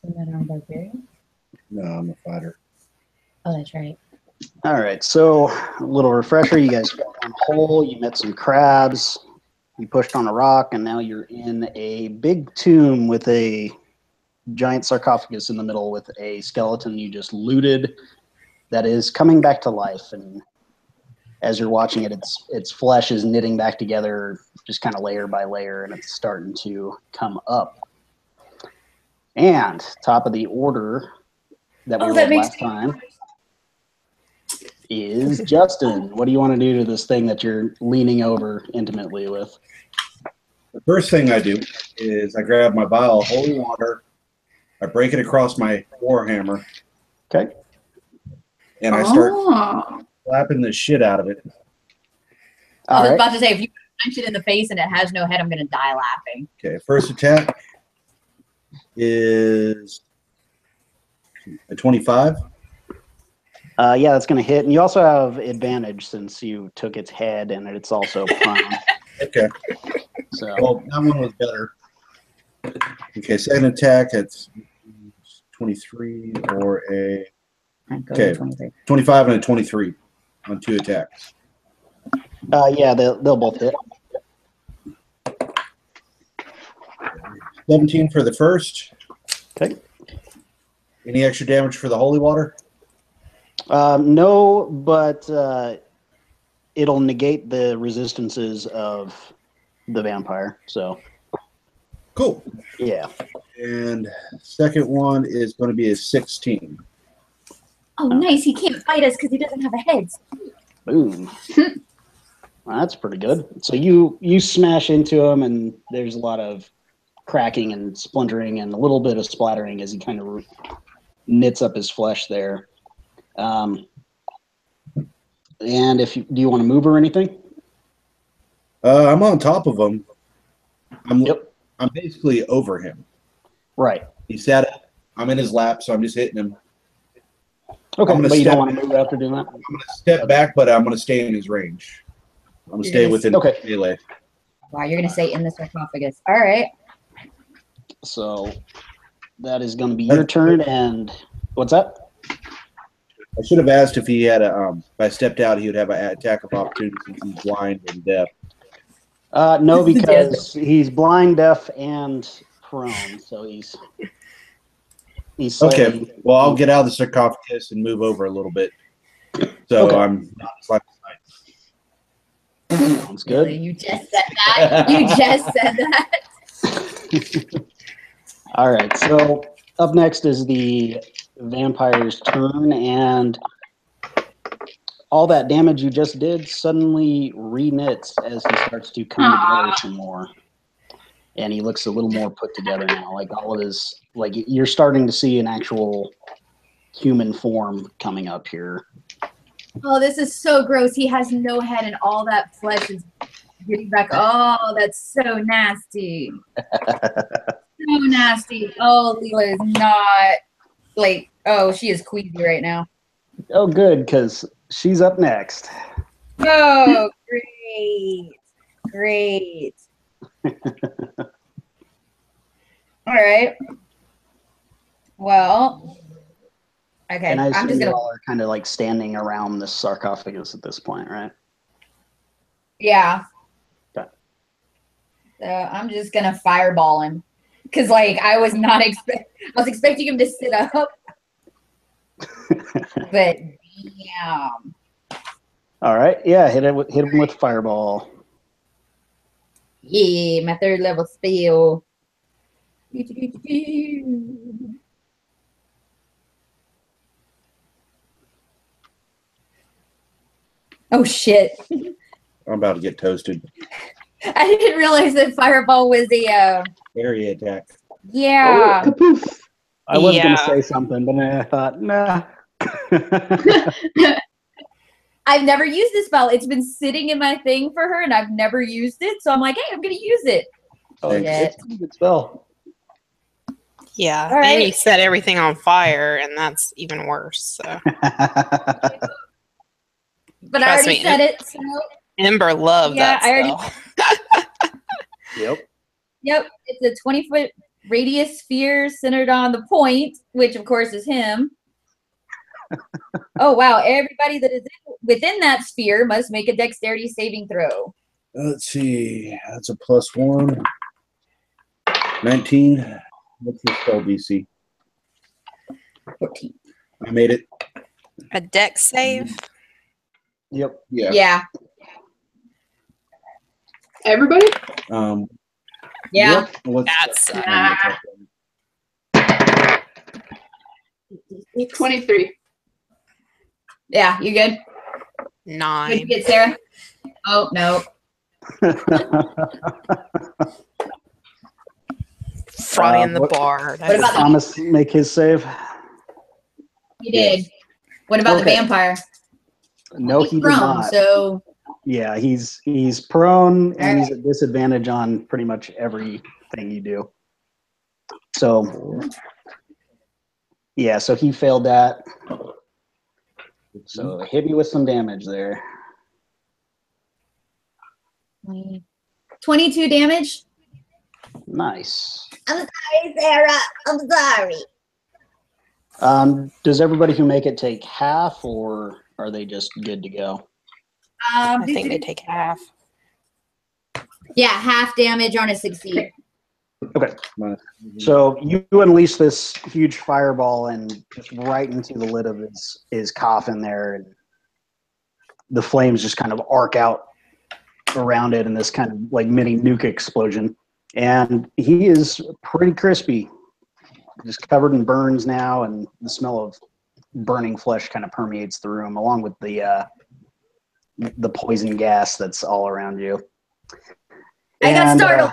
Isn't that on Barbarian? No, I'm a fighter. Oh, that's right. All right, so a little refresher. You guys fell down a hole. You met some crabs. You pushed on a rock, and now you're in a big tomb with a giant sarcophagus in the middle with a skeleton you just looted that is coming back to life. And as you're watching it, its flesh is knitting back together, just kind of layer by layer, and it's starting to come up. And top of the order that we rolled last time is Justin. What do you want to do to this thing that you're leaning over intimately with? The first thing I do is I grab my vial of holy water, I break it across my warhammer. Okay. And I start slapping the shit out of it. I was about to say, if you punch it in the face and it has no head, I'm going to die laughing. Okay, first attack is a 25. Yeah, that's going to hit. And you also have advantage since you took its head and it's also prone. Okay. So. Well, that one was better. Okay, second attack, it's 23 or a... Okay, 25 and a 23 on 2 attacks. Yeah, they'll both hit. 17 for the first. Okay. Any extra damage for the holy water? No, but it'll negate the resistances of the vampire. So. Cool. Yeah. And second one is going to be a 16. Oh, nice. He can't fight us because he doesn't have a head. Boom. Well, that's pretty good. So you smash into him, and there's a lot of cracking and splintering and a little bit of splattering as he kind of knits up his flesh there. And do you want to move or anything? I'm on top of him. Yep. I'm basically over him. Right. He sat up. I'm in his lap, so I'm just hitting him. Okay, but you don't want to move after doing that? I'm going to step back, but I'm going to stay in his range. I'm going to stay within melee. Wow, you're going to stay in the sarcophagus. All right. So that is going to be your turn, and what's that? I should have asked if he had a, if I stepped out, he would have an attack of opportunity since he's blind and deaf. No, because he's blind, deaf, and prone, so he's slightly... Okay, well, I'll get out of the sarcophagus and move over a little bit. So I'm not slightly. Sounds good. Really? You just said that? You just said that? All right, so up next is the vampire's turn, and all that damage you just did suddenly re-knits as he starts to come together some more. And he looks a little more put together now. Like all of his, like you're starting to see an actual human form coming up here. Oh, this is so gross. He has no head and all that flesh is getting back. Oh, that's so nasty. So nasty. Oh, Leela is not like, oh, she is queasy right now. Oh, good, because she's up next. Oh, great. Great. All right. Well, okay. And I assume you all are kind of like standing around the sarcophagus at this point, right? Yeah. Okay. So I'm just gonna fireball him because, like, I was expecting him to sit up, but damn. All right. Yeah. Hit him with fireball. Yeah, my 3rd level spell. Oh shit. I'm about to get toasted. I didn't realize that fireball was a area attack. Yeah. Oh, I was gonna say something, but then I thought, nah. I've never used this spell. It's been sitting in my thing for her, and I've never used it. So I'm like, hey, I'm going to use it. Oh, it's a good spell. Yeah, all right. And you set everything on fire, and that's even worse. So. But I already said it. So. Ember loved that spell. Yep. Yep. It's a 20-foot radius sphere centered on the point, which of course is him. Oh wow! Everybody that is within that sphere must make a dexterity saving throw. Let's see. That's a +1. 19. What's your spell DC? 14. I made it. A dex save? Yep. Yeah. Yeah. Everybody? Yeah. Yep. Let's That's 23. Yeah, you good? What'd you 9. get, Sarah? Oh no. Fry in the what- bar. What about Thomas make his save? You did. What about the Okay. vampire? No, He's he did prone, not. So Yeah, he's prone and All he's at disadvantage on pretty much everything you do. So yeah, so he failed that. So hit me with some damage there. 22 damage. Nice. I'm sorry, Sarah. I'm sorry. Does everybody who make it take half, or are they just good to go? I think they take half. Yeah, half damage on a succeed. Okay. So you unleash this huge fireball and just right into the lid of his coffin there, and the flames just kind of arc out around it in this kind of like mini nuke explosion. And he is pretty crispy, just covered in burns now, and the smell of burning flesh kind of permeates the room, along with the poison gas that's all around you. I got startled.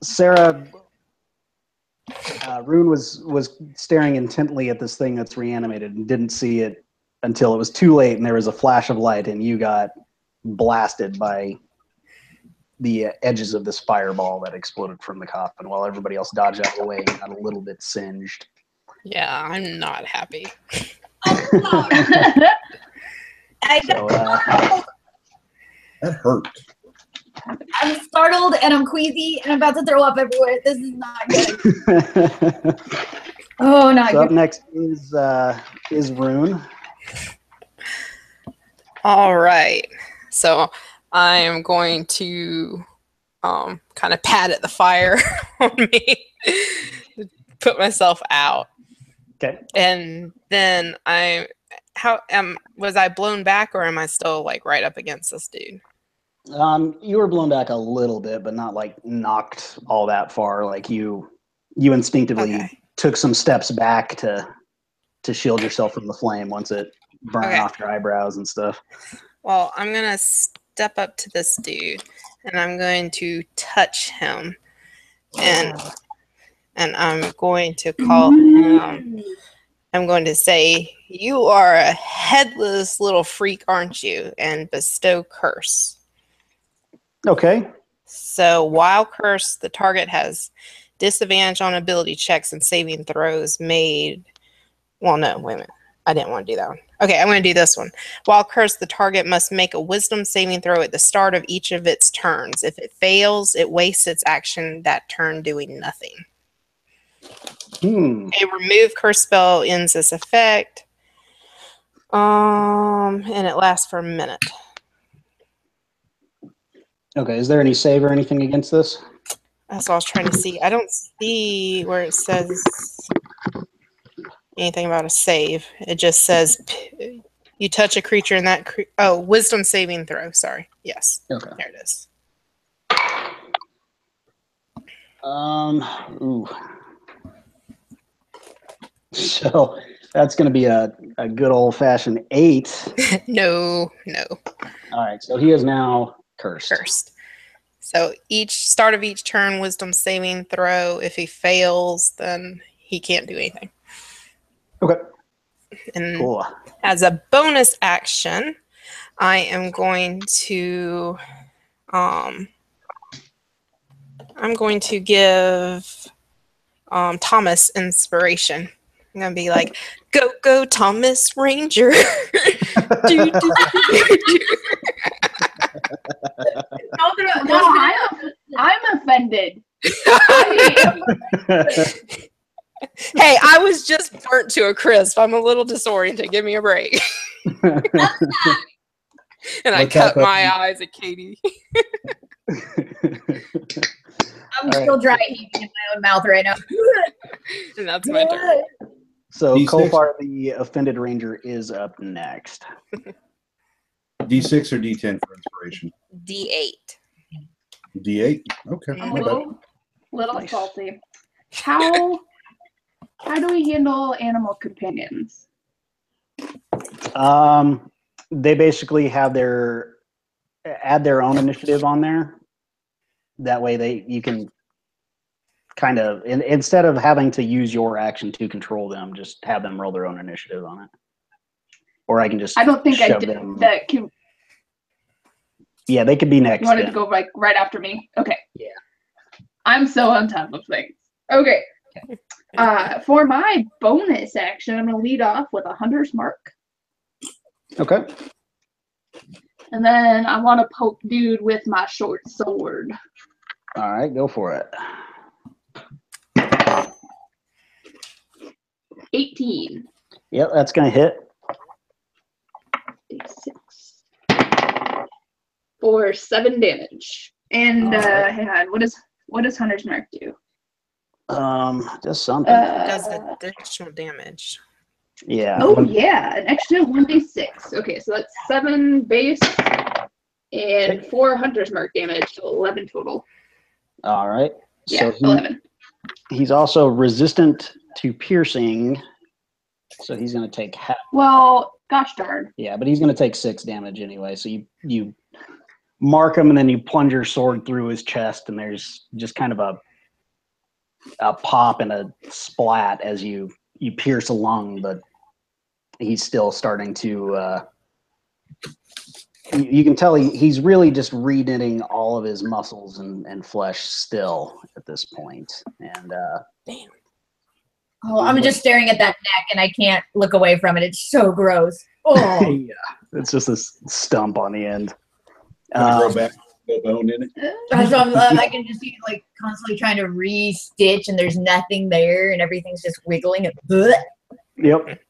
Sarah, Rune was staring intently at this thing that's reanimated and didn't see it until it was too late, and there was a flash of light, and you got blasted by the edges of this fireball that exploded from the coffin, while everybody else dodged out of the way and got a little bit singed. Yeah, I'm not happy. I So, That hurt. I'm startled and I'm queasy and I'm about to throw up everywhere. This is not good. Oh, not so up good. next is Rune. All right. So I'm going to kind of pat at the fire on me, put myself out. Okay. And then was I blown back, or am I still like right up against this dude? You were blown back a little bit, but not like knocked all that far. Like you instinctively took some steps back to shield yourself from the flame once it burned off your eyebrows and stuff. Well, I'm going to step up to this dude and I'm going to touch him. And I'm going to call him. I'm going to say, "You are a headless little freak, aren't you?" and bestow curse. Okay. So while cursed, the target has disadvantage on ability checks and saving throws made. Well, no, wait a minute. I didn't want to do that one. Okay, I'm going to do this one. While cursed, the target must make a wisdom saving throw at the start of each of its turns. If it fails, it wastes its action that turn doing nothing. A remove curse spell ends this effect. And it lasts for a minute. Okay. Is there any save or anything against this? That's what I was trying to see. I don't see where it says anything about a save. It just says you touch a creature in that wisdom saving throw. Sorry. Yes. Okay. There it is. Ooh. So that's going to be a good old-fashioned 8. No. All right, so he is now cursed. So each start of each turn, wisdom saving throw. If he fails, then he can't do anything. Okay. And Cool. as a bonus action, I am going to give Thomas inspiration. I'm gonna be like, go, Thomas Ranger. No, I'm offended. Hey, I was just burnt to a crisp. I'm a little disoriented. Give me a break. And I cut my eyes at Katie. I'm still dry heaving in my own mouth right now. And that's my turn. So D6? Kolfar, the offended ranger, is up next. D6 or D10 for inspiration? D8. D8? Okay. I'm my a bad. little Nice. salty. How do we handle animal companions? They basically have add their own initiative on there. That way you can kind of, instead of having to use your action to control them, just have them roll their own initiative on it. Or I can just I don't think I shove did them. that. You Yeah, they could be next. wanted to then. go like right after me. Okay. Yeah. I'm so on top of things. Okay. For my bonus action, I'm gonna lead off with a hunter's mark. Okay. And then I want to poke dude with my short sword. All right, go for it. 18. Yep, that's going to hit. 6 for 7 damage. And Alright. hang on, what does Hunter's Mark do? Just something. Does additional damage. Yeah. Oh yeah, an extra 1d6. Okay, so that's 7 base and 4 Hunter's Mark damage, so 11 total. All right. Yeah, So 11. he's also resistant to piercing, so he's going to take half. Well, gosh darn. Yeah, but he's going to take 6 damage anyway. So you mark him, and then you plunge your sword through his chest, and there's just kind of a pop and a splat as you pierce a lung, but he's still starting to. You can tell he's really just reknitting all of his muscles and flesh still at this point. And Damn. Oh, I'm just staring at that neck and I can't look away from it. It's so gross. Oh, yeah, it's just a stump on the end. Grow back, no bone in it. so I can just see like constantly trying to re-stitch and there's nothing there and everything's just wiggling. Yep.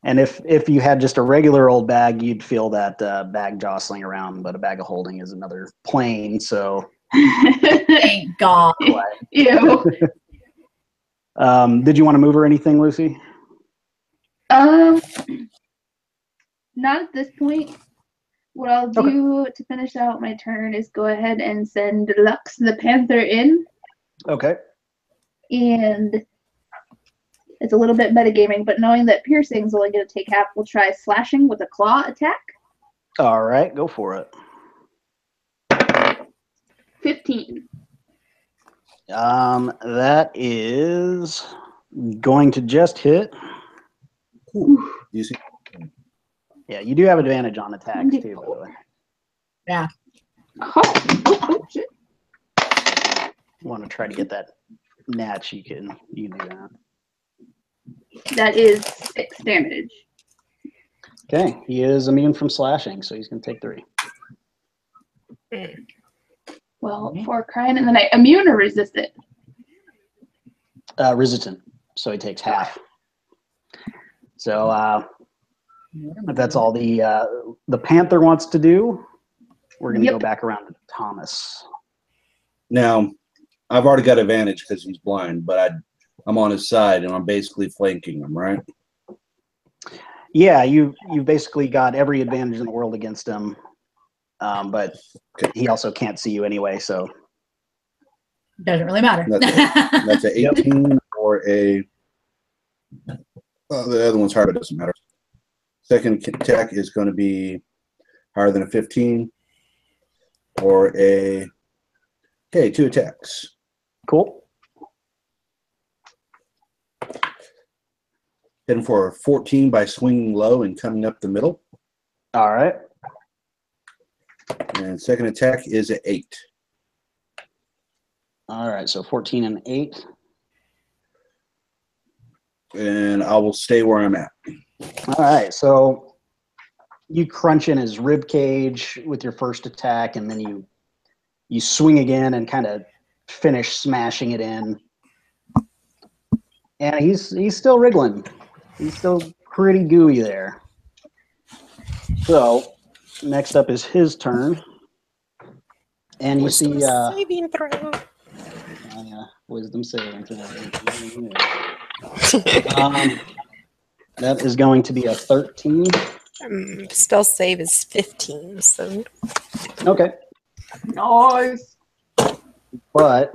And if you had just a regular old bag, you'd feel that bag jostling around, but a bag of holding is another plane. So Thank God. Ew. did you want to move or anything, Lucy? Not at this point. What I'll do to finish out my turn is go ahead and send Lux the Panther in. Okay. And it's a little bit metagaming, but knowing that piercing's only going to take half, we'll try slashing with a claw attack. All right, go for it. 15. That is going to just hit. Ooh, you see? Yeah, you do have advantage on attacks too, by the way. Yeah. Oh, shit. Want to try to get that natch, you can do that. That is 6 damage. Okay, he is immune from slashing, so he's going to take 3. Well, for crying in the night. Immune or resistant? Resistant, so he takes half. So if that's all the Panther wants to do, we're going to go back around to Thomas. Now, I've already got advantage because he's blind, but I'm on his side and I'm basically flanking him, right? Yeah, you've basically got every advantage in the world against him, but he also can't see you anyway, so. Doesn't really matter. That's a 18 or a. The other one's hard, but it doesn't matter. Second attack is going to be higher than a 15 or a. Okay, 2 attacks. Cool. Hitting for a 14 by swinging low and coming up the middle. All right. And second attack is at 8. All right, so 14 and 8. And I will stay where I'm at. All right, so you crunch in his rib cage with your first attack, and then you swing again and kind of finish smashing it in. And he's still wriggling. He's still pretty gooey there. So next up is his turn. And you see saving throw. Wisdom saving throw. That is going to be a 13. Spell save is 15. So Okay. Nice. But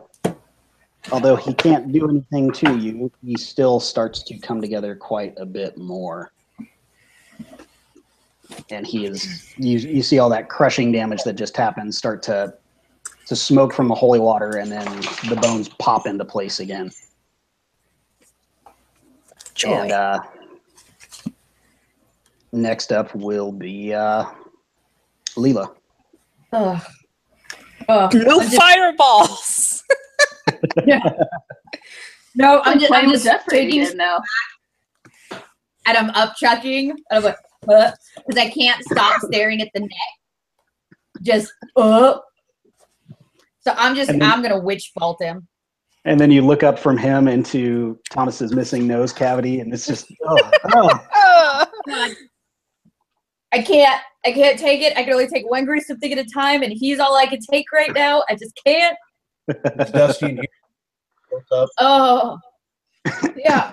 although he can't do anything to you, he still starts to come together quite a bit more. And he is, you see all that crushing damage that just happened start to smoke from the holy water, and then the bones pop into place again. joy. And next up will be Leela. Ugh. No fireballs. No, I'm playing with just Jeffrey taking again now. and I'm up chucking. And I'm like, because I can't stop staring at the neck. Just, So I'm gonna witch bolt him. And then you look up from him into Thomas's missing nose cavity, and it's just, I can't take it. I can only take one gruesome thing at a time, and he's all I can take right now. I just can't. It's dusty in here. What's up? Oh, yeah.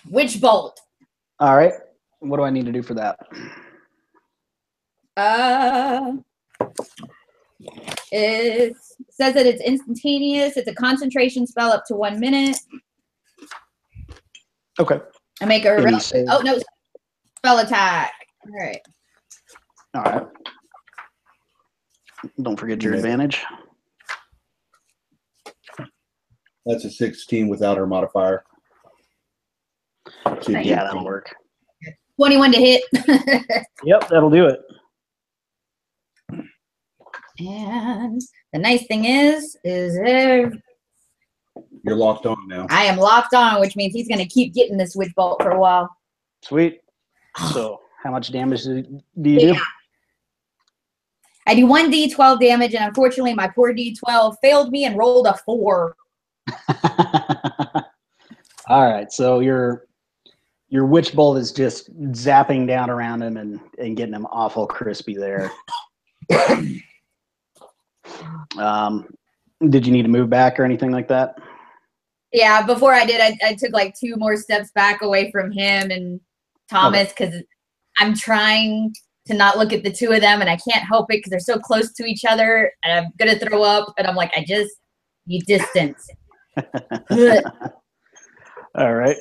Witch bolt. All right. What do I need to do for that? It says that it's instantaneous. It's a concentration spell up to 1 minute. Okay. I make a Can you save? oh no, spell attack. All right. All right. Don't forget your advantage. That's a 16 without her modifier. So Yeah, that'll work. 21 to hit. Yep, that'll do it. And the nice thing is I You're locked on now. am locked on, which means he's going to keep getting this witch bolt for a while. Sweet. So, how much damage do you do? I do 1d12 damage, and unfortunately, my poor d12 failed me and rolled a 4. All right, so your witch bolt is just zapping down around him and getting him awful crispy there. Did you need to move back or anything like that? Yeah, before I did, I took like 2 more steps back away from him and Thomas because I'm trying to not look at the 2 of them, and I can't help it because they're so close to each other, and I'm gonna throw up, and I'm like, I just need distance. All right.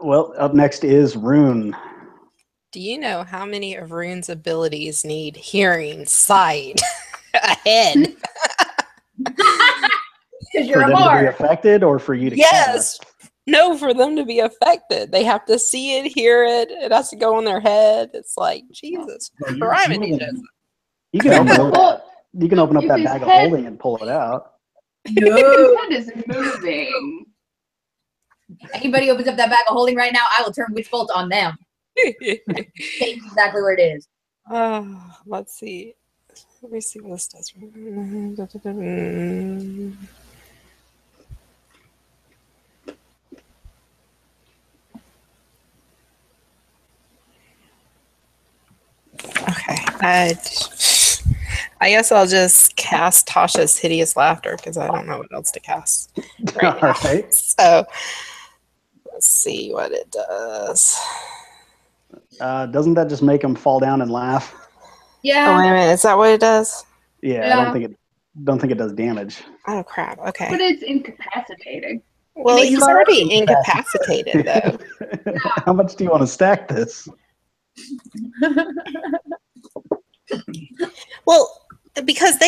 Well, up next is Rune. Do you know how many of Rune's abilities need hearing, sight, ahead? Because For you're a them to be bard. affected, or for you to Yes. cast? No, for them to be affected. They have to see it, hear it. It has to go in their head. It's like, Jesus. Criminy, Jesus. You can open up, you can open up If that his bag of head- holding and pull it out. His head is moving. Anybody opens up that bag of holding right now, I will turn witch bolt on them. Take exactly where it is. Let's see. Let me see what this does. Okay. I guess I'll just cast Tasha's Hideous Laughter because I don't know what else to cast. All right. So let's see what it does. Doesn't that just make them fall down and laugh? Oh, Yeah. wait a minute. Is that what it does? Yeah, Yeah. I don't think it does damage. Oh, crap. Okay. But it's incapacitating. Well, He's he's already incapacitated, though. How much do you want to stack this? Well, because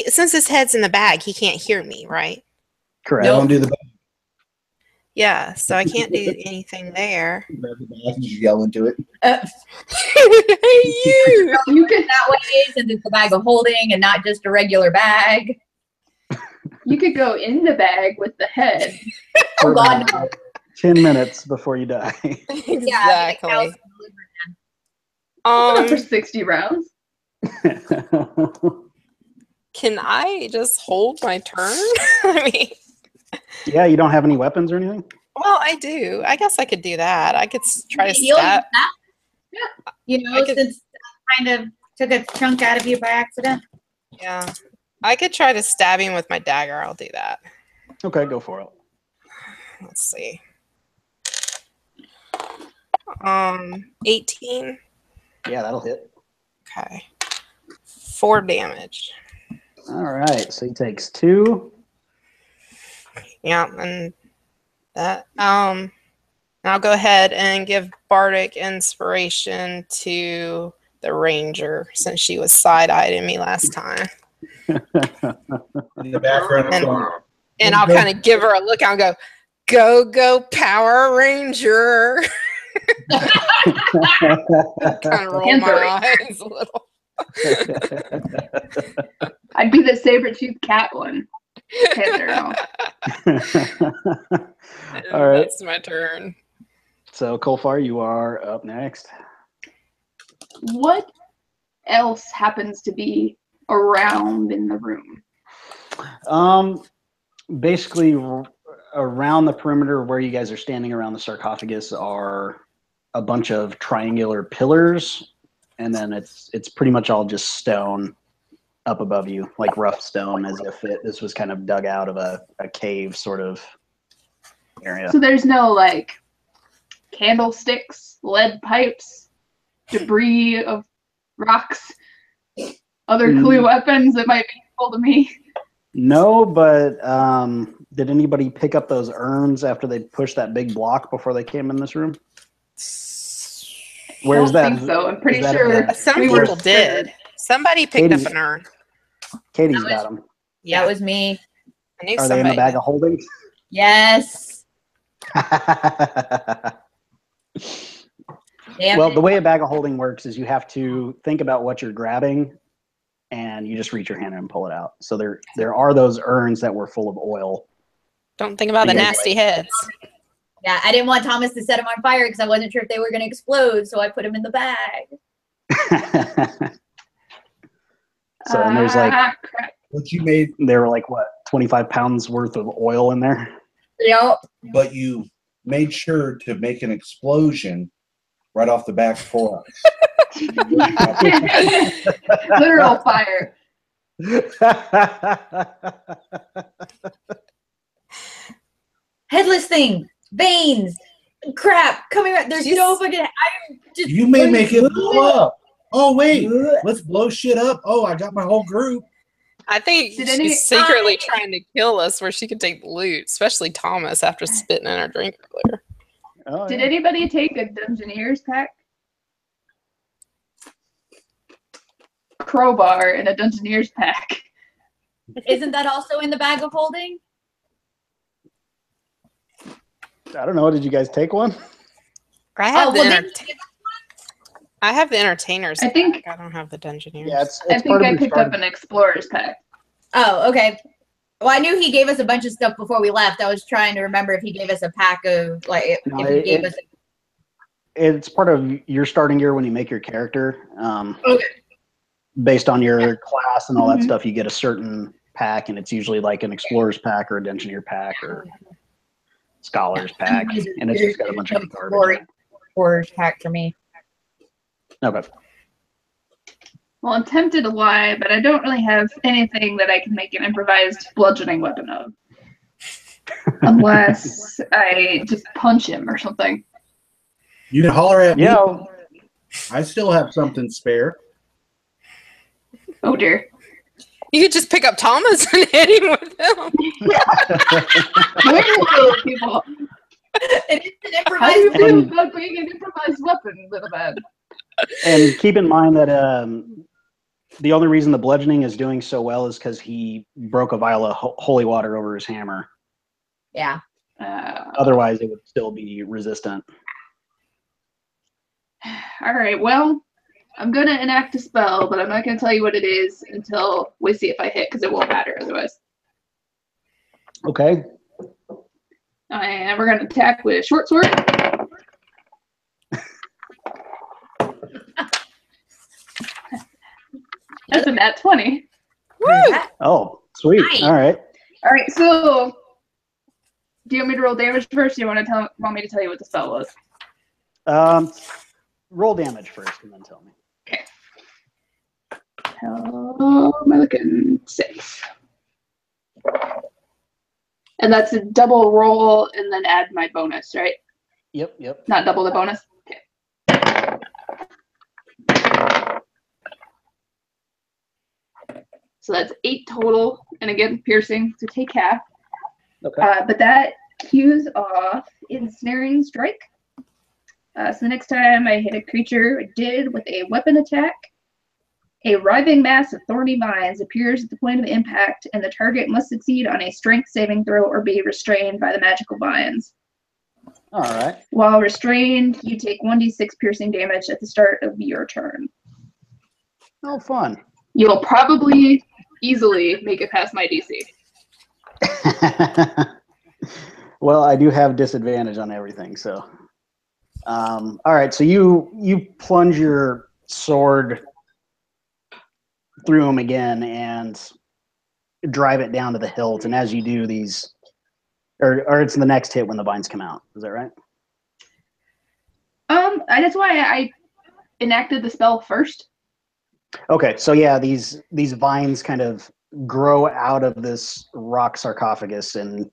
since his head's in the bag, he can't hear me, right? Correct. Don't do the Yeah, so I can't do anything there. just yell into it. Hey, you! You could That way, since it's a bag of holding and not just a regular bag. go in the bag with the head. For Oh, God, about no. 10 minutes before you die. Exactly. For 60 rounds. Can I just hold my turn? I mean, Yeah, you don't have any weapons or anything? well, I do. I guess I could do that. I could try to Heal stab. yourself? You know, could- since I kind of took a chunk out of you by accident. Yeah. I could try to stab him with my dagger. I'll do that. Okay, go for it. Let's see. 18. Yeah, that'll hit. Okay. 4 damage. All right, so he takes 2. Yeah, and that I'll go ahead and give Bardic Inspiration to the ranger since she was side-eyeing me last time. In the background, it's going, And I'll kind of give her a look and go, go, go, Power Ranger. Kind of roll my eyes a little. I'd be the saber-toothed cat one. Panther, no. All right. That's my turn. So, Kolfar, you are up next. What else happens to be around in the room? Basically, around the perimeter where you guys are standing around the sarcophagus are a bunch of triangular pillars, and then it's pretty much all just stone up above you, like rough stone, as if this was kind of dug out of a cave sort of area. So there's no like candlesticks, lead pipes, debris of rocks, other clue weapons that might be useful to me. No, but did anybody pick up those urns after they pushed that big block before they came in this room? Where's I don't that? think so. I'm pretty Is that sure in Some we were people did. Somebody picked Katie- up an urn. Katie's That got them. Yeah, that was me. I knew Are they in the bag of holding? Yes. Damn Well, it. the way a bag of holding works is you have to think about what you're grabbing, and you just reach your hand in and pull it out. So there are those urns that were full of oil. Don't think about the nasty heads. Yeah, I didn't want Thomas to set them on fire because I wasn't sure if they were going to explode, so I put them in the bag. So and there's like crap. what you made, there were like what 25 pounds worth of oil in there. Yep. but you made sure to make an explosion right off the back for us. Literal fire. Headless thing, veins, crap, coming out. There's no fucking. I'm just. You may make it blow up. Oh wait, let's blow shit up. Oh, I got my whole group. I think Did she's any- secretly trying to kill us where she could take the loot, especially Thomas after spitting in our drink earlier. Oh, Did yeah. anybody take a Dungeoneer's pack? Crowbar in a Dungeoneer's pack. Isn't that also in the bag of holding? I don't know. Did you guys take one? I have the well, I have the entertainers. I think- pack. I don't have the dungeoneers. Yeah, it's I think part of I your picked start- up an Explorer's pack. Oh, okay. Well, I knew he gave us a bunch of stuff before we left. I was trying to remember if he gave us a pack of like No, if he gave us. It's part of your starting gear when you make your character. Okay. Based on your class and all that Mhm. stuff, you get a certain pack, and it's usually like an explorer's pack or a dungeoneer pack or scholar's pack, and it's just got a bunch of garbage. Or pack for me. Okay. Well, I'm tempted to lie, but I don't really have anything that I can make an improvised bludgeoning weapon of. Unless I just punch him or something. You can holler at me. Yeah. I still have something spare. Oh dear. You could just pick up Thomas and hit him with him. Where are those people? It is an How do you improvised. feel about being an improvised weapon, little man? And keep in mind that the only reason the bludgeoning is doing so well is because he broke a vial of holy water over his hammer. Yeah. Otherwise, it would still be resistant. All right, well, I'm going to enact a spell, but I'm not going to tell you what it is until we see if I hit, because it won't matter otherwise. Okay. And we're going to attack with a short sword. That's a nat 20. Oh, sweet. Nice. All right. All right, so do you want me to roll damage first? Or do you want me to tell you what the spell was? Roll damage first and then tell me. Okay. How am I looking? 6. And that's a double roll and then add my bonus, right? Yep. Not double the bonus? Okay. So that's 8 total. And again, piercing, so take half. Okay. But that cues off Ensnaring Strike. So the next time I hit a creature, I did with a weapon attack. A writhing mass of thorny vines appears at the point of impact, and the target must succeed on a strength saving throw or be restrained by the magical vines. All right. While restrained, you take 1d6 piercing damage at the start of your turn. Oh, fun. You'll probably easily make it past my DC. Well, I do have disadvantage on everything, so. All right, so you plunge your sword through him again and drive it down to the hilt, and as you do these, or it's the next hit when the vines come out. Is that right? That's why I enacted the spell first. Okay, so yeah, these vines kind of grow out of this rock sarcophagus and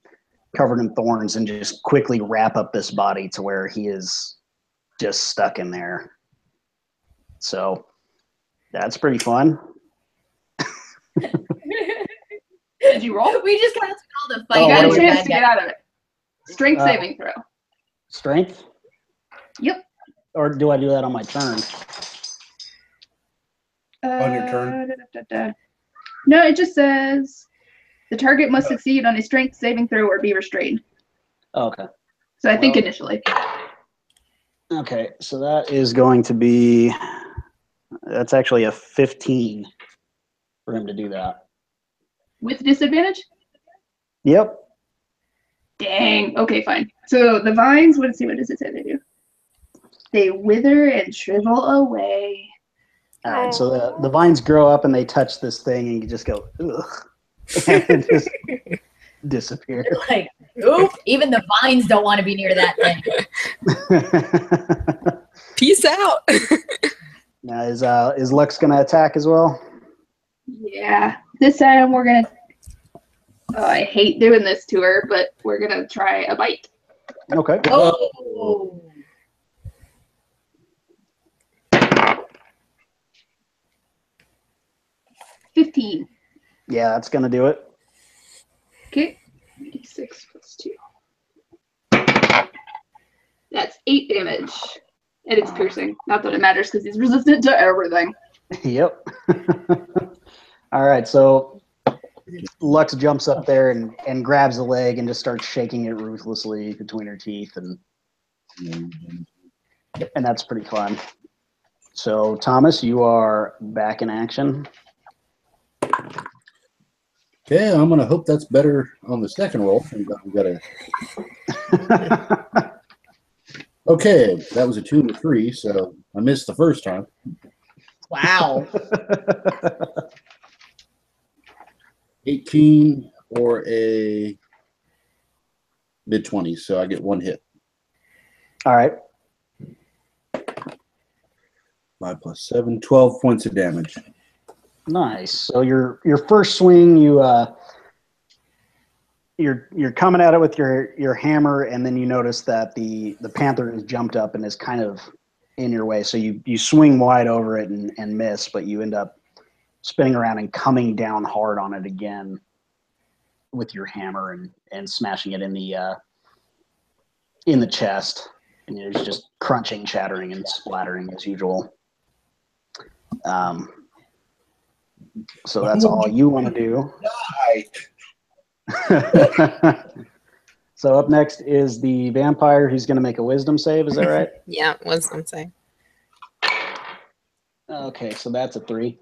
covered in thorns and just quickly wrap up this body to where he is just stuck in there. So that's pretty fun. Did you roll? We just kind of spelled a fight. You got Oh, a chance to get out of it. Strength saving throw. Strength? Yep. Or do I do that on my turn? On your turn? No, it just says the target must succeed on a strength saving throw or be restrained. Oh, okay. So I think initially. Okay, so that is going to be, that's actually a 15 for him to do that. With disadvantage? Yep. Dang. Okay, fine. So the vines, let's see, what does it say they do? They wither and shrivel away. All right, so the vines grow up and they touch this thing and you just go, ugh. And it just disappear. Like, oop, even the vines don't want to be near that thing. Peace out. Now, is Lux going to attack as well? Yeah. This time we're going to, I hate doing this to her, but we're going to try a bite. Okay. Oh. 15. Yeah, that's going to do it. Okay. 6 plus 2. That's 8 damage. And it's piercing. Not that it matters because he's resistant to everything. Yep. All right, so Lux jumps up there and grabs a leg and just starts shaking it ruthlessly between her teeth, and that's pretty fun. So, Thomas, you are back in action. Okay, I'm gonna hope that's better on the second roll. We got a. Okay, that was a 2 and a 3, so I missed the first time. Wow. 18 or a mid-20s, so I get 1 hit. All right. 5 plus 7, 12 points of damage. Nice. So your first swing, you're coming at it with your hammer, and then you notice that the panther has jumped up and is kind of in your way. So you swing wide over it and miss, but you end up spinning around and coming down hard on it again with your hammer and smashing it in the chest. And it's just crunching, chattering, and splattering as usual. So that's all you want to do. So up next is the vampire who's going to make a wisdom save. Is that right? Yeah, wisdom save. Okay, so that's a 3.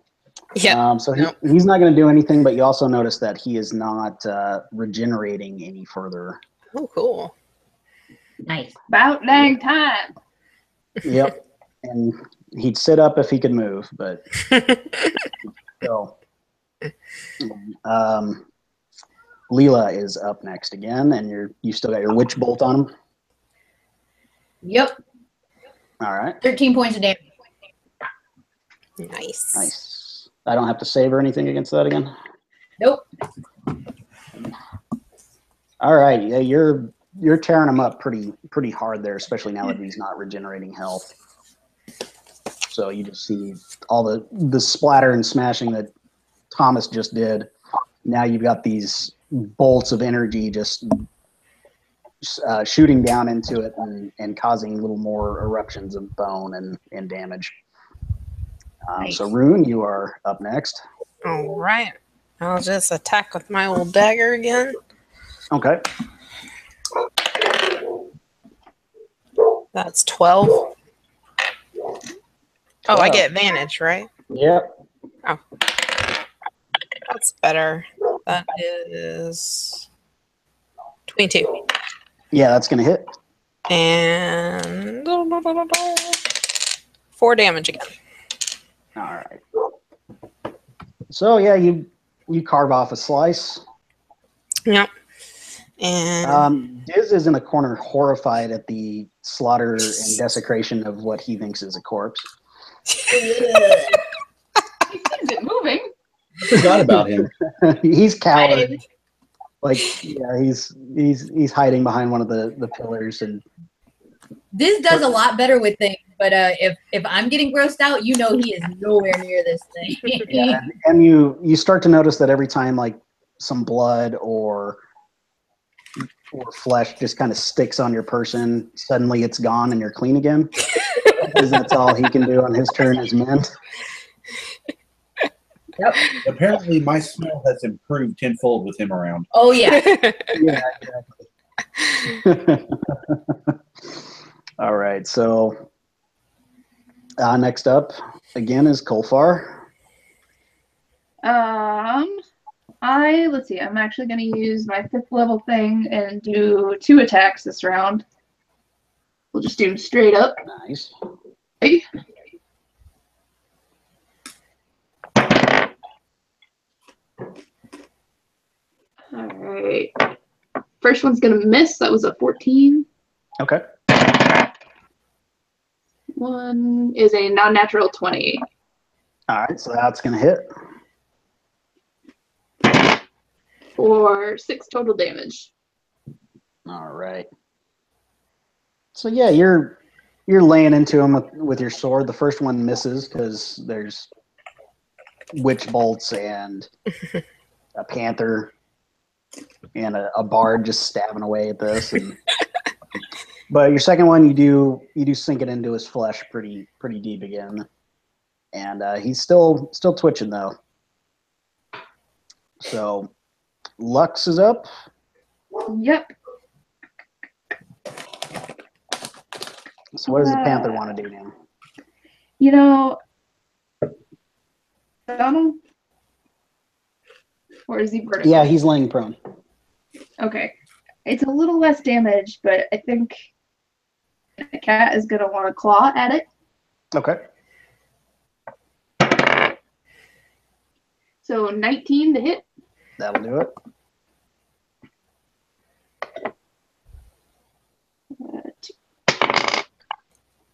Yeah. So he's not going to do anything, but you also notice that he is not regenerating any further. Oh, cool. Nice. About dang time. Yep. And he'd sit up if he could move, but so Leela is up next again, and you still got your witch bolt on him. Yep. All right. 13 points of damage. Nice. Nice. I don't have to save or anything against that again. Nope. All right. Yeah, you're tearing him up pretty hard there, especially now that he's not regenerating health. So you just see all the splatter and smashing that Thomas just did. Now you've got these bolts of energy just shooting down into it and causing little more eruptions of bone and damage. Nice. So Rune, you are up next. All right. I'll just attack with my old dagger again. Okay. That's 12. Oh, I get advantage, right? Yep. Oh. That's better. That is 22. Yeah, that's going to hit. And 4 damage again. All right. So, yeah, you carve off a slice. Yep. And Diz is in a corner horrified at the slaughter and desecration of what he thinks is a corpse. He sees it moving. I forgot about him. He's cowered. did. Like, yeah, he's hiding behind one of the pillars, and This does a lot better with things, but if I'm getting grossed out, you know he is nowhere near this thing. yeah, and you start to notice that every time like some blood or flesh just kind of sticks on your person, suddenly it's gone and you're clean again. Because that's all he can do on his turn is mend. Yep. Apparently, my smell has improved tenfold with him around. Oh yeah. Yeah, exactly. All right, so next up again is Kolfar. Let's see, I'm actually going to use my 5th level thing and do 2 attacks this round. We'll just do them straight up. Nice. Okay. All right. First one's going to miss. That was a 14. Okay. One is a non-natural 20. All right, so that's going to hit. For 6 total damage. All right. So yeah, you're laying into him with your sword. The first one misses because there's witch bolts and a panther and a bard just stabbing away at this. But your second one, you do sink it into his flesh pretty deep again, and he's still twitching though. So Lux is up. Yep. So what does the panther want to do now? You know, Donald? Or is he vertical? Yeah, he's laying prone. Okay. It's a little less damage, but I think the cat is going to want to claw at it. Okay. So 19 to hit. That'll do it.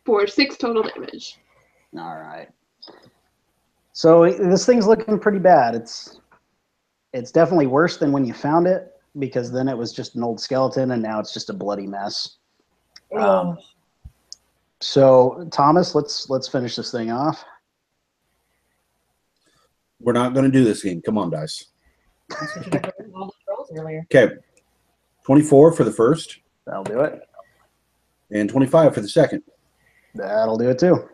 For 6 total damage. All right. So this thing's looking pretty bad. It's definitely worse than when you found it, because then it was just an old skeleton and now it's just a bloody mess. So Thomas, let's finish this thing off. We're not going to do this game. Come on, dice. That's what you got rid of all the trolls earlier. Okay. 24 for the first, That'll do it. and 25 for the second. That'll do it too.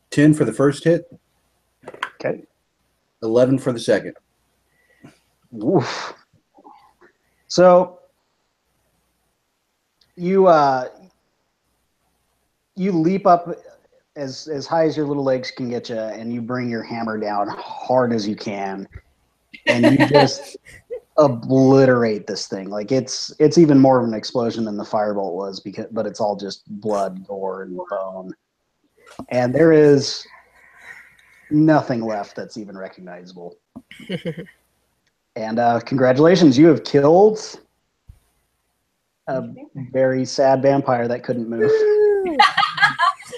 10 for the first hit, Okay. 11 for the second. Oof. So you leap up as high as your little legs can get you, and you bring your hammer down hard as you can, and you just obliterate this thing. Like it's even more of an explosion than the firebolt was, but it's all just blood, gore, and bone. And there is nothing left that's even recognizable. And congratulations, you have killed a very sad vampire that couldn't move.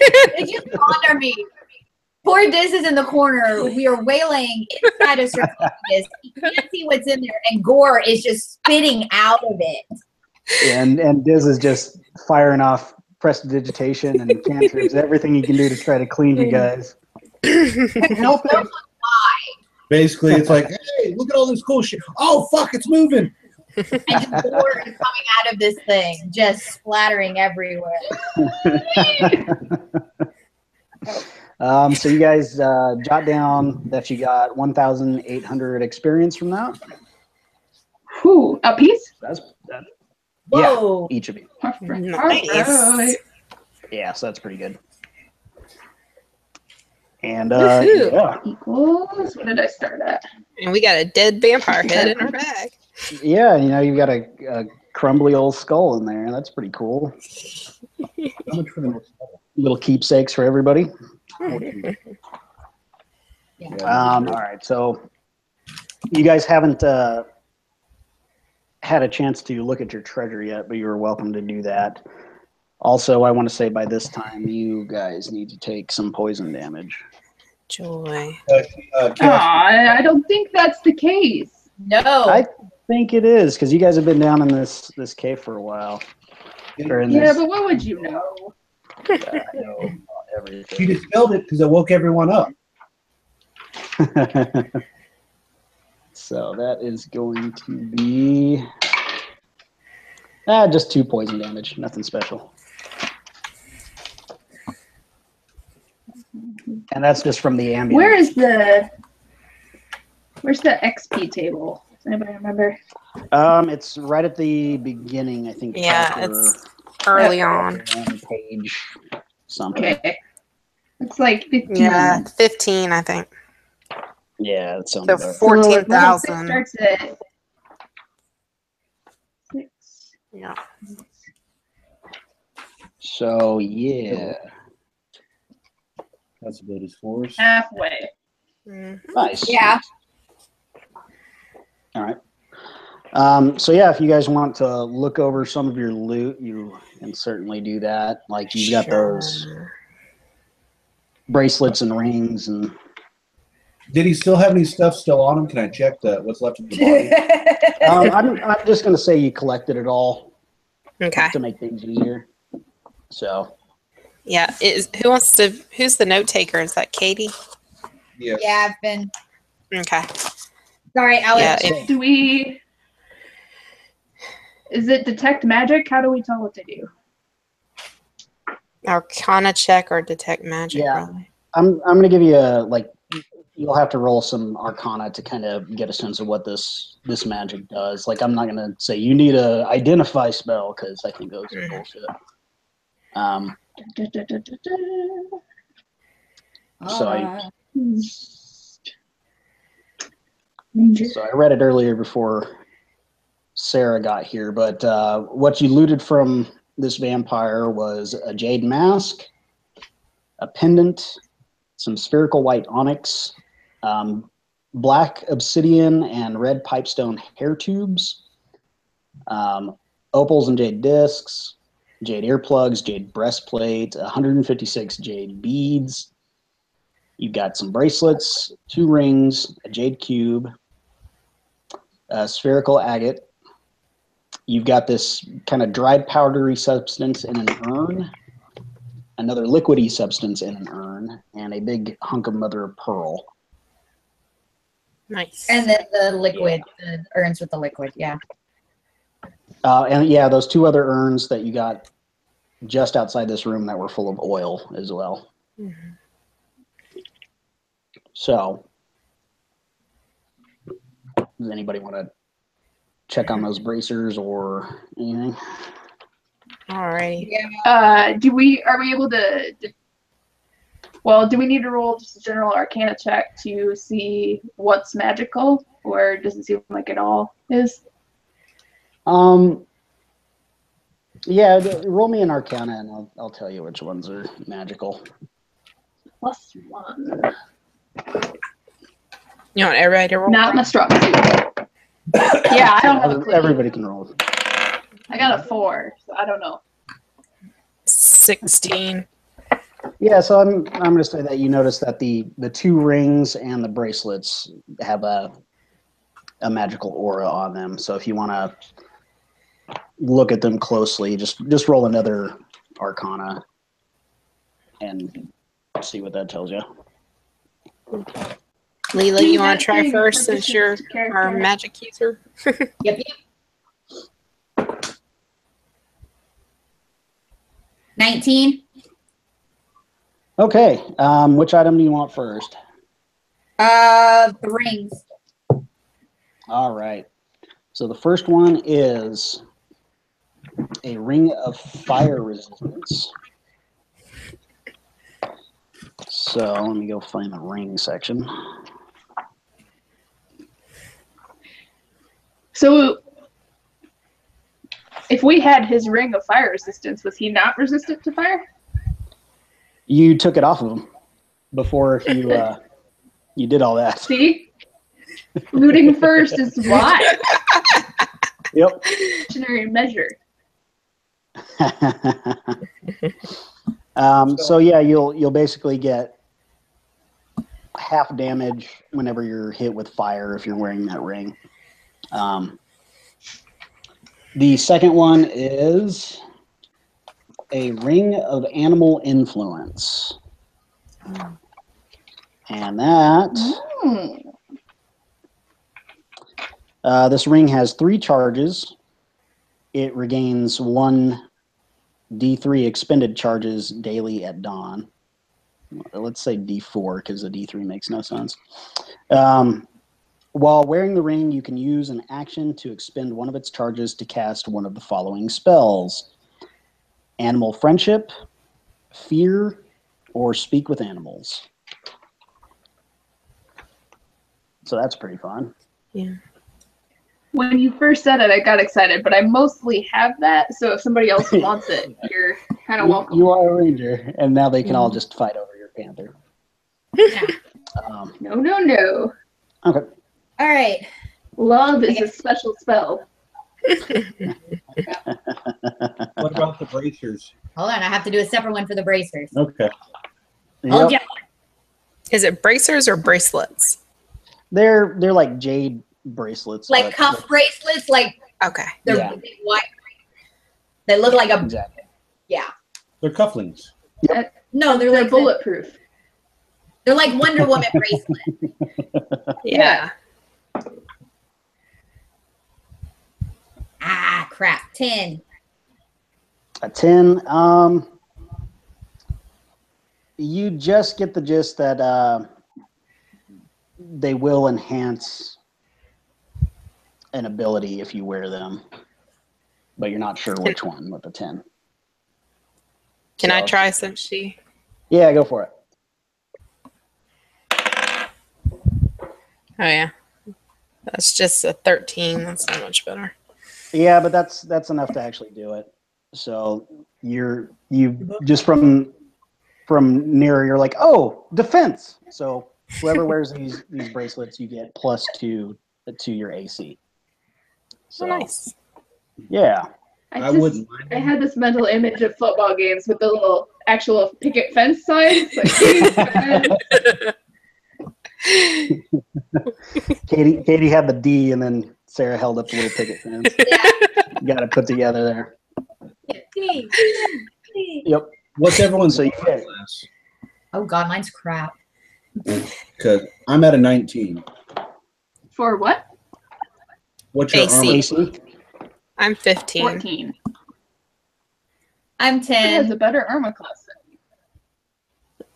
It just dawned on me. Poor Diz is in the corner. We are wailing inside a sarcophagus. He can't see what's in there, and Gore is just spitting out of it. And Diz is just firing off prestidigitation and cantrips, everything he can do to try to clean you guys. Help him. Basically, it's like, hey, look at all this cool shit. Oh, fuck, it's moving. And just Gore is coming out of this thing, just splattering everywhere. So you guys jot down that you got 1,800 experience from that. Whew, a piece? Whoa. Yeah, each of you. Nice. Yeah, so that's pretty good. And Woohoo. yeah, Equals, what did I start at? And we got a dead vampire head in our bag. yeah, you know, you've got a crumbly old skull in there. That's pretty cool. How much for the next level? Little keepsakes for everybody. Yeah. All right, so you guys haven't had a chance to look at your treasure yet, but you're welcome to do that. Also, I want to say by this time, you guys need to take some poison damage. Joy. I don't think that's the case. No. I think it is, because you guys have been down in this cave for a while. Or in Yeah, this, but what would you know? I know everything. She dispelled it because I woke everyone up. So that is going to be just 2 poison damage, nothing special. And that's just from the ambient. Where's the XP table? Does anybody remember? It's right at the beginning, I think. Yeah, chapter, it's early on. page something. Okay. It's like 15. Yeah, 15, I think. Yeah, that sounds So about right. 14,000. Starts at 6. Yeah. So yeah, That's about as force. Halfway. nice. Yeah. All right. So yeah, if you guys want to look over some of your loot, you can certainly do that. Like you've got those bracelets and rings, and Did he still have any stuff still on him? Can I check what's left of the body? I'm just gonna say you collected it all Okay. to make things easier. So Yeah. Who's the note taker? Is that Katie? Yeah. Yeah, I've been. Okay. Sorry, Alex. Yeah, Is it detect magic? How do we tell what to do? Arcana check or detect magic. Yeah. Probably. I'm gonna give you you'll have to roll some Arcana to kind of get a sense of what this magic does. Like I'm not gonna say you need a identify spell because I think those are bullshit. So I read it earlier before Sarah got here, but what you looted from this vampire was a jade mask, a pendant, some spherical white onyx, black obsidian and red pipestone hair tubes, opals and jade discs, jade earplugs, jade breastplate, 156 jade beads. You've got some bracelets, 2 rings, a jade cube, a spherical agate. You've got this kind of dried powdery substance in an urn, another liquidy substance in an urn, and a big hunk of mother of pearl. Nice. And then the liquid, the urns with the liquid, yeah. And yeah, those 2 other urns that you got just outside this room that were full of oil as well. Mm-hmm. So, does anybody want to check on those bracers or anything? Alrighty. Yeah. Are we able to? Well, do we need to roll just a general Arcana check to see what's magical, or does it seem like it all is? Yeah, roll me an Arcana and I'll tell you which ones are magical. +1. You want everybody to roll? Not my strong suit. Yeah, I don't have a clue. Everybody can roll. I got a 4, so I don't know. 16. Yeah, so I'm going to say that you notice that the 2 rings and the bracelets have a magical aura on them. So if you want to look at them closely, just roll another Arcana and see what that tells you. Leela, you want to try first since you're our magic user? Yep. 19. Okay, which item do you want first? The rings. All right. So the first one is a ring of fire resistance. So let me go find the ring section. So if we had his ring of fire resistance, was he not resistant to fire? You took it off of him before you did all that. See? Looting first is why. Yep. Missionary measure. So yeah, you'll basically get half damage whenever you're hit with fire if you're wearing that ring. The second one is a ring of animal influence. And that this ring has 3 charges. It regains 1 D3 expended charges daily at dawn. Let's say D4 because the D3 makes no sense. While wearing the ring, you can use an action to expend 1 of its charges to cast one of the following spells: Animal Friendship, Fear, or Speak with Animals. So that's pretty fun. Yeah. When you first said it, I got excited, but I mostly have that, so if somebody else wants it, you're kind of welcome. You are a ranger, and now they can all just fight over your panther. No. Okay. All right. Love is a special spell. What about the bracers? Hold on, I have to do a separate one for the bracers. Okay. Hold Yep. on. Is it bracers or bracelets? They're like jade bracelets. Like but- cuff bracelets, like Okay. they're Yeah. big white. They look like a Exactly. yeah. They're cufflinks. No, they're They're like bulletproof. They're like Wonder Woman bracelets. Yeah. Ah, crap. 10. A 10. You just get the gist that they will enhance an ability if you wear them, but you're not sure which one with the 10. Can I So- try since she? Yeah, go for it. Oh yeah. That's just a 13. That's not much better. Yeah, but that's enough to actually do it. So you just from near, you're like, oh, defense. So whoever wears these bracelets, you get +2 to your AC. So Nice. yeah. I wouldn't mind. I had this mental image of football games with the little actual picket fence signs. Like, Katie had the D, and then Sarah held up the little picket fence. You got it put together there. Yep. What's everyone's So you armor get- class? Oh god, mine's crap. Because I'm at a 19. for what? What's your AC. armor? AC. I'm 15. 14. I'm It has 10. a better armor class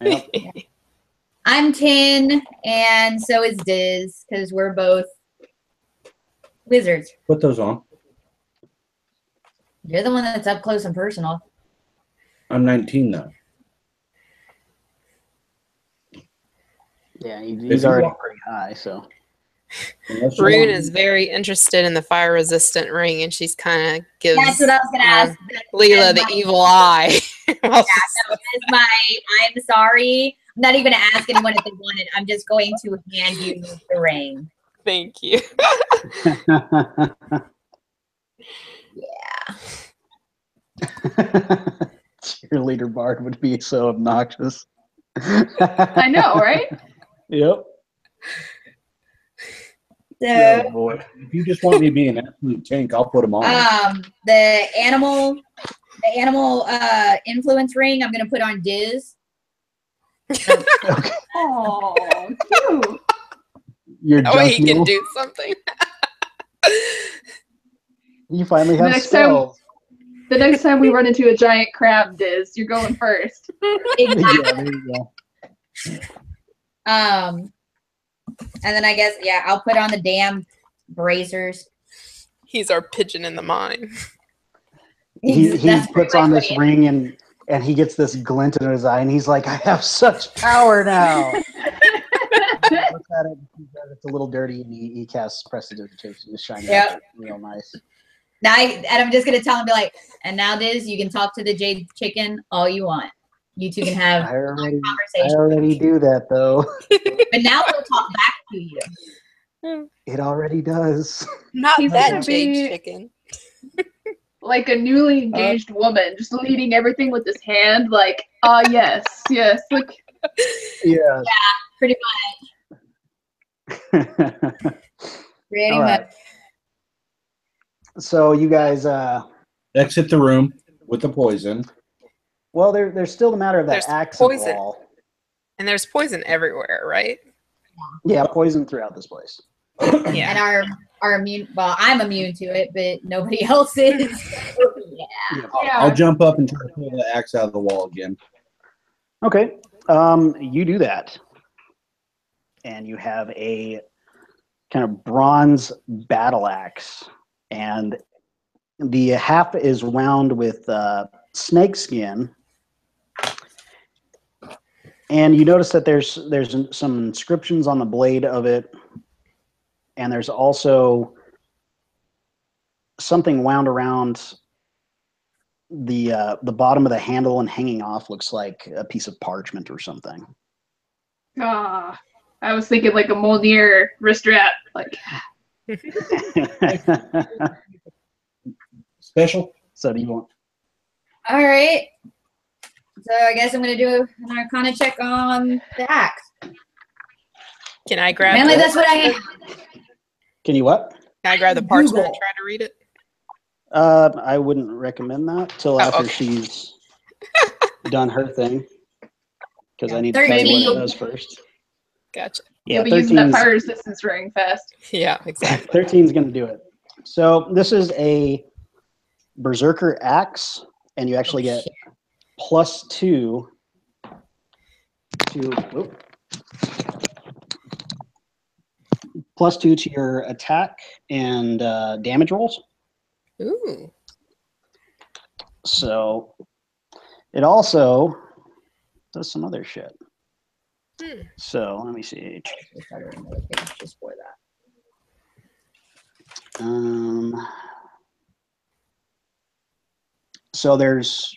than me. Yep. I'm 10, and so is Diz, because we're both wizards. Put those on. You're the one that's up close and personal. I'm 19 though. Yeah, If he's you already want- pretty high, so. Unless you Rune want- is very interested in the fire resistant ring, and she's kind of gives That's what I was going to ask. Leela the evil eye. I'm sorry. not even gonna ask anyone if they want it. I'm just going to hand you the ring. Thank you. Yeah. Cheerleader Bard would be so obnoxious. I know, right? Yep. So, Oh boy. If you just want me to be an absolute tank, I'll put them on. the animal influence ring, I'm gonna put on Diz. Okay. Oh, cute. Your Oh, he junk can mule. do something. You finally have Next time- spells. The next time we run into a giant crab, Diz, you're going first. Yeah, there you go. And then I guess, yeah, I'll put on the damn bracers. He's our pigeon in the mine. He That's puts pretty on much this it. ring and he gets this glint in his eye and he's like, I have such power now. He looks at it, it's a little dirty, and he casts Prestidigitation to shine it Yep. up real nice. Now, and I'm just gonna tell him, be like, and now, Diz, you can talk to the Jade Chicken all you want. You two can have I already conversation. do that though. But now he'll talk back to you. It already does. Not He's that gonna Jade be- chicken. Like a newly engaged woman, just leading everything with his hand, like, yes, like, Yeah. Pretty Pretty All much. right. So you guys, Exit the room with the poison. well, there's still the matter of that There's axe poison. wall. And there's poison everywhere, right? Yeah, poison throughout this place. Yeah. And our immune, well, I'm immune to it, but nobody else is. Yeah. I'll jump up and try to pull the axe out of the wall again. Okay. You do that. And you have a kind of bronze battle axe. And the half is wound with snake skin. And you notice that there's some inscriptions on the blade of it. And there's also something wound around the bottom of the handle and hanging off, looks like a piece of parchment or something. I was thinking like a Mjolnir wrist wrap, like, Special? So do you want? All right. So I guess I'm gonna do an Arcana check on the axe. Can I grab Mainly, the, that's what I. Can you what? Can I grab the parchment and Google. try to read it? I wouldn't recommend that till after okay. she's done her thing, because I need to tell you what it 13. does first. Gotcha. Yeah, you'll be using that 13's fire resistance ring fast. Yeah, exactly. 13's going to do it. So this is a Berserker Axe, and you actually get +2 to +2 to your attack and damage rolls. Ooh. So it also does some other shit. Hmm. So let me see. Just for that. So there's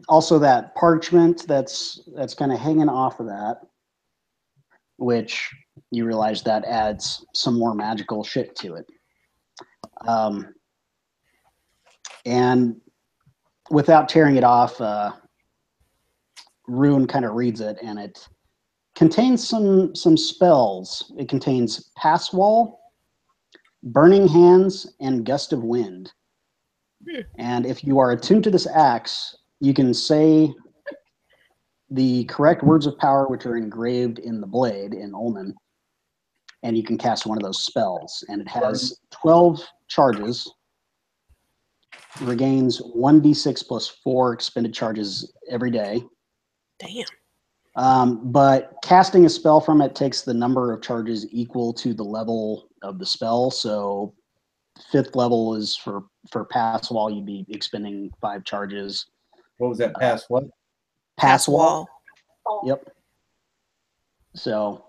also that parchment that's kind of hanging off of that, which you realize that adds some more magical shit to it. And without tearing it off, Rune kind of reads it, and it contains some spells. It contains Pass Wall, Burning Hands, and Gust of Wind. And if you are attuned to this axe, you can say the correct words of power, which are engraved in the blade in Ulman, and you can cast one of those spells. And it has 12 charges, regains 1d6 plus 4 expended charges every day. Damn. But casting a spell from it takes the number of charges equal to the level of the spell. So 5th level is for Pass Wall, you'd be expending 5 charges. What was that? Pass what? Pass Wall. Yep. So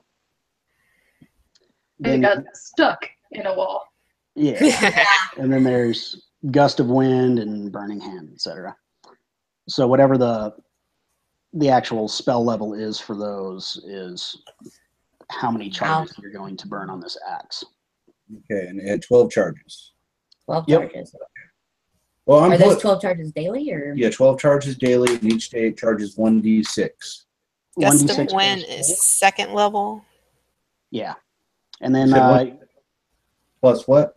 And it got stuck in a wall. yeah. And then there's Gust of Wind and Burning Hand, etc. So whatever the the actual spell level is for those is how many charges you're going to burn on this axe. Okay, and it had 12 charges. 12 Yep. charges. Well, Are those 12 charges daily or? Yeah, 12 charges daily, and each day it charges 1d6. Gust 1d6 of Wind plus is 4. second level. Yeah. And then You said plus what?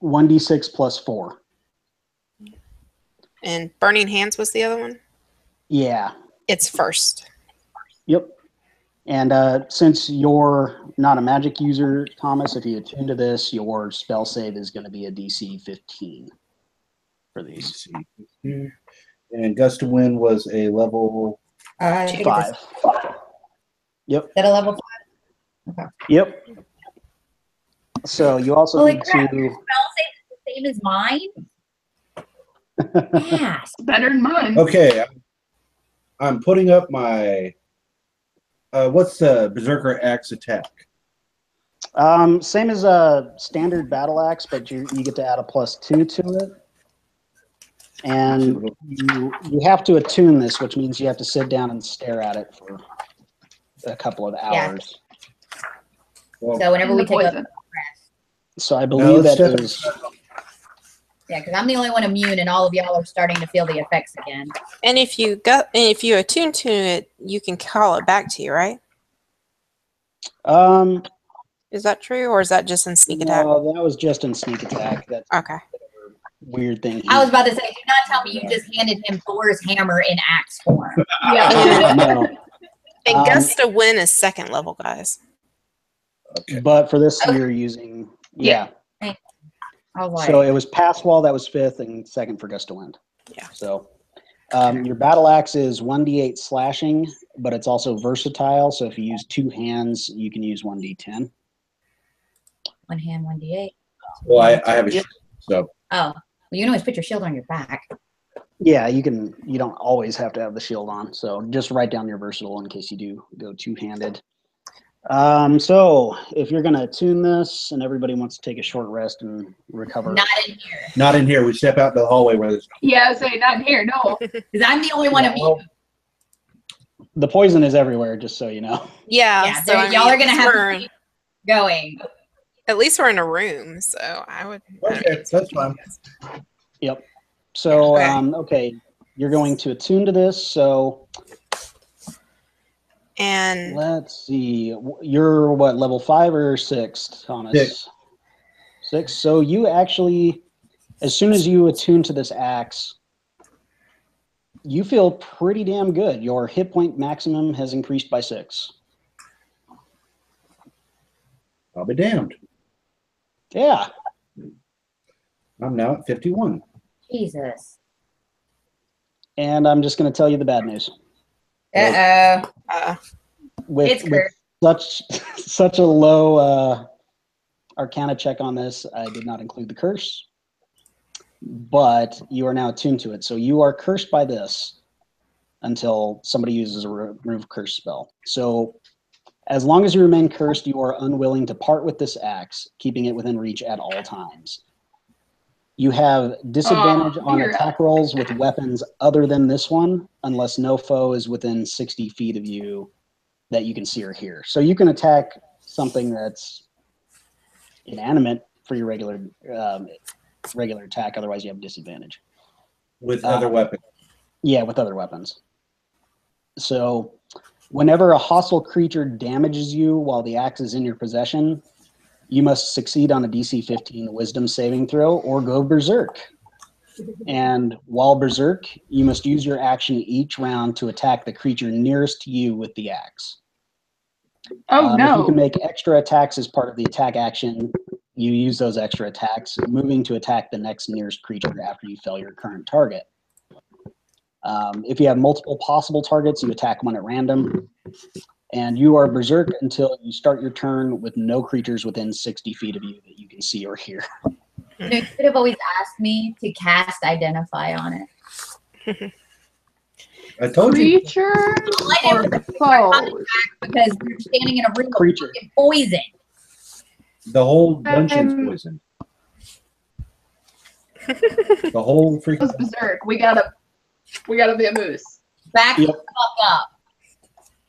1d6 plus 4. And Burning Hands was the other one? Yeah. It's first. Yep. And since you're not a magic user, Thomas, if you attune to this, your spell save is going to be a DC 15 for these. And Gust of Wind was a level... I think 5. Yep. Is that a level 5? Okay. Yep. So you also Holy need crap, to... your spell save is the same as mine? Yes. Better than mine. Okay, I'm putting up my... what's the Berserker Axe Attack? Same as a standard battle axe, but you get to add a +2 to it. And you have to attune this, which means you have to sit down and stare at it for a couple of hours. Well, So whenever we take a Poison. rest. So I believe that is... Yeah, because I'm the only one immune, and all of y'all are starting to feel the effects again. And if you attune to it, you can call it back to you, right? Is that true, or is that just in sneak attack? No, that was just in sneak attack. That's Okay. weird thing. I was about to say, do not tell me you just handed him Thor's hammer in axe form. Yeah. No. And Gust of Wind is second level, guys. Okay. But for this, Okay. you're using... Yeah. I was like, So it was Pass Wall that was 5th, and 2nd for Gust of Wind. Yeah. So your battle axe is 1d8 slashing, but it's also versatile. So if you use 2 hands, you can use 1d10. one hand, 1d8. Well, I have a shield, so... Oh, well, you can always put your shield on your back. Yeah, you can. You don't always have to have the shield on. So just write down your versatile in case you do go 2-handed. So if you're going to attune this and everybody wants to take a short rest and recover. Not in here. Not in here. We step out the hallway where there's... Yeah, I was saying not in here, no. Because I'm the only one immune. The poison is everywhere, just so you know. Yeah. Yeah, so so I mean, y'all are going to at least have we're- to keep going. At least we're in a room, so I would. Okay, that's fine. Yep. So, Okay. okay, you're going to attune to this. So And let's see. You're what, level 5 or 6, Thomas? 6. 6. So you actually, as soon as you attune to this axe, you feel pretty damn good. Your hit point maximum has increased by 6. I'll be damned. Yeah. I'm now at 51. Jesus. And I'm just going to tell you the bad news. Uh-oh. With, It's with such a low Arcana check on this, I did not include the curse. But you are now attuned to it. So you are cursed by this until somebody uses a remove curse spell. So as long as you remain cursed, you are unwilling to part with this axe, keeping it within reach at all times. You have disadvantage on attack rolls with weapons other than this one, unless no foe is within 60 feet of you that you can see or hear. So you can attack something that's inanimate for your regular attack. Otherwise, you have disadvantage. With other weapons. Yeah, with other weapons. So whenever a hostile creature damages you while the axe is in your possession, you must succeed on a DC 15 wisdom saving throw or go berserk. And while berserk, you must use your action each round to attack the creature nearest to you with the axe. Oh, If you no. can make extra attacks as part of the attack action, you use those extra attacks, moving to attack the next nearest creature after you fail your current target. If you have multiple possible targets, you attack one at random. And you are berserk until you start your turn with no creatures within 60 feet of you that you can see or hear. You know, you could have always asked me to cast Identify on it. I told you. Creature I or didn't foe? because we're standing in a room Creature. of fucking poison. The whole dungeon's poisoned. The whole freaking... Berserk. We gotta be a moose. Back the fuck up.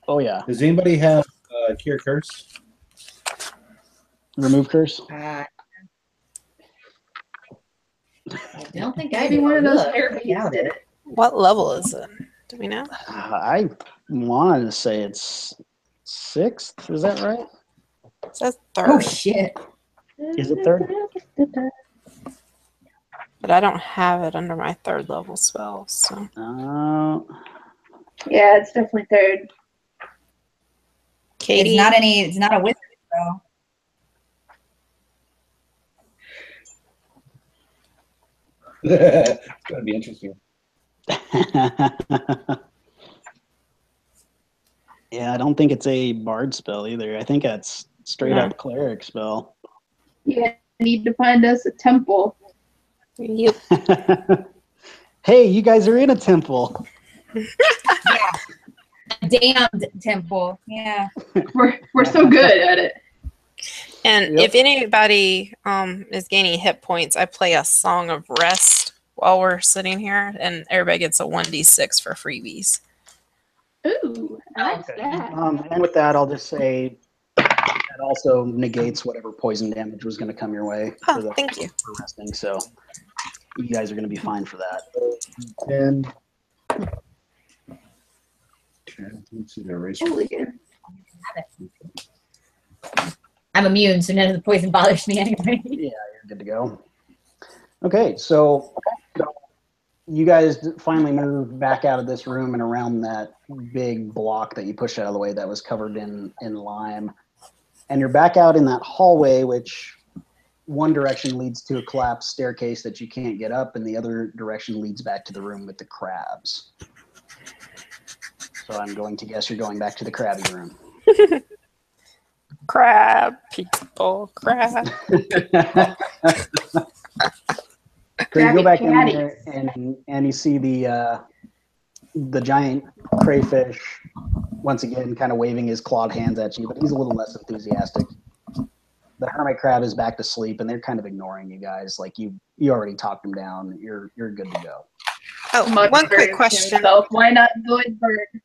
Oh yeah. Does anybody have Cure Curse? Remove curse. I don't think I Maybe did. one of those Look, therapies did it. What level is it? Do we know? I wanted to say it's 6th. Is that right? It says third, Oh shit. Is it 3rd? but I don't have it under my 3rd level spells. So Yeah, it's definitely 3rd. Katie, It's not a wizard, so. It's gonna be interesting. Yeah, I don't think it's a bard spell either. I think that's straight up cleric spell. Yeah, need to find us a temple. yep. Hey, you guys are in a temple. Yeah. A damned temple. Yeah. We're so good at it. And Yep. if anybody is gaining hit points, I play a song of rest while we're sitting here, and everybody gets a 1d6 for freebies. Ooh, I like that. And with that, I'll just say that also negates whatever poison damage was going to come your way Oh, thank you. for resting. So you guys are going to be fine for that. 10. Let's see the erase. Holy good. I'm immune, so none of the poison bothers me anyway. Yeah, you're good to go. Okay, so you guys finally moved back out of this room and around that big block that you pushed out of the way that was covered in lime. And you're back out in that hallway, which one direction leads to a collapsed staircase that you can't get up, and the other direction leads back to the room with the crabs. So I'm going to guess you're going back to the crabby room. Crab people, crab. So you go back in Crabby there and you see the giant crayfish once again kind of waving his clawed hands at you, but he's a little less enthusiastic. The hermit crab is back to sleep, and they're kind of ignoring you guys. Like you already talked them down. You're good to go. Oh, Much one quick better question. himself. Why not Zoidberg?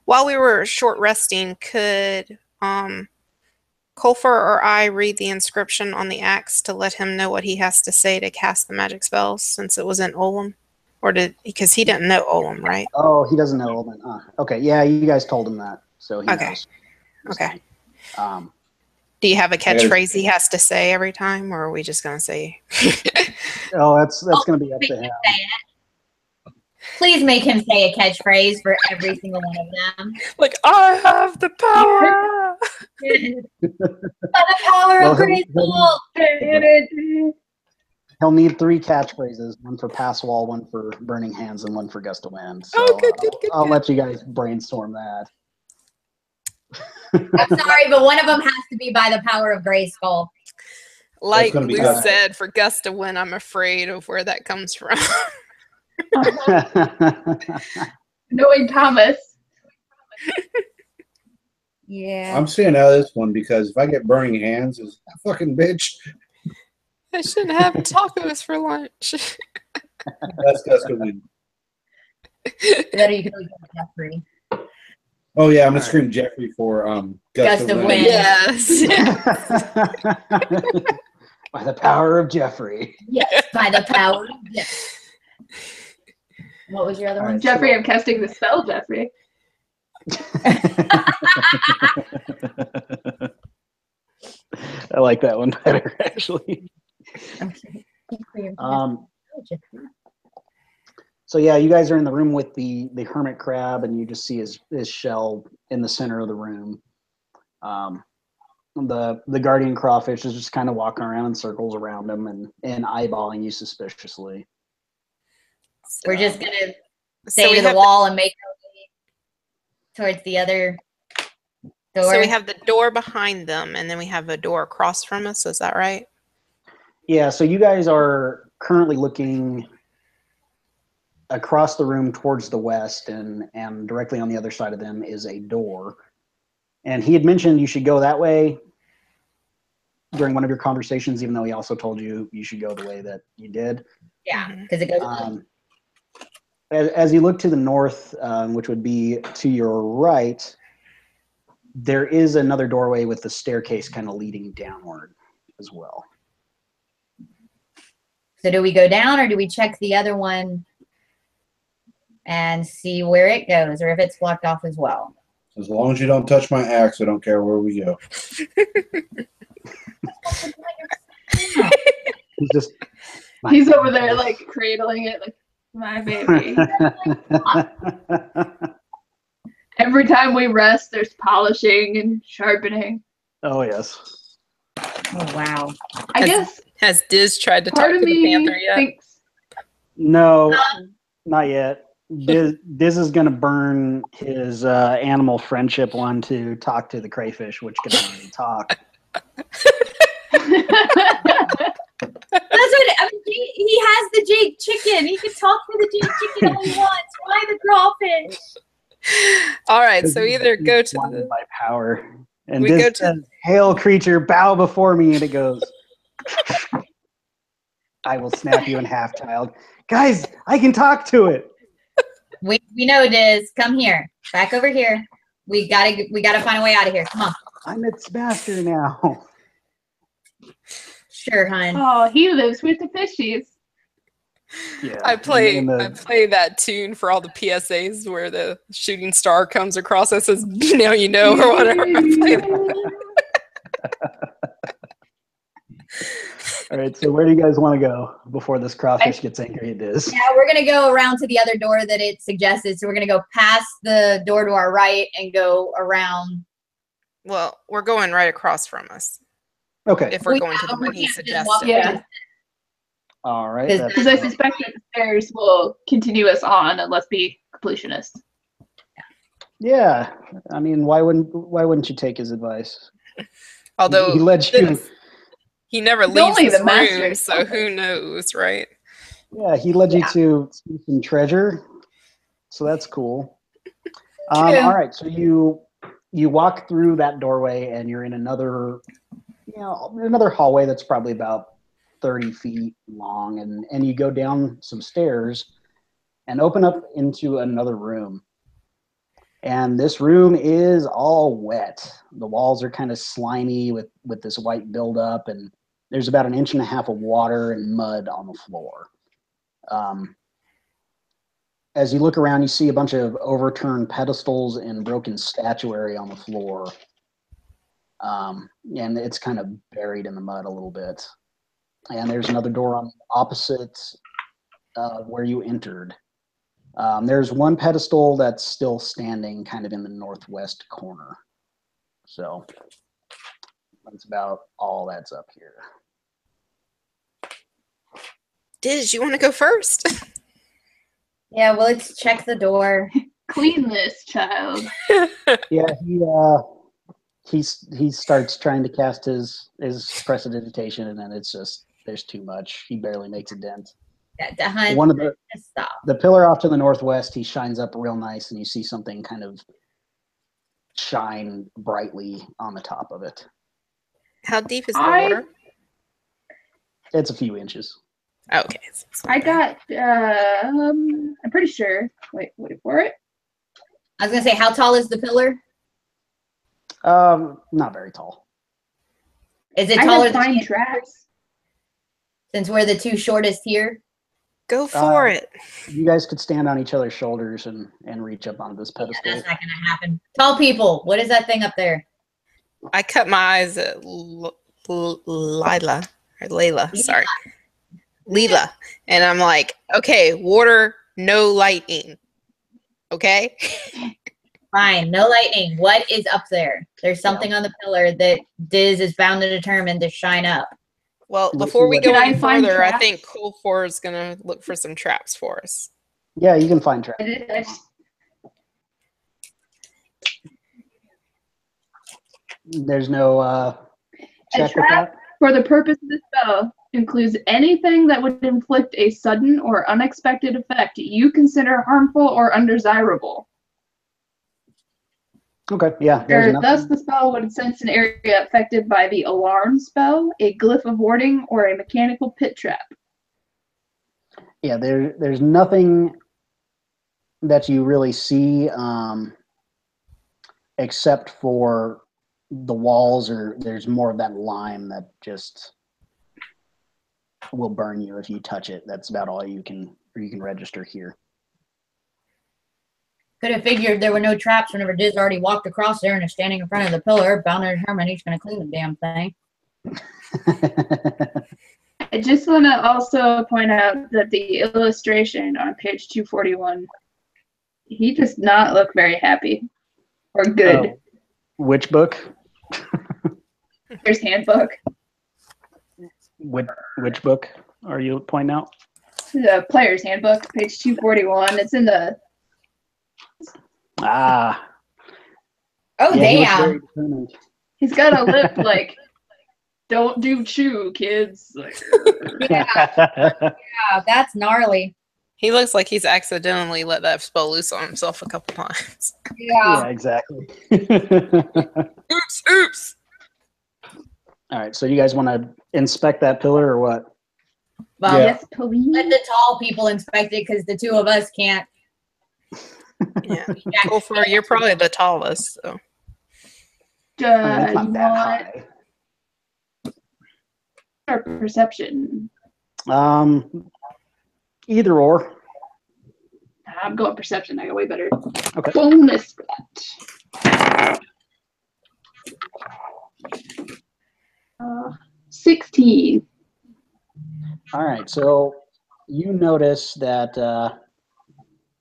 While we were short resting, could Colfer or I read the inscription on the axe to let him know what he has to say to cast the magic spells, since it was in Olam? Or because he didn't know Olam, right? Oh, he doesn't know Oldman. Okay, yeah, you guys told him that, so he Okay. knows. Okay. Um, Do you have a catchphrase he has to say every time, or are we just gonna say? oh, that's going to be up to him. Please make him say a catchphrase for every single one of them. Like, I have the power. By the power Well, of Grayskull. He'll need 3 catchphrases: one for Pass Wall, one for Burning Hands, and one for Gust of Wind. So Oh, good, good, good, I'll good. let you guys brainstorm that. I'm sorry, but one of them has to be by the power of Grayskull. Like gonna be Lou good. said, for Gust of Wind, I'm afraid of where that comes from. Knowing Thomas. Yeah. I'm staying out of this one because if I get burning hands, it's a fucking bitch. I shouldn't have tacos for lunch. That's Gust of Wind. Better you can always go Jeffrey. Oh yeah, I'm gonna scream Jeffrey for Gust of Wind. Yes. By the power of Jeffrey. Yes, by the power. Yes. What was your other one? Jeffrey, I'm casting the spell, Jeffrey. I like that one better, actually. Okay. So yeah, you guys are in the room with the hermit crab, and you just see his shell in the center of the room. The guardian crawfish is just kind of walking around in circles around him and eyeballing you suspiciously. We're just gonna So stay we to the have wall and make our way towards the other door. So we have the door behind them, and then we have a door across from us. Is that right? Yeah, so you guys are currently looking across the room towards the west, and directly on the other side of them is a door. And he had mentioned you should go that way during one of your conversations, even though he also told you you should go the way that you did. Yeah, because it goes up. as you look to the north, which would be to your right, there is another doorway with the staircase kind of leading downward as well. So do we go down or do we check the other one and see where it goes or if it's blocked off as well? As long as you don't touch my axe, I don't care where we go. He's over there like cradling it like my baby. Every time we rest, there's polishing and sharpening. Oh, yes. Oh, wow. I guess Has Diz tried to talk part to of the me Panther yet? thinks No, not yet. Diz is going to burn his animal friendship one to talk to the crayfish, which can already talk. That's what I mean, he has the Jake chicken. He can talk to the Jake chicken all he wants. Why the crawfish? All right, so either go to Blinded the by power. And We Diz go to- says, "Hail, creature, bow before me," and it goes, "I will snap you in half, child." Guys, I can talk to it. We know, Diz. Come here. Back over here. We gotta find a way out of here. Come on. I'm its master now. Sure, hun. oh, he lives with the fishies. Yeah. I play and the- I play that tune for all the PSAs where the shooting star comes across and says, "Now you know," or whatever. I play that. All right, so where do you guys want to go before this crawfish gets angry at Diz? Yeah, we're gonna go around to the other door that it suggested. So we're gonna go past the door to our right and go around. Well, we're going right across from us Okay. if we're We- going to the we one he can't just walk suggested. Yeah. All right. Because that's- Because I suspect that the stairs will continue us on and let's be completionists. Yeah. I mean, why wouldn't you take his advice? Although he led you. he never He's leaves only this the master. room, so who knows, right? Yeah, he led you to see some treasure, so that's cool. All right, so you walk through that doorway and you're in another hallway that's probably about 30 feet long, and you go down some stairs and open up into another room. And this room is all wet. The walls are kind of slimy with this white buildup, and there's about 1.5 inches of water and mud on the floor. As you look around, you see a bunch of overturned pedestals and broken statuary on the floor. And it's kind of buried in the mud a little bit. And there's another door on the opposite where you entered. There's one pedestal that's still standing kind of in the northwest corner. So that's about all that's up here. Diz, you want to go first? Yeah, well, let's check the door. Clean this, child. Yeah, he starts trying to cast his prestidigitation, and then it's just there's too much. He barely makes a dent. Yeah, hun, One of the just stop. the pillar off to the northwest, he shines up real nice, and you see something kind of shine brightly on the top of it. How deep is the I- water? It's a few inches. Okay. I got, I'm pretty sure. Wait for it. I was gonna say, how tall is the pillar? Not very tall. Is it I taller had fine than traps. since we're the two shortest here? Go for it. You guys could stand on each other's shoulders and reach up onto this Yeah, pedestal. that's not gonna happen. Tall people, what is that thing up there? I cut my eyes at Layla, sorry. Leela. And I'm like, okay, water, no lightning. Okay? Fine, no lightning. What is up there? There's something on the pillar that Diz is bound and determined to shine up. Well, Let's before see we what- go Can I any find further, I traps? think Cool4 is going to look for some traps for us. Yeah, you can find traps. I just- There's no check with trap? that. For the purpose of the spell, includes anything that would inflict a sudden or unexpected effect you consider harmful or undesirable. Okay, yeah. There's Thus, nothing. the spell would sense an area affected by the alarm spell, a glyph of warding, or a mechanical pit trap. Yeah, there's nothing that you really see, except for the walls, or there's more of that lime that just will burn you if you touch it. That's about all you can register here. Could have figured there were no traps whenever Diz already walked across there and is standing in front of the pillar, bound and determined he's going to clean the damn thing. I just want to also point out that the illustration on page 241, he does not look very happy or good. Which book? There's handbook. Which book are you pointing out? The player's handbook, page 241. It's in the... Ah. Oh, yeah, damn. He's got a lip like, don't do chew, kids. Like, yeah, that's gnarly. He looks like he's accidentally let that spell loose on himself a couple times. Yeah, exactly. Oops. All right, so you guys want to inspect that pillar or what? Well, yes, please. let the tall people inspect it because the two of us can't. Yeah. Well, you're probably the tallest, so. It's not that high. Our perception. Either or. I'm going perception. I got way better. Okay. Bonus that. 16. All right, so you notice that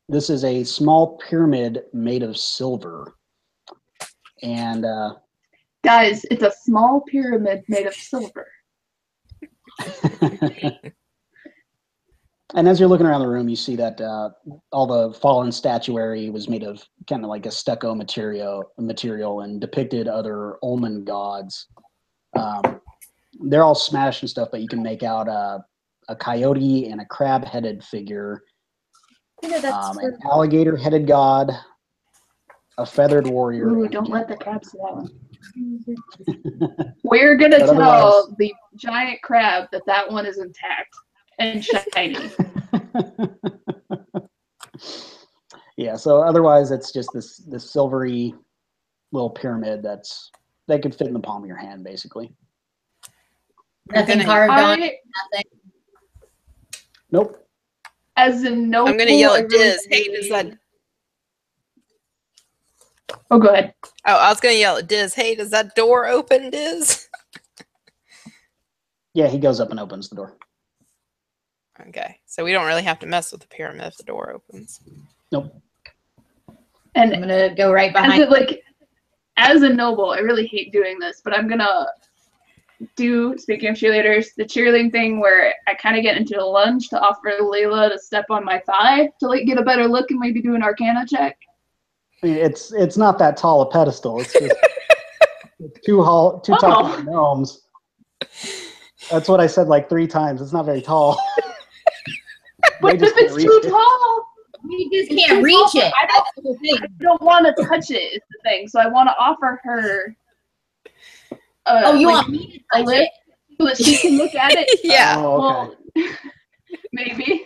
this is a small pyramid made of silver. And guys, it's a small pyramid made of silver. And as you're looking around the room, you see that all the fallen statuary was made of kind of like a stucco material and depicted other Olman gods. They're all smashed and stuff, but you can make out a coyote and a crab-headed figure, an alligator-headed god, a feathered warrior. Ooh, don't let the crab see that one. We're going to tell the giant crab that one is intact and shiny. Yeah, so otherwise it's just this silvery little pyramid that could fit in the palm of your hand, basically. Nothing carved on it, nothing. Nope. As in no. I'm gonna yell at Diz. Hey, does that? Oh, go ahead. Oh, I was gonna yell at Diz. Hey, does that door open, Diz? Yeah, he goes up and opens the door. Okay, so we don't really have to mess with the pyramid if the door opens. Nope. And I'm gonna go right behind. As a noble, I really hate doing this, but I'm gonna do, speaking of cheerleaders, the cheerleading thing where I kind of get into a lunge to offer Layla to step on my thigh to get a better look and maybe do an Arcana check. I mean, it's not that tall a pedestal. It's just too tall for gnomes. That's what I said like 3 times. It's not very tall. But if it's too tall, you just can't reach it. I don't want to touch it. Is the thing. So I want to offer her. You want me to touch it so that she can look at it? Yeah. Oh, okay. Well, maybe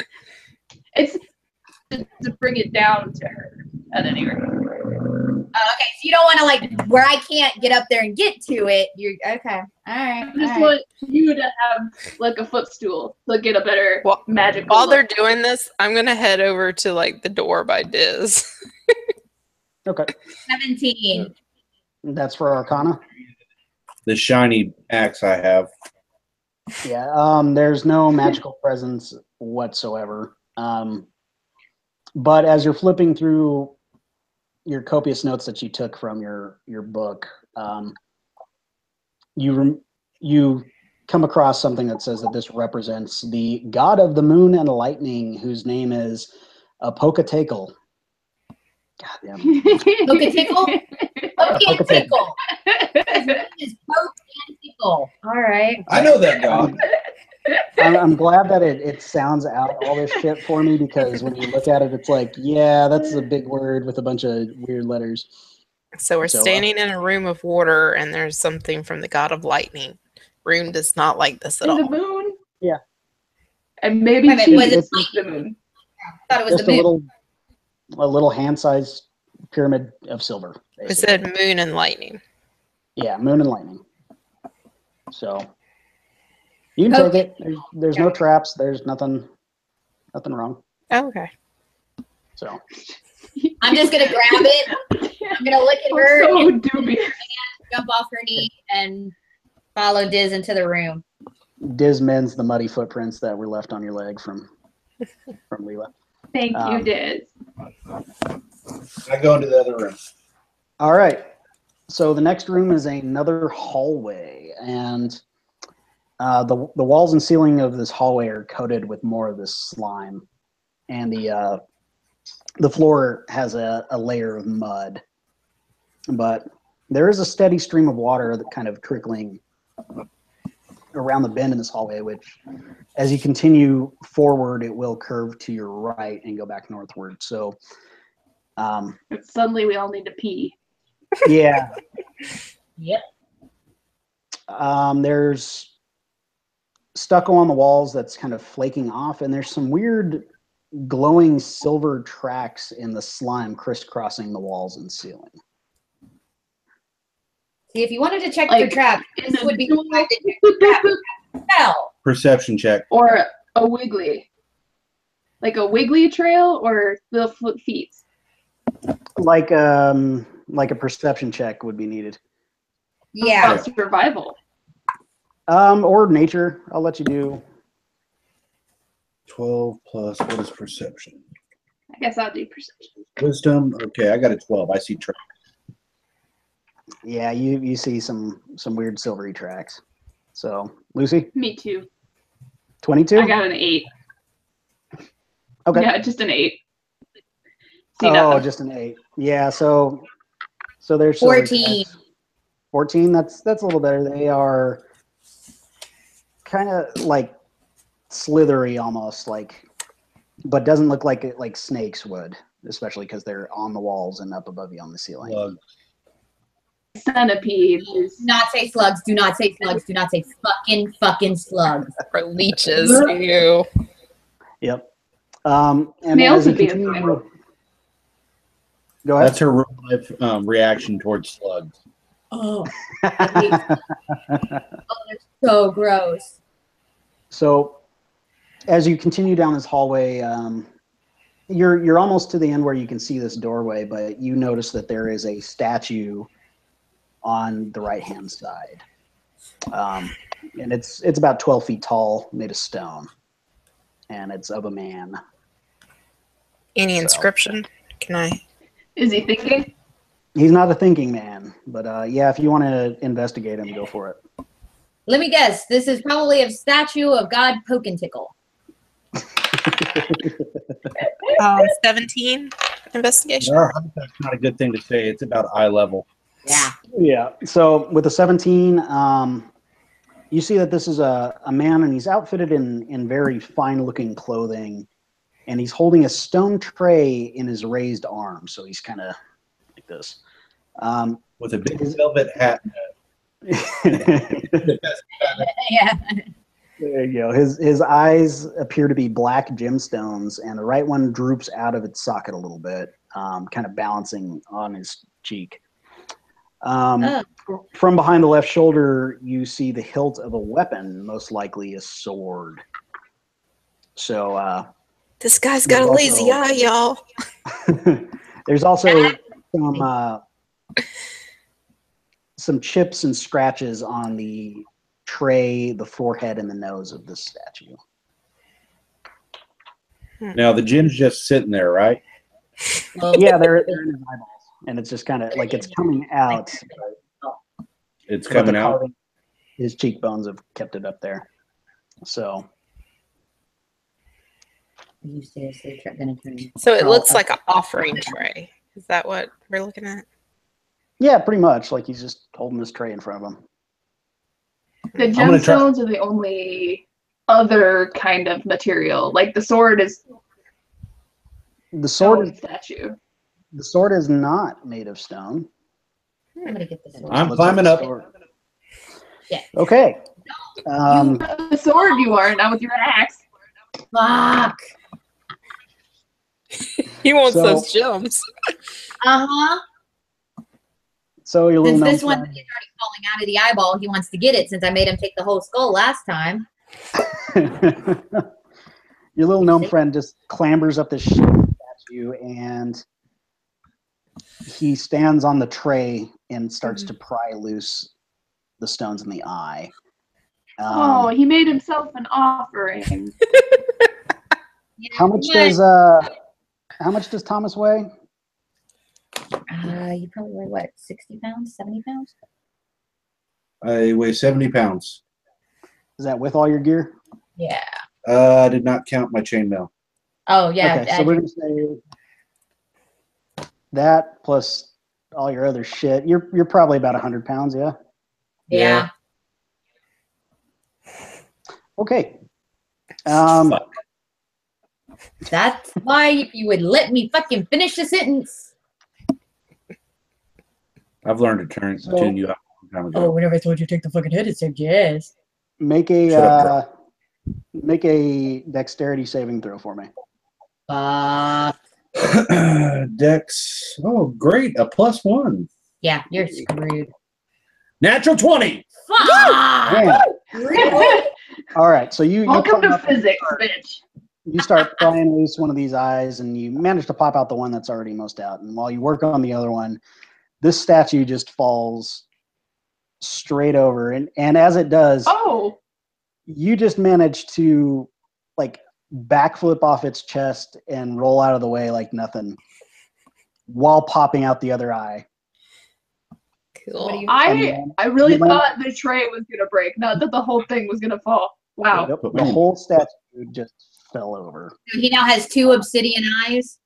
it's to bring it down to her at any rate. Okay, so you don't want to where I can't get up there and get to it. You're okay. All right. I just want you to have a footstool to get a better magic. While they're doing this, I'm gonna head over to the door by Diz. Okay. 17. That's for Arcana? The shiny axe I have. Yeah, there's no magical presence whatsoever. But as you're flipping through your copious notes that you took from your book, you come across something that says that this represents the god of the moon and lightning, whose name is Apokatickle. God damn it. Pokatickle? Pokatickle. His name is Pokatickle. All right. I know that god. I'm glad that it sounds out all this shit for me, because when you look at it, it's like, yeah, that's a big word with a bunch of weird letters. So we're standing in a room of water, and there's something from the god of lightning. Rune does not like this at all. The moon? Yeah. And maybe was it the moon. I thought it was Just the moon. a little hand-sized pyramid of silver. It Basically. said moon and lightning. Yeah, moon and lightning. So you can take it. There's no traps. There's nothing wrong. Oh, okay. So I'm just gonna grab it. I'm gonna look at her, So and dubious. jump off her knee, and follow Diz into the room. Diz mends the muddy footprints that were left on your leg from Leela. Thank you, Diz. I go into the other room. All right. So the next room is another hallway, and the walls and ceiling of this hallway are coated with more of this slime, and the floor has a layer of mud. But there is a steady stream of water that kind of trickling around the bend in this hallway, which, as you continue forward, it will curve to your right and go back northward. So, Suddenly we all need to pee. yeah. Yep. There's stucco on the walls that's kind of flaking off, and there's some weird glowing silver tracks in the slime crisscrossing the walls and ceiling. See, if you wanted to check Like, for traps, in this the would be dual- the time to check for traps. Hell. Perception check. Or a wiggly. Like a wiggly trail or the feet. Like a perception check would be needed. Yeah. About survival. Or nature. I'll let you do. 12 plus, what is perception? I guess I'll do perception. Wisdom. Okay, I got a 12. I see track. Yeah, you see some weird silvery tracks. So, Lucy, Me too. 22? I got an 8. Okay. Yeah, just an 8. See Oh, nothing. just an 8. Yeah, so there's silvery 14. tracks. 14, that's a little better. They are kind of like slithery almost, but doesn't look like it like snakes would, especially because they're on the walls and up above you on the ceiling. Slug. Centipede. Do not say slugs. Do not say slugs. Do not say fucking slugs. For leeches. Ew. Yep. And Snails as you would be a continue- fun one. Go ahead. That's her real life reaction towards slugs. Oh. Oh, they're so gross. So, as you continue down this hallway, you're almost to the end where you can see this doorway, but you notice that there is a statue on the right-hand side, and it's about 12 feet tall, made of stone, and it's of a man. Any inscription? Can I? Is he thinking? He's not a thinking man, but yeah, if you want to investigate him, go for it. Let me guess. This is probably a statue of God Poke and Tickle. 17 investigation. That's not a good thing to say. It's about eye level. Yeah. Yeah. So with a 17, you see that this is a man, and he's outfitted in very fine-looking clothing, and he's holding a stone tray in his raised arm. So he's kind of like this. With a big velvet hat. Yeah. There you go. His eyes appear to be black gemstones, and the right one droops out of its socket a little bit, kind of balancing on his cheek. From behind the left shoulder, you see the hilt of a weapon, most likely a sword. So This guy's got a lazy eye, y'all. there's also some chips and scratches on the tray, the forehead, and the nose of this statue. Now, the gem's just sitting there, right? Yeah, they're in his eyeballs, and it's just kind of like it's coming out. It's but coming the out. carving- His cheekbones have kept it up there. So Are you seriously gonna turn? So it looks like an offering tray. Is that what we're looking at? yeah, pretty much like he's just holding this tray in front of him. The gonna try- gemstones are the only other kind of material. Like the sword is The sword stone statue. The sword is not made of stone. I'm gonna get this. I'm Looks climbing a up. sword. Yeah. Okay. The sword you are, not with your axe. Fuck. He wants So- those gems. Uh-huh. So your little Since gnome this one is friend, already falling out of the eyeball, he wants to get it since I made him take the whole skull last time. your little gnome friend just clambers up this statue and he stands on the tray and starts to pry loose the stones in the eye. Oh, he made himself an offering. How much does Thomas weigh? You probably weigh what, 60 pounds, 70 pounds? I weigh 70 pounds. Is that with all your gear? Yeah. I did not count my chainmail. Oh yeah. Okay, so we're gonna say that plus all your other shit. You're probably about 100 pounds, yeah. yeah. Okay. That's why if you would let me fucking finish the sentence. I've learned to tune you out a long time ago. Oh, whenever I told you to take the fucking head, it said yes. Make Shut up, a dexterity saving throw for me. Dex. Oh, great. A +1. Yeah, you're screwed. Natural 20. Fuck! Man. All right, so you Welcome climb to up and physics, bitch. you start prying loose one of these eyes, and you manage to pop out the one that's already most out. And while you work on the other one, this statue just falls straight over, and as it does, Oh, you just manage to like backflip off its chest and roll out of the way like nothing, while popping out the other eye. Cool. I really you know- thought the tray was gonna break, not that the whole thing was gonna fall. Wow. Yep, the whole statue just fell over. So he now has 2 obsidian eyes.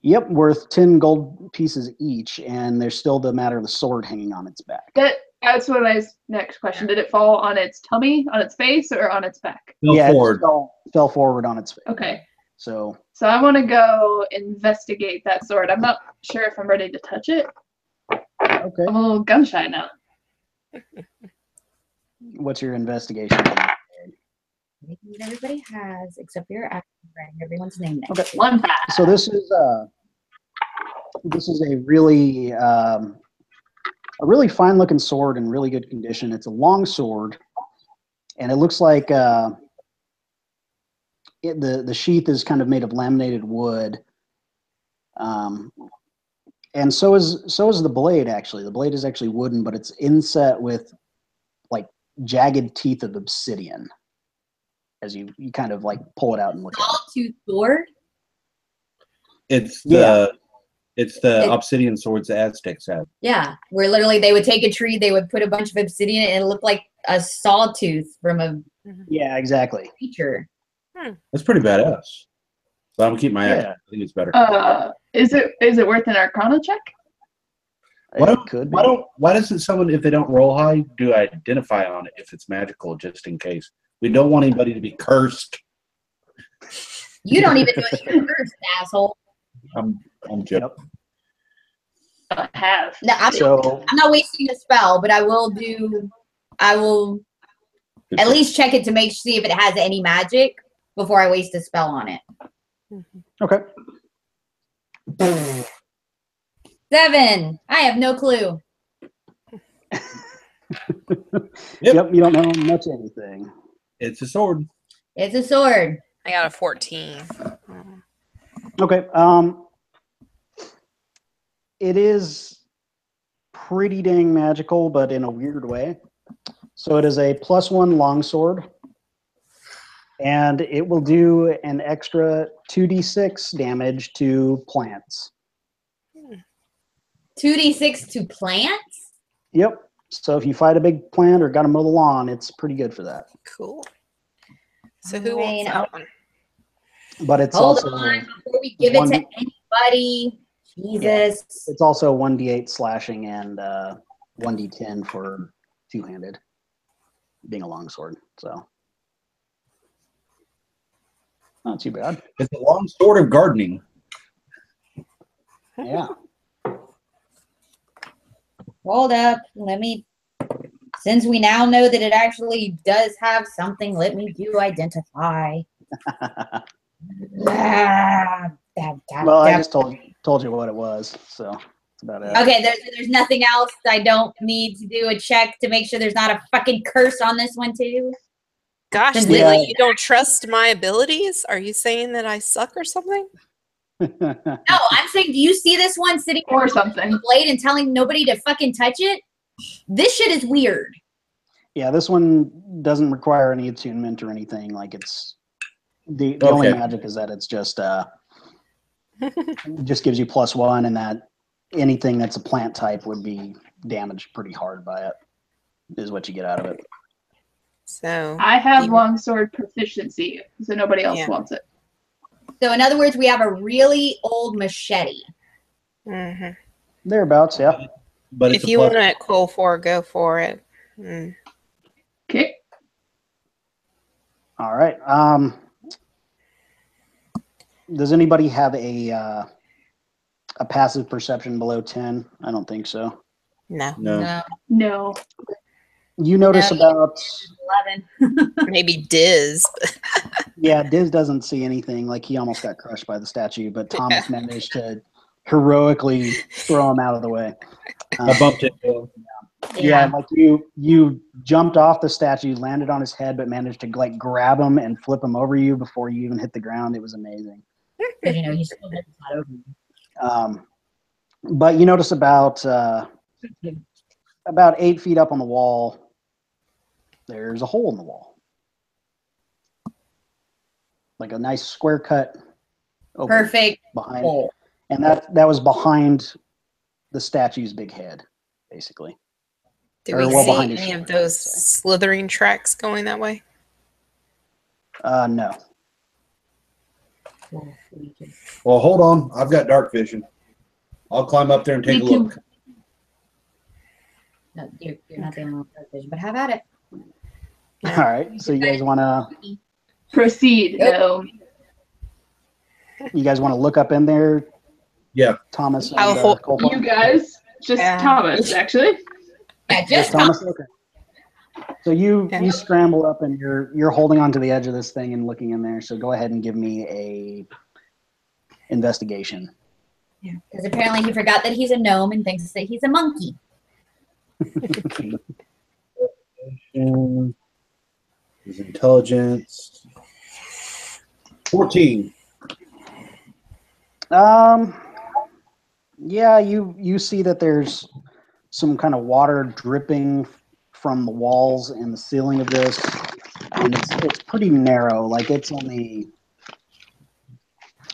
Yep, worth 10 gold pieces each, and there's still the matter of the sword hanging on its back. That's what my next question. Did it fall on its tummy, on its face, or on its back? Go yeah, forward. it fell forward on its face. Okay. So So I want to go investigate that sword. I'm not sure if I'm ready to touch it. okay, I'm a little gun shy now. what's your investigation? Everything that everybody has, except for your action writing everyone's name next. Okay. One pass. So this is a really fine looking sword in really good condition. It's a long sword, and it looks like the sheath is kind of made of laminated wood. And so is the blade. Actually, the blade is actually wooden, but it's inset with like jagged teeth of obsidian. As you kind of like pull it out and look at it. All-tooth sword. It's Yeah. the obsidian swords the Aztecs had. Yeah, where literally they would take a tree, they would put a bunch of obsidian, and it looked like a sawtooth from a Yeah, exactly. creature. That's pretty badass. So I'm gonna keep my Yeah. action. I think it's better. Is it worth an Arcana check? Why It could be. why doesn't someone, if they don't roll high, do identify on it if it's magical, just in case? We don't want anybody to be cursed. You don't even know you're cursed, asshole. I'm joking. I have. No, I'm So not wasting a spell, but I will at least check it to see if it has any magic before I waste a spell on it. okay. 7. I have no clue. Yep, you don't know much anything. It's a sword. It's a sword. I got a 14. Okay. It is pretty dang magical, but in a weird way. So it is a +1 longsword, and it will do an extra 2d6 damage to plants. 2d6 to plants? Yep. So if you fight a big plant or got to mow the lawn, it's pretty good for that. Cool. So who Alright, wants that one? But it's Hold also on before we give it to anybody. Jesus. it's also 1d8 slashing and 1d10 for two-handed, being a longsword. So not too bad. It's a long sword of gardening. Yeah. Hold up. Since we now know that it actually does have something, let me do identify. That Well, I just told you what it was, so that's about it. Okay, there's nothing else. I don't need to do a check to make sure there's not a fucking curse on this one too. Gosh, Since Lily, Yeah. you don't trust my abilities? Are you saying that I suck or something? No, I'm saying, do you see this one sitting Or something. with a blade and telling nobody to fucking touch it? This shit is weird. Yeah, this one doesn't require any attunement or anything. Like it's the only magic is that it's just just gives you +1, and that anything that's a plant type would be damaged pretty hard by it. Is what you get out of it. So I have longsword proficiency, so nobody else wants it. So in other words, we have a really old machete. mhm. Thereabouts, yeah. But If you want to call for it, go for it. Mm. Okay. All right. Does anybody have a passive perception below 10? I don't think so. No. No. You notice about 11. Maybe Diz. yeah, Diz doesn't see anything. Like he almost got crushed by the statue, but Thomas managed to heroically throw him out of the way. I bumped into him. Yeah, like you jumped off the statue, landed on his head, but managed to like grab him and flip him over you before you even hit the ground. It was amazing. Because you know he's still not over. But you notice about 8 feet up on the wall, there's a hole in the wall, like a nice square cut. Perfect behind, hole. and that was behind the statue's big head, basically. Do Or we well see behind his any shoulder, of those slithering tracks going that way? No. Well, hold on. I've got dark vision. I'll climb up there and take a look. No, you're not the only one with dark vision, but have at it. All right. So you guys want to Proceed. No. look up in there? Yeah. Thomas and I'll Cole? You guys, just Thomas, actually. Yeah, Just Thomas. Okay. So you scramble up and you're holding onto the edge of this thing and looking in there. So go ahead and give me a investigation. Yeah, because apparently he forgot that he's a gnome and thinks that he's a monkey. His intelligence. 14. Yeah, you see that there's some kind of water dripping from the walls and the ceiling of this, and it's pretty narrow. Like it's only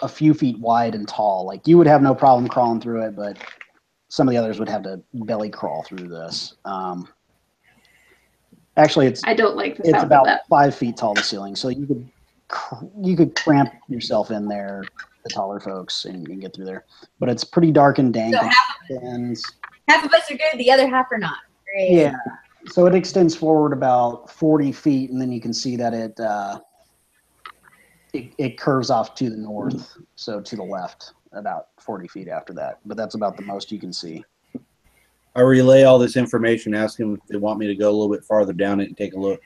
a few feet wide and tall. Like you would have no problem crawling through it, but some of the others would have to belly crawl through this. Actually, I don't like the it's sound about of that. 5 feet tall, the ceiling, so you could cramp yourself in there, the taller folks, and get through there. But it's pretty dark and dank. So half of us are good, the other half are not. Great. Yeah. So it extends forward about 40 feet, and then you can see that it curves off to the north, so to the left, about 40 feet after that. But that's about the most you can see. I relay all this information, ask them if they want me to go a little bit farther down it and take a look.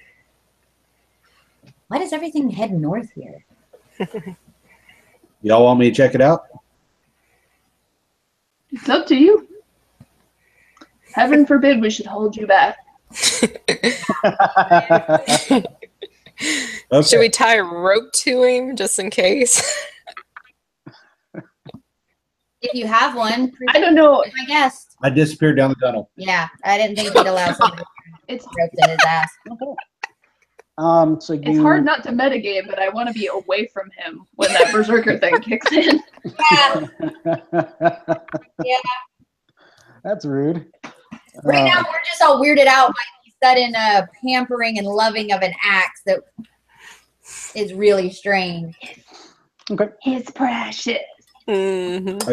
Why does everything head north here? Y'all want me to check it out? It's up to you. Heaven forbid we should hold you back. Okay. Should we tie a rope to him just in case? If you have one, I don't know. my guest. I disappeared down the tunnel. Yeah, I didn't think he'd allow somebody It's to rope in his ass. So it's hard not to metagame, but I want to be away from him when that berserker thing kicks in. Yeah, yeah. That's rude. Right now, we're just all weirded out by the sudden pampering and loving of an axe that is really strange. Okay. It's precious. Mm-hmm.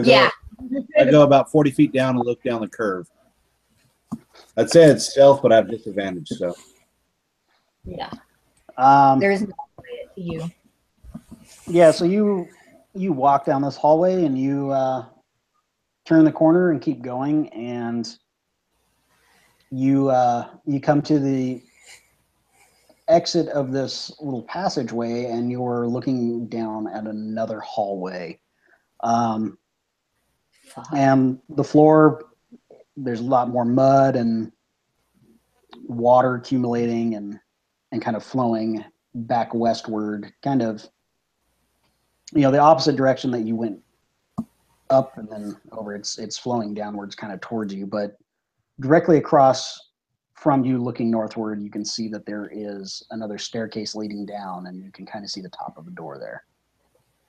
I go about 40 feet down and look down the curve. I'd say it's stealth, but I have disadvantage, so. Yeah. Um, There is no way to you. Yeah, so you walk down this hallway and you turn the corner and keep going, and you come to the exit of this little passageway, and you're looking down at another hallway. And the floor, there's a lot more mud and water accumulating and kind of flowing back westward, kind of, the opposite direction that you went up and then over. It's flowing downwards kind of towards you, but directly across from you looking northward, you can see that there is another staircase leading down, and you can kind of see the top of the door there.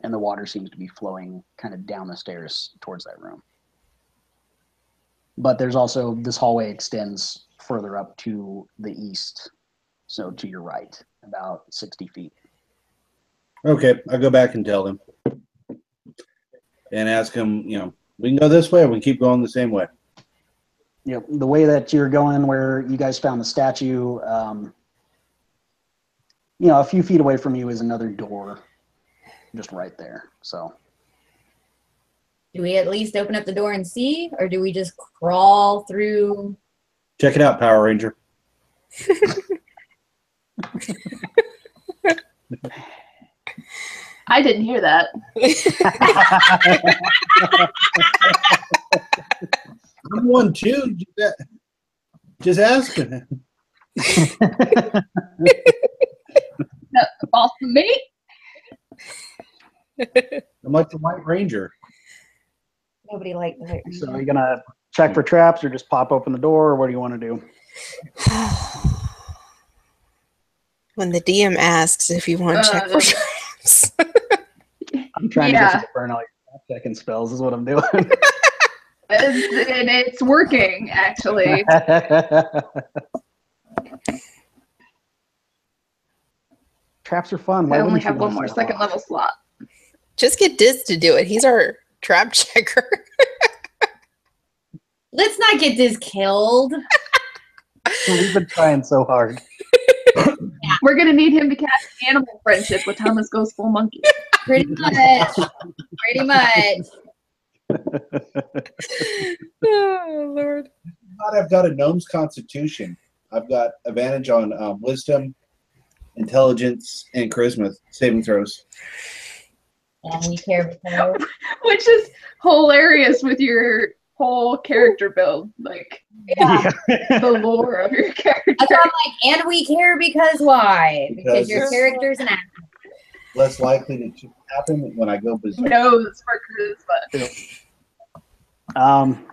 And the water seems to be flowing kind of down the stairs towards that room. But there's also, this hallway extends further up to the east, so to your right, about 60 feet. Okay, I'll go back and tell him. And ask him, we can go this way or we can keep going the same way. Yep, the way that you're going, where you guys found the statue, a few feet away from you is another door, just right there. So, do we at least open up the door and see, or do we just crawl through? Check it out, Power Ranger. I didn't hear that. I'm one too. Just ask him. That's the boss of me. I'm like the White Ranger. Nobody liked the White Ranger. So are you gonna check for traps or just pop open the door, or what do you want to do? When the DM asks if you want to check for traps. I'm trying to get you to burn all your trap checking spells is what I'm doing. It's working, actually. Traps are fun. I only have one more second level slot. Just get Diz to do it. He's our trap checker. Let's not get this killed. We've been trying so hard. We're going to need him to cast Animal Friendship with Thomas Goes Full Monkey. Pretty much. Pretty much. Oh, Lord. I've got a gnome's constitution. I've got advantage on wisdom, intelligence, and charisma saving throws. And we care for Which is hilarious with your whole character build. Like, the lore of your character. That's why I'm like, and we care because why? Because your character's an actor. Less likely to happen when I go berserk. Knows for charisma.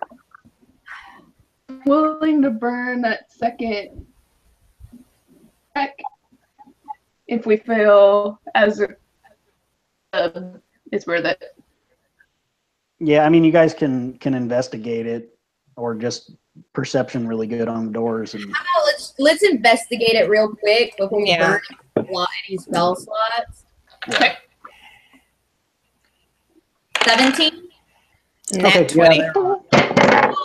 Willing to burn that second check if we feel as it's worth it. Yeah, I mean, you guys can investigate it, or just perception really good on the doors. And How about let's investigate it real quick before we Yeah. burn any spell slots. Okay. 17. Nat 20.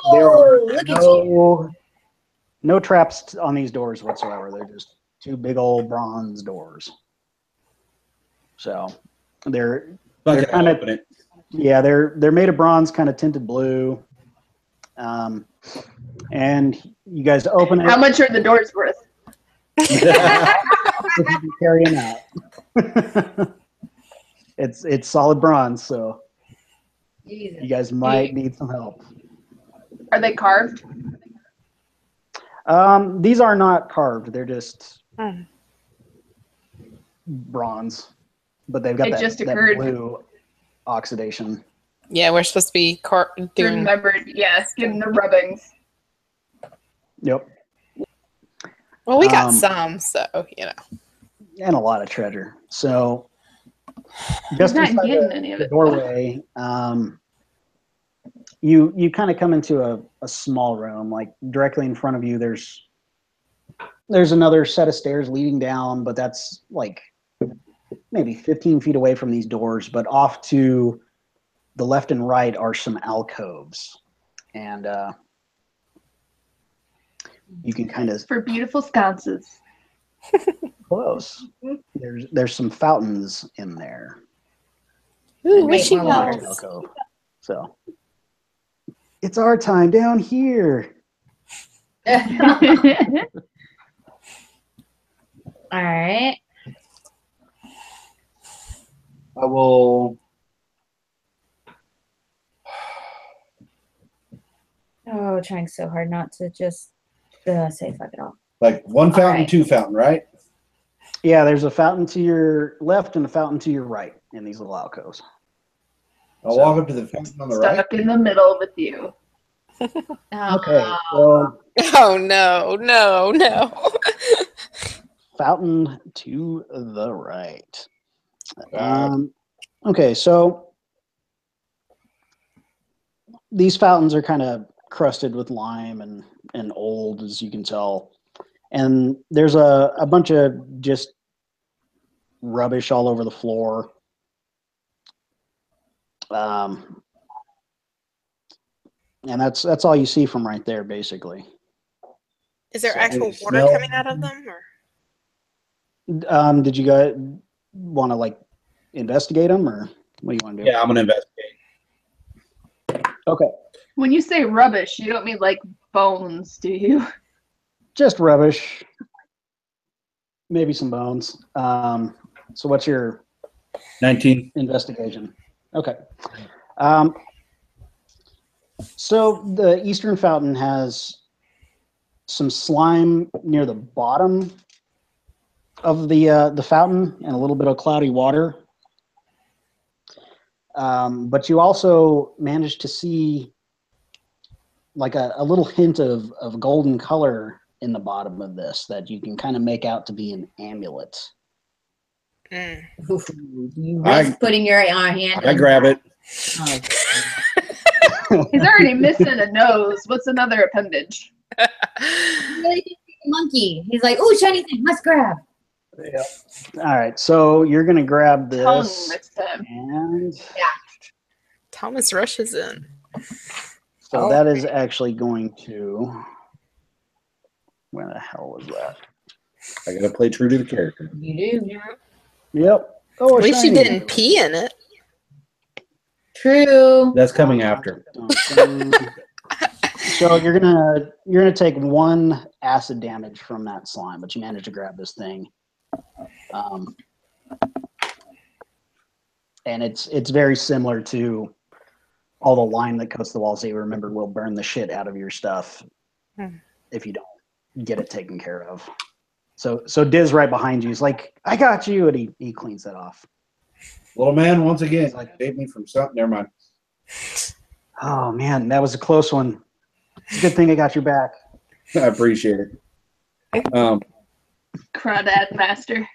Oh, look at you. No traps on these doors whatsoever. They're just two big old bronze doors. So they're kind of open it. Yeah, they're made of bronze, kind of tinted blue. And you guys open it. How much are the doors worth? Carrying out. It's solid bronze, so Jesus. you guys might need some help. Are they carved? These are not carved. They're just bronze, but they've got It that, just that occurred. blue oxidation. Yeah, we're supposed to be doing. Remembered, yes, getting the rubbings. Yep. Well, we got some, so And a lot of treasure. So just Not inside getting any of the it. doorway, you kind of come into a small room. Like directly in front of you, there's another set of stairs leading down, but that's like maybe 15 feet away from these doors. But off to the left and right are some alcoves, and you can kind of For beautiful sconces. close. There's some fountains in there. Ooh, Wait, wishing one more. wells. Alcove. So it's our time down here. All right. I will Oh, trying so hard not to just say fuck it all. Like one fountain, right. two fountain, right? Yeah, there's a fountain to your left and a fountain to your right in these little alcoves. I'll walk up to the fountain on the right. Stuck in the middle with you. Okay, so Oh no, no, no. fountain to the right. Okay, so these fountains are kind of crusted with lime and old, as you can tell. And there's a bunch of just rubbish all over the floor. And that's all you see from right there, basically. Is there So actual they water smell- coming out of them? Or? Did you guys want to like investigate them, or what do you want to do? Yeah, I'm gonna investigate. Okay. When you say rubbish, you don't mean like bones, do you? Just rubbish. Maybe some bones. So what's your 19. investigation? Okay. So the Eastern Fountain has some slime near the bottom of the fountain and a little bit of cloudy water. But you also managed to see like a little hint of golden color in the bottom of this that you can kind of make out to be an amulet. Mm. You risk putting your hand. I grab it. Oh. He's already missing a nose. What's another appendage? Really monkey. He's like, "Ooh, shiny thing, must grab." Yeah. All right, so you're gonna grab Tongue this, next time. and Thomas rushes in. so that is actually going to. Where the hell was that? I gotta play true to the character. You do. Yep. Oh, At least you shiny. didn't pee in it. True. That's coming after. So you're gonna take 1 acid damage from that slime, but you managed to grab this thing. And it's very similar to all the lime that coats the walls that you remember will burn the shit out of your stuff if you don't get it taken care of. So Diz right behind you is like, I got you, and he cleans that off. Little man, once again, saved me from something. Never mind. Oh man, that was a close one. It's a good thing I got your back. I appreciate it. Crawdad master.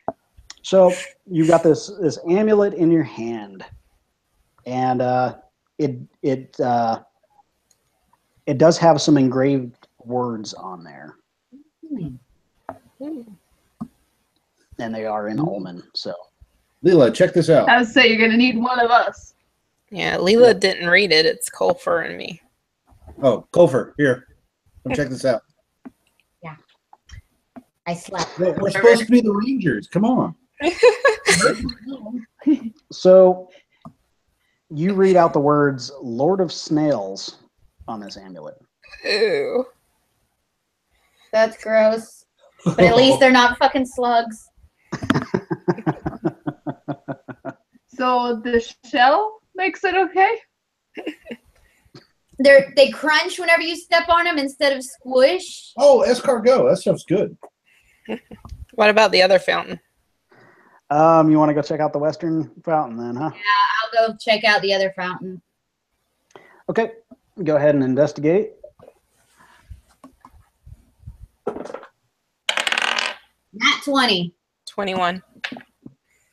So you got this amulet in your hand, and it does have some engraved words on there, and they are in Ulman. So Leela, check this out. I would say you're gonna need one of us. Yeah, Leela didn't read it. It's Colfer and me. Oh, Gopher, here. Come check this out. I slapped. We're supposed to be the Rangers. Come on. So you read out the words Lord of Snails on this amulet. Ew. That's gross. But at least they're not fucking slugs. So the shell makes it okay? They crunch whenever you step on them instead of squish. Oh, escargot. That stuff's good. What about the other fountain? You want to go check out the Western Fountain then, huh? Yeah, I'll go check out the other fountain. Okay, go ahead and investigate. Nat 20. 21.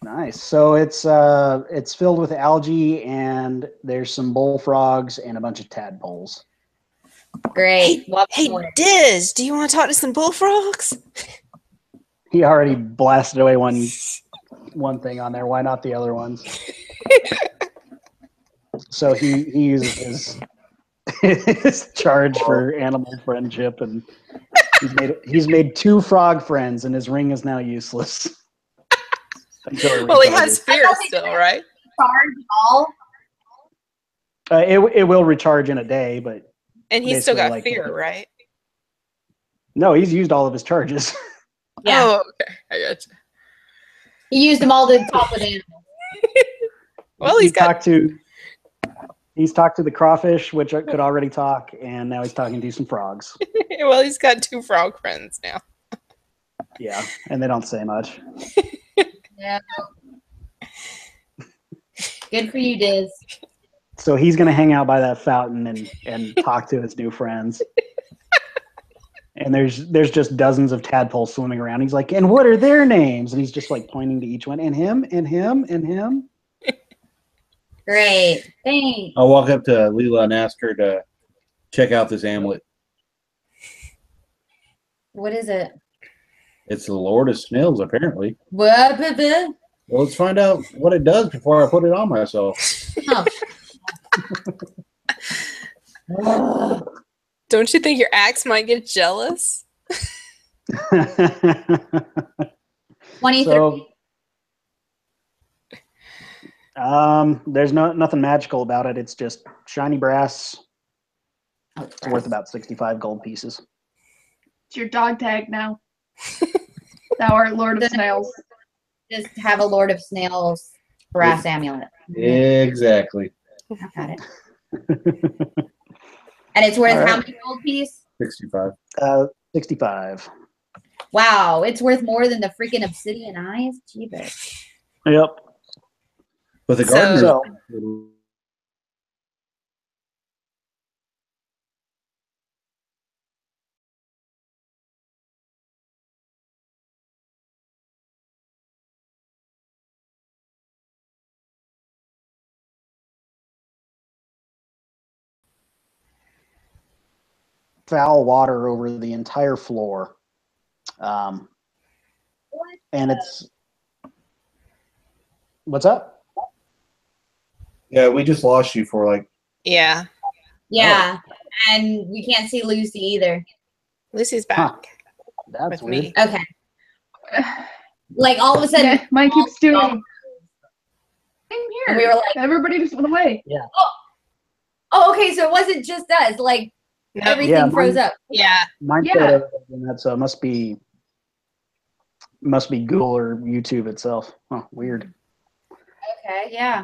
Nice. So it's filled with algae, and there's some bullfrogs and a bunch of tadpoles. Great. Hey, Diz, do you want to talk to some bullfrogs? He already blasted away one thing on there. Why not the other ones? So he uses his charge for animal friendship, and he's made 2 frog friends, and his ring is now useless. Well, he has fear still, right? Charge all? It will recharge in a day, but And he's still basically got like fear, right? no, he's used all of his charges. Yeah. Oh, okay. I got you. He used them all to talk with animals. Well, he's got. talked to He's talked to the crawfish, which could already talk, and now he's talking to some frogs. Well, he's got 2 frog friends now. Yeah, and they don't say much. Yeah. Good for you, Diz. So he's going to hang out by that fountain and talk to his new friends. And there's just dozens of tadpoles swimming around. He's like, and what are their names? And he's just like pointing to each one. And him, and him, and him. Great. Thanks. I'll walk up to Leela and ask her to check out this amulet. What is it? It's the Lord of Snails, apparently. What? Well, let's find out what it does before I put it on myself. Oh. Don't you think your axe might get jealous? 23. So, there's nothing magical about it. It's just shiny brass. Oh, It's worth about 65 gold pieces. It's your dog tag now. Thou art Lord of Snails. Just have a Lord of Snails brass amulet. Exactly. I got it. And it's worth All right. how many gold piece? 65. 65. Wow, it's worth more than the freaking obsidian eyes? Jesus. Yep. But the So- gardener. So, foul water over the entire floor. And it's... What's up? Yeah, we just lost you for like. Yeah. Yeah. And we can't see Lucy either. Lucy's back That's with weird. me. Okay. Like all of a sudden, Yeah, mine keeps doing. Same here. And we were like- everybody just went away. oh, okay, so it wasn't just us. Like No. everything Yeah, froze up. Yeah. Mine Yeah. said everything, that's must be Google or YouTube itself. Oh, weird. Okay, yeah.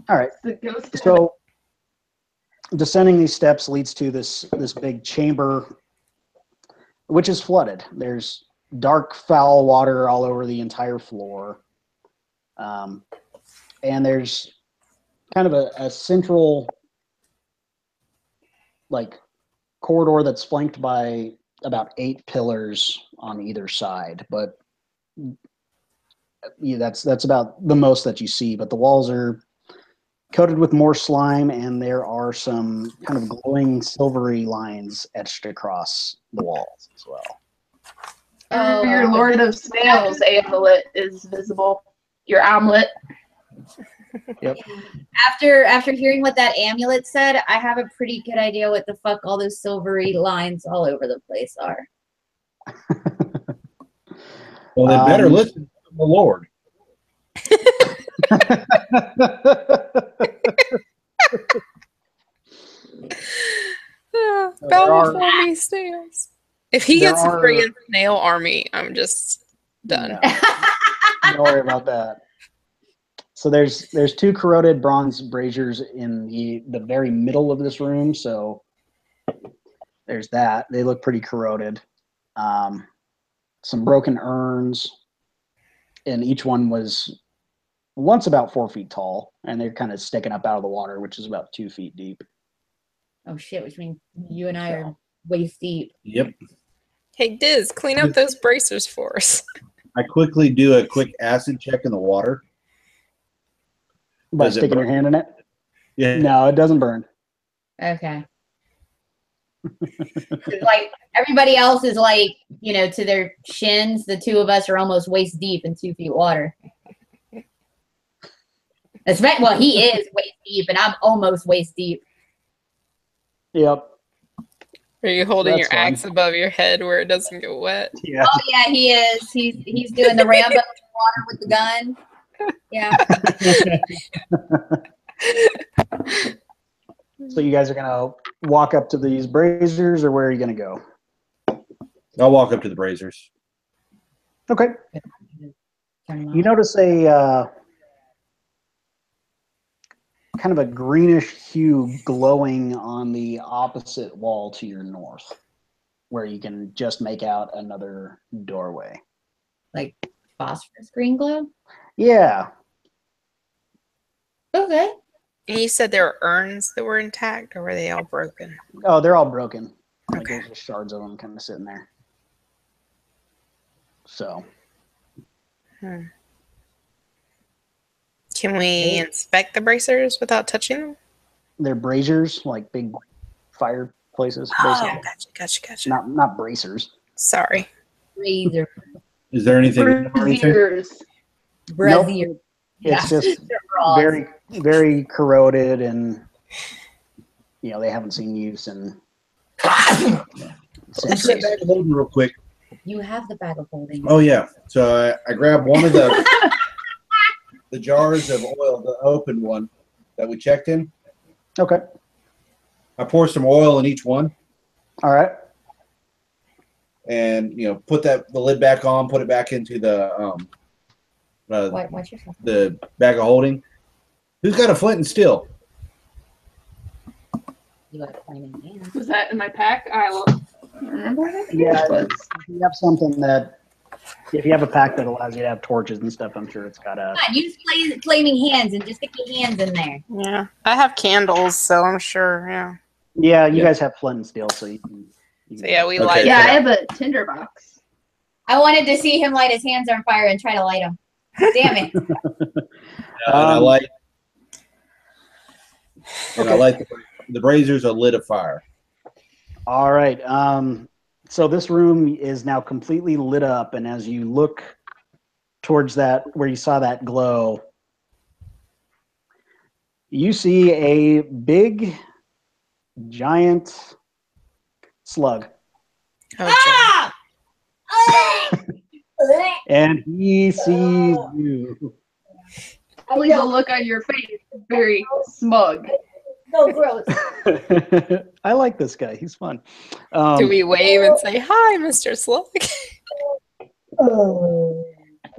All right. The ghost. So descending these steps leads to this big chamber, which is flooded. There's dark, foul water all over the entire floor. And there's kind of a central like corridor that's flanked by about 8 pillars on either side. But yeah, that's about the most that you see. But the walls are coated with more slime, and there are some kind of glowing silvery lines etched across the walls as well. Oh, your Lord of Snails amulet is visible. Your omelet. Yep. After hearing what that amulet said, I have a pretty good idea what the fuck all those silvery lines all over the place are. Well, they better listen to the Lord. Powerful me snails. If he there gets a are- friggin' snail army, I'm just done. No, don't worry about that. So there's 2 corroded bronze braziers in the very middle of this room. So there's that. They look pretty corroded. Some broken urns, and each one was once about 4 feet tall, and they're kind of sticking up out of the water, which is about 2 feet deep. Oh shit, which means you and I are waist deep. Yep. Hey, Diz, clean up those bracers for us. I quickly do a quick acid check in the water. By Does it sticking your burn? hand in it? Yeah. No, it doesn't burn. Okay. 'Cause, like everybody else is like, to their shins. The 2 of us are almost waist deep in 2 feet water. Well, he is waist deep, and I'm almost waist deep. Yep. Are you holding That's your fine. axe above your head where it doesn't get wet? Yeah. Oh yeah, he is. He's doing the Rambo in the water with the gun. Yeah. So you guys are gonna walk up to these braziers, or where are you gonna go? I'll walk up to the braziers. Okay. You notice kind of a greenish hue glowing on the opposite wall to your north, where you can just make out another doorway. Like phosphorus green glow? Yeah. Okay. And you said there were urns that were intact, or were they all broken? Oh, they're all broken. Like Okay. there's just shards of them kind of sitting there. So. Can we inspect the bracers without touching them? They're braziers, like big fireplaces. Oh, Basically. gotcha. Not bracers. Sorry. Razor. Is there anything? Braziers. Brazier. Nope. It's Yeah. just very, very corroded, and they haven't seen use in. Let's get back to holding real quick. You have the bag of holding. Oh yeah. So I grabbed one of the jars of oil, the open one that we checked in. Okay. I pour some oil in each one. All right. And put the lid back on, put it back into the What's your the bag of holding. Who's got a flint and steel? You got a flaming hand. Was that in my pack? I will remember what I think Yeah, it was. if you have something that, if you have a pack that allows you to have torches and stuff, I'm sure it's got a. Come on, use flaming hands and just stick your hands in there. Yeah. I have candles, so I'm sure, yeah. Yeah, you guys have flint and steel, so you can. So yeah, we Okay. light Yeah, I it. have a tinderbox. I wanted to see him light his hands on fire and try to light them. Damn it. And I like the braziers are lit afire. All right. So this room is now completely lit up, and as you look towards that, where you saw that glow, you see a big, giant slug. Oh, And he sees you. Please, the look on your face is very smug. So gross. I like this guy. He's fun. do we wave and say, hi, Mr. Slug?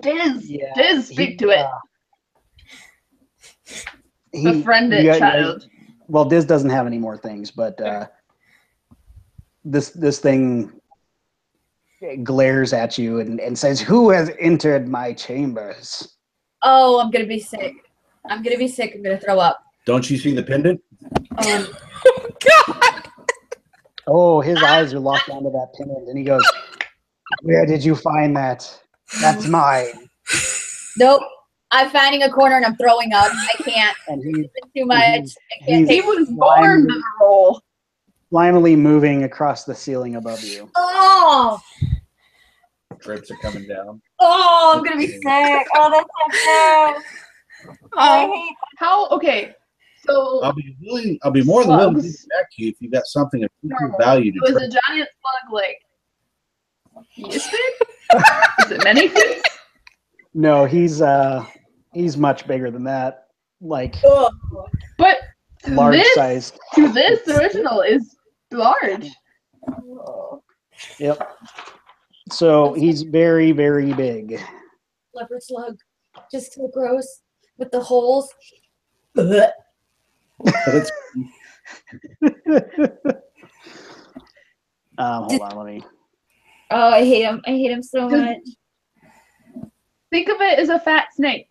Diz, speak to it. Befriend it, child. Well, Diz doesn't have any more things, but this thing glares at you and says, "Who has entered my chambers?" Oh, I'm going to be sick. I'm going to throw up. Don't you see the pendant? God. Oh, his eyes are locked onto that pendant, and he goes, "Where did you find that? That's mine." Nope. I'm finding a corner and I'm throwing up. I can't. And he's Too much. I can't He take was born to the role. finally moving across the ceiling above you. Oh! Drips are coming down. Oh, I'm going to be sick. Oh, that's so sad. I hate How? Okay. So I'll be more than willing to give Slugs. it back to you if you got something of normal. value to It was trade. a giant slug, like this big? Is it many feet? No, he's much bigger than that. Like Ugh. But large this size. to this original is large. Yep. So he's very, very big. Leopard slug. Just so gross. With the holes. That's- Hold on, let me. Oh, I hate him. I hate him so much. Think of it as a fat snake.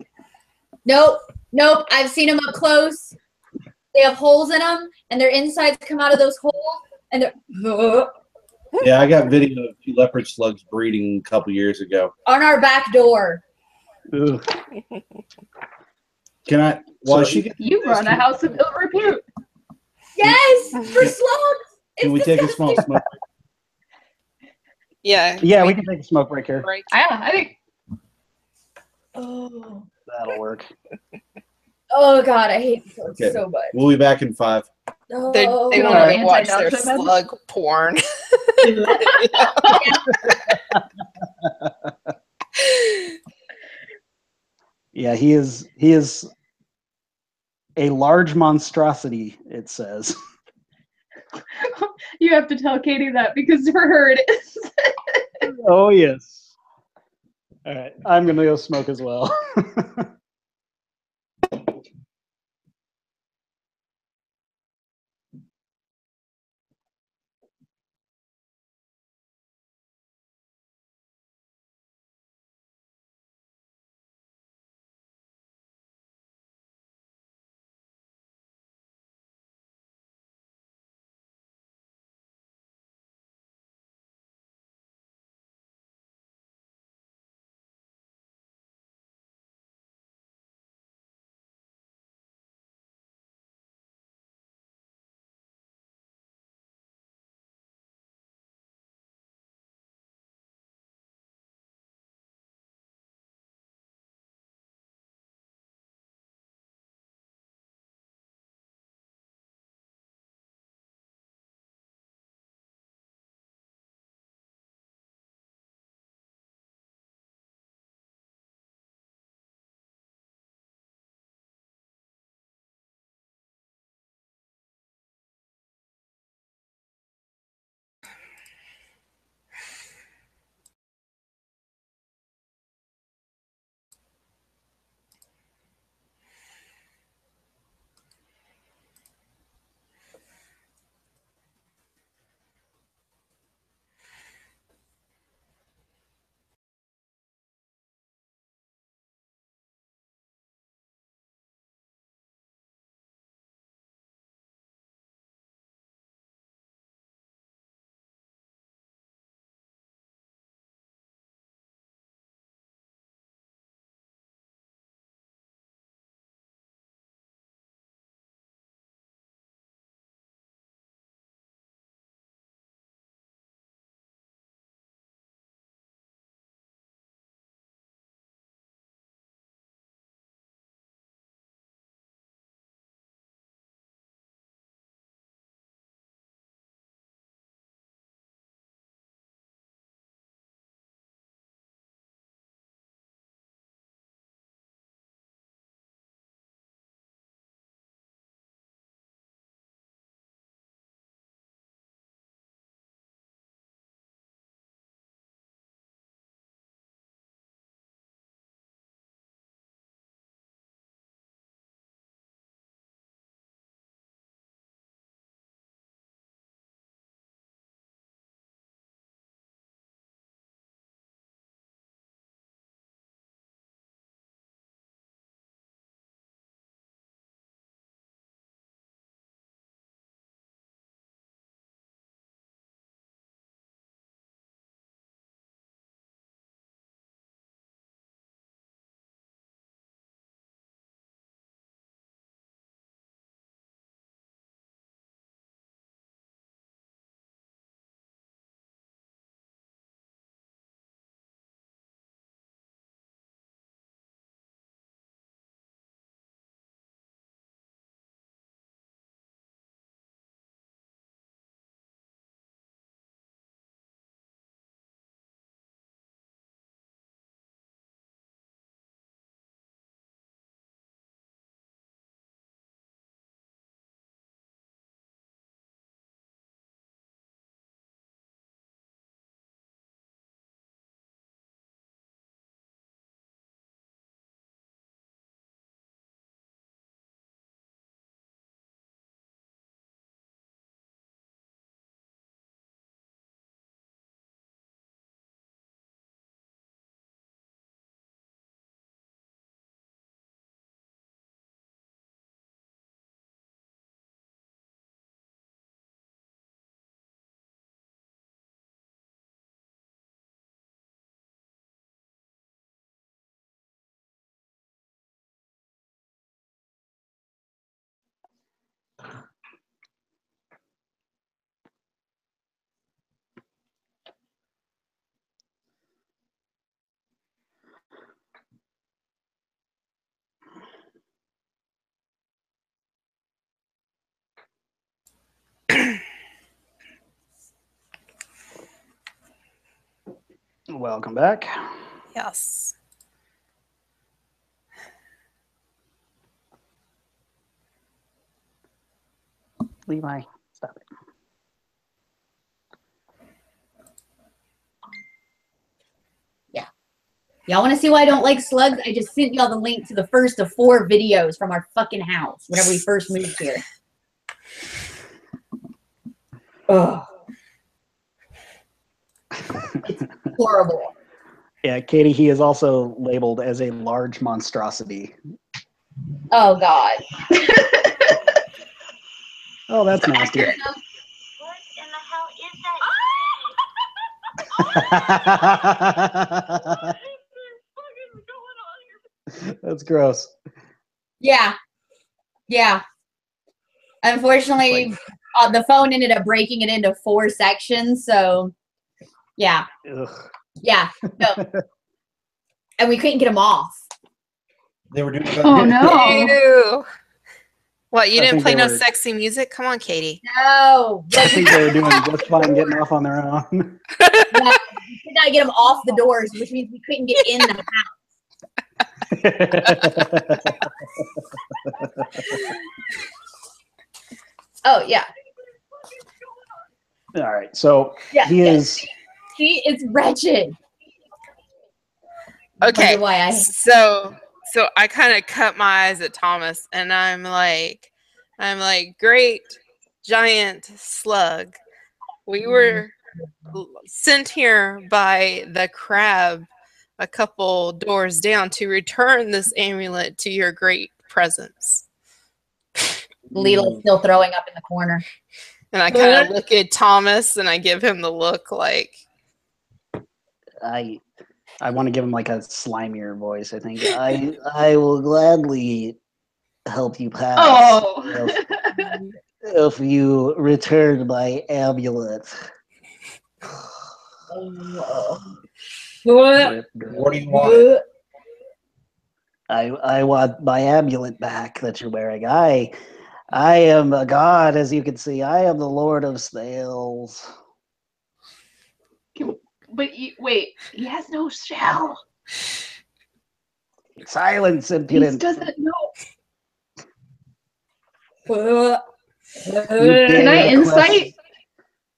Nope. Nope. I've seen them up close. They have holes in them, and their insides come out of those holes, and they're yeah, I got video of 2 leopard slugs breeding a couple years ago. on our back door. Ugh. Can I? Well, So- she gets You run a house of ill repute. Yes, for slugs. Can we It's take a small disgusting. smoke? Yeah. Yeah, we can take a smoke break here. Break. Yeah, I think Oh. That'll work. Oh God, I hate slugs Okay. so much. We'll be back in 5. They Oh. want Alright. to watch their Anti-nausea slug porn. Yeah, he is a large monstrosity, it says. you have to tell Katie that because for her it is. Oh yes. All right, I'm gonna go smoke as well. Welcome back. Yes. Levi, stop it. Y'all want to see why I don't like slugs? I just sent y'all the link to the first of 4 videos from our fucking house whenever we first moved here. Ugh. It's horrible. Yeah, Katie, he is also labeled as a large monstrosity. Oh, God. Oh, that's nasty. What in the hell is that? That's gross. Yeah. Yeah. Unfortunately, the phone ended up breaking it into 4 sections, so yeah. Ugh. Yeah. No. And we couldn't get them off. They were doing Oh no! Ew. What, you I think think play they no were- sexy music? Come on, Katie. No. I think they were doing just fine getting off on their own. Yeah, we could not get them off the doors, which means we couldn't get in the house. Oh, yeah. All right, so Yeah. he is. See, it's wretched. Okay, Wonder why I so I kind of cut my eyes at Thomas, and I'm like, great giant slug. We were sent here by the crab a couple doors down to return this amulet to your great presence. Lila's still throwing up in the corner. And I kind of look at Thomas, and I give him the look like, I want to give him like a slimier voice. I think I will gladly help you pass. Oh. If you return my amulet. What do you want? I want my amulet back that you're wearing. I am a god, as you can see. I am the Lord of Snails. But wait, he has no shell. Silence, He impudent. doesn't know. You Can I dare insight? question-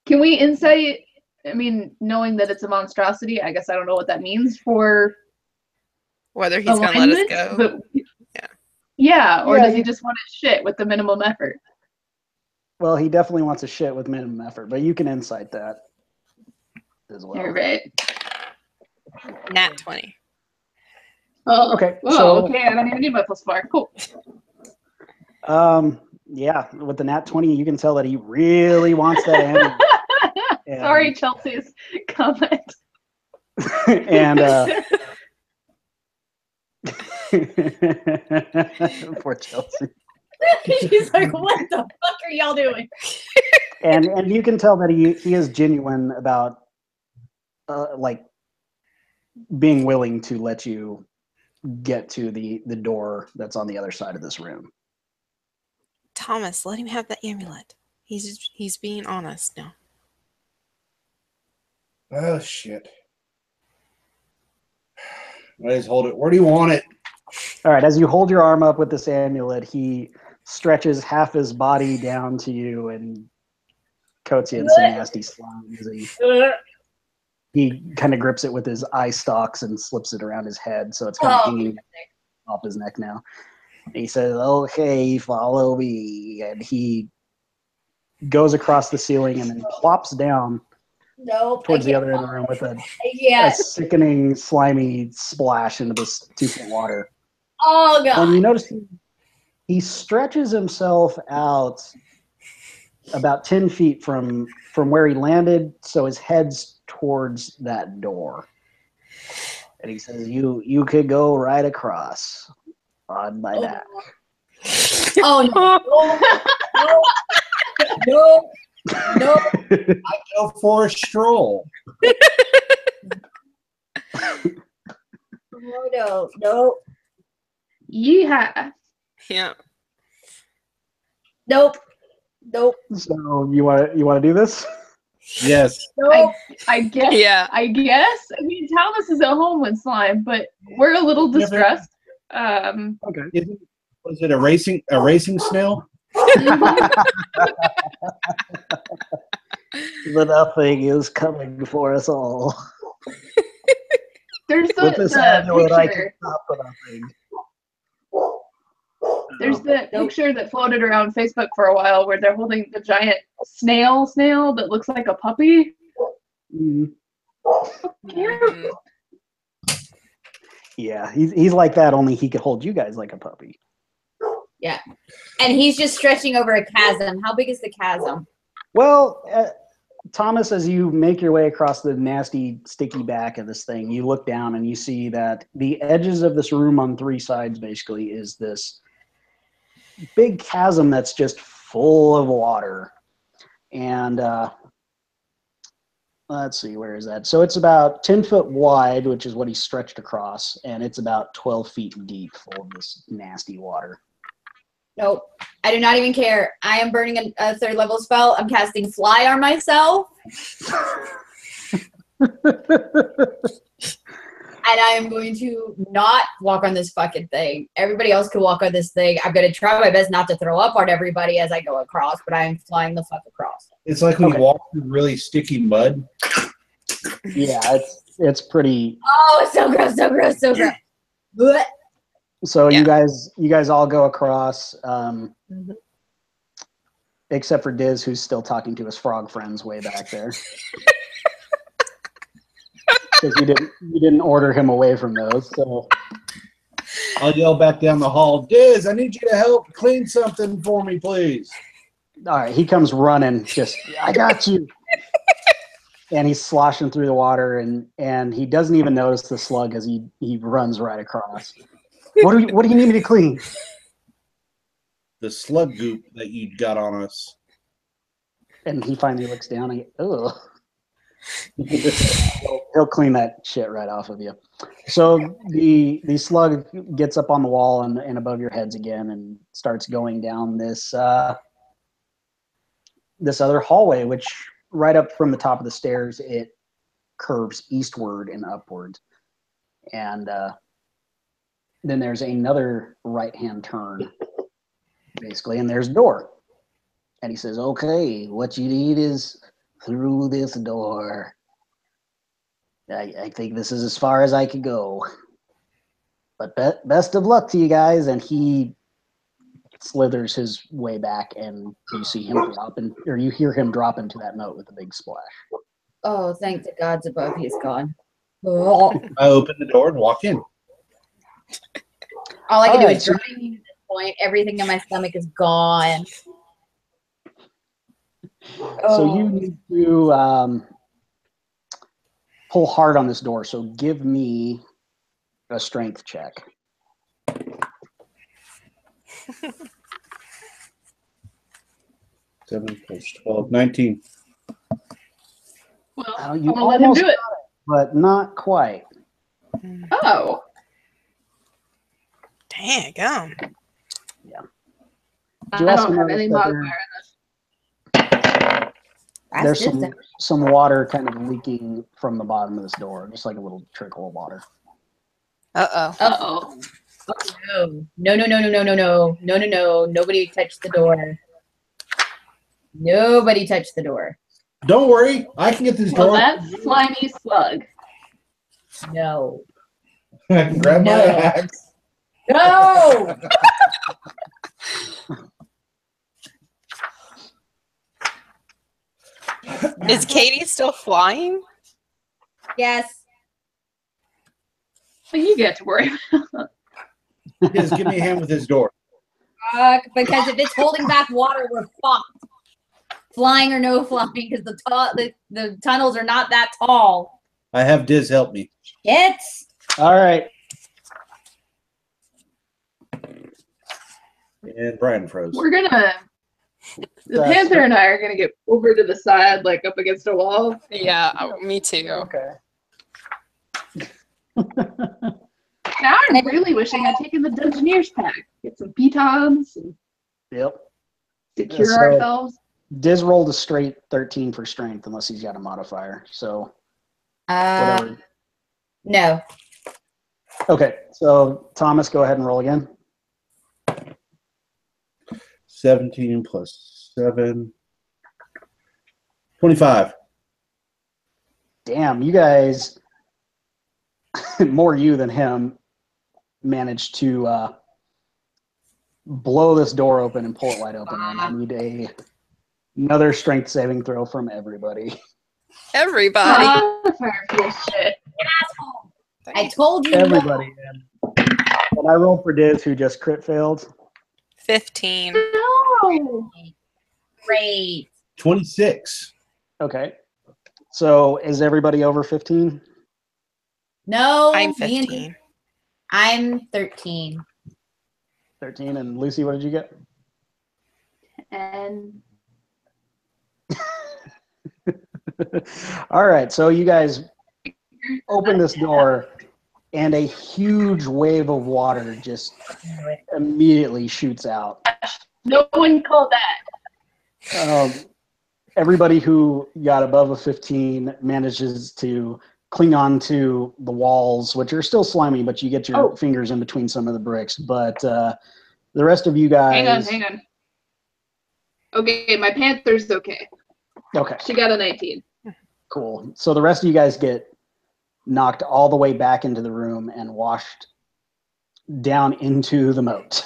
Can we insight? I mean, knowing that it's a monstrosity, I guess I don't know what that means for whether he's going to let us alignment, go. but Yeah. yeah, or Yeah, does he just want to shit with the minimum effort? Well, he definitely wants a shit with minimum effort, but you can insight that as well. You're right. Nat 20. Oh, Okay, oh, so- okay. I don't even need my +4. Cool. Yeah, with the nat 20, you can tell that he really wants that amulet. And- Sorry, Chelsea's comment. and poor Chelsea. She's like, what the fuck are y'all doing? And you can tell that he is genuine about like being willing to let you get to the door that's on the other side of this room. Thomas, let him have the amulet. He's being honest now. Oh shit! I just hold it. Where do you want it? All right, as you hold your arm up with this amulet, he stretches half his body down to you and coats you in some nasty slime. He kind of grips it with his eye stalks and slips it around his head, so it's kind of hanging off his neck now. And he says, "Okay, follow me," and he goes across the ceiling and then plops down Nope. towards the other end of the room with a Yeah. sickening, slimy splash into this 2-foot water. Oh, God. And you notice he stretches himself out about 10 feet from where he landed, so his head's towards that door. And he says, "You could go right across on my back." Oh, no. No. No. I go for a stroll. No. No. Yeehaw. Yeah. Nope. Nope. So you want to do this? Yes. Nope. I guess. Yeah. I guess. I mean, Talmus is at home with slime, but we're a little distressed. Okay. Was it a racing snail? The nothing is coming for us all. There's With this amulet, I can picture. stop the nothing. There's the picture that floated around Facebook for a while where they're holding the giant snail that looks like a puppy. Mhm. Cute. Yeah, he's like that, only he could hold you guys like a puppy. Yeah. And he's just stretching over a chasm. How big is the chasm? Well, Thomas, as you make your way across the nasty, sticky back of this thing, you look down and you see that the edges of this room on three sides basically is this big chasm that's just full of water. And let's see, where is that? So it's about 10 foot wide, which is what he stretched across, and it's about 12 feet deep, full of this nasty water. Nope. I do not even care. I am burning a third level spell. I'm casting Fly on myself. And I am going to not walk on this fucking thing. Everybody else can walk on this thing. I'm going to try my best not to throw up on everybody as I go across, but I am flying the fuck across. It's like when you walk through really sticky mud. Yeah, it's pretty. Oh, it's so gross, so gross, so gross. Blech. So Yeah. you guys all go across, except for Diz, who's still talking to his frog friends way back there. Because you didn't order him away from those. So I'll yell back down the hall, Diz, I need you to help clean something for me, please. all right, he comes running. Just I got you. And he's sloshing through the water, and he doesn't even notice the slug as he runs right across. What do you need me to clean? The slug goop that you got on us. And he finally looks down and ugh. He'll clean that shit right off of you. So the slug gets up on the wall and above your heads again and starts going down this this other hallway, which right up from the top of the stairs it curves eastward and upward. And then there's another right-hand turn, basically, and there's a door. And he says, okay, what you need is through this door. I think this is as far as I could go. But best of luck to you guys. And he slithers his way back, and you see him or you hear him drop into that moat with a big splash. Oh, thank the gods above, he is gone. Oh. I open the door and walk in. All I can do Alright, is drink at this point. Everything in my stomach is gone. So you need to pull hard on this door. So give me a strength check. 7 plus 12, 19. Well, You I'm gonna let him almost do it. but not quite. Oh, Dang, gum. Did you I also don't have notice any that modifier. there's some water kind of leaking from the bottom of this door, just like a little trickle of water. Uh-oh. Uh-oh. No. No. Nobody touched the door. Nobody touched the door. Don't worry, I can get this Well, door. that's slimy slug. No. I can grab my No. axe. No! Is Katie still flying? Yes. Well, you get to worry. Just give me a hand with this door. Fuck, because if it's holding back water, we're fucked. Flying or no flying, because the tunnels are not that tall. I have Diz help me. Shit. All right. And Brian froze. We're gonna. The That's Panther and I are gonna get over to the side, like up against a wall. Yeah, me too. Okay. Now I'm really wishing I'd taken the Dungeoneers pack. Get some pitons and Yep. secure So- ourselves. Diz rolled a straight 13 for strength unless he's got a modifier. So whatever. No. Okay, so Thomas, go ahead and roll again. 17 plus 7. 25. Damn, you guys, more you than him, managed to blow this door open and pull it wide open. And I need another strength saving throw from everybody. Everybody. Fire for this shit. Asshole. I told you. Everybody. And I rolled for Diz, who just crit failed. 15. No. Great. 26. Okay. So is everybody over 15? No. I'm me and- 15. I'm 13. 13. And Lucy, what did you get? And All right. So you guys open this door, and a huge wave of water just immediately shoots out. no one called that. Everybody who got above a 15 manages to cling on to the walls, which are still slimy, but you get your fingers in between some of the bricks. But the rest of you guys... Hang on. Okay, my Panther's okay. Okay, She got a 19. cool. So the rest of you guys get knocked all the way back into the room and washed down into the moat.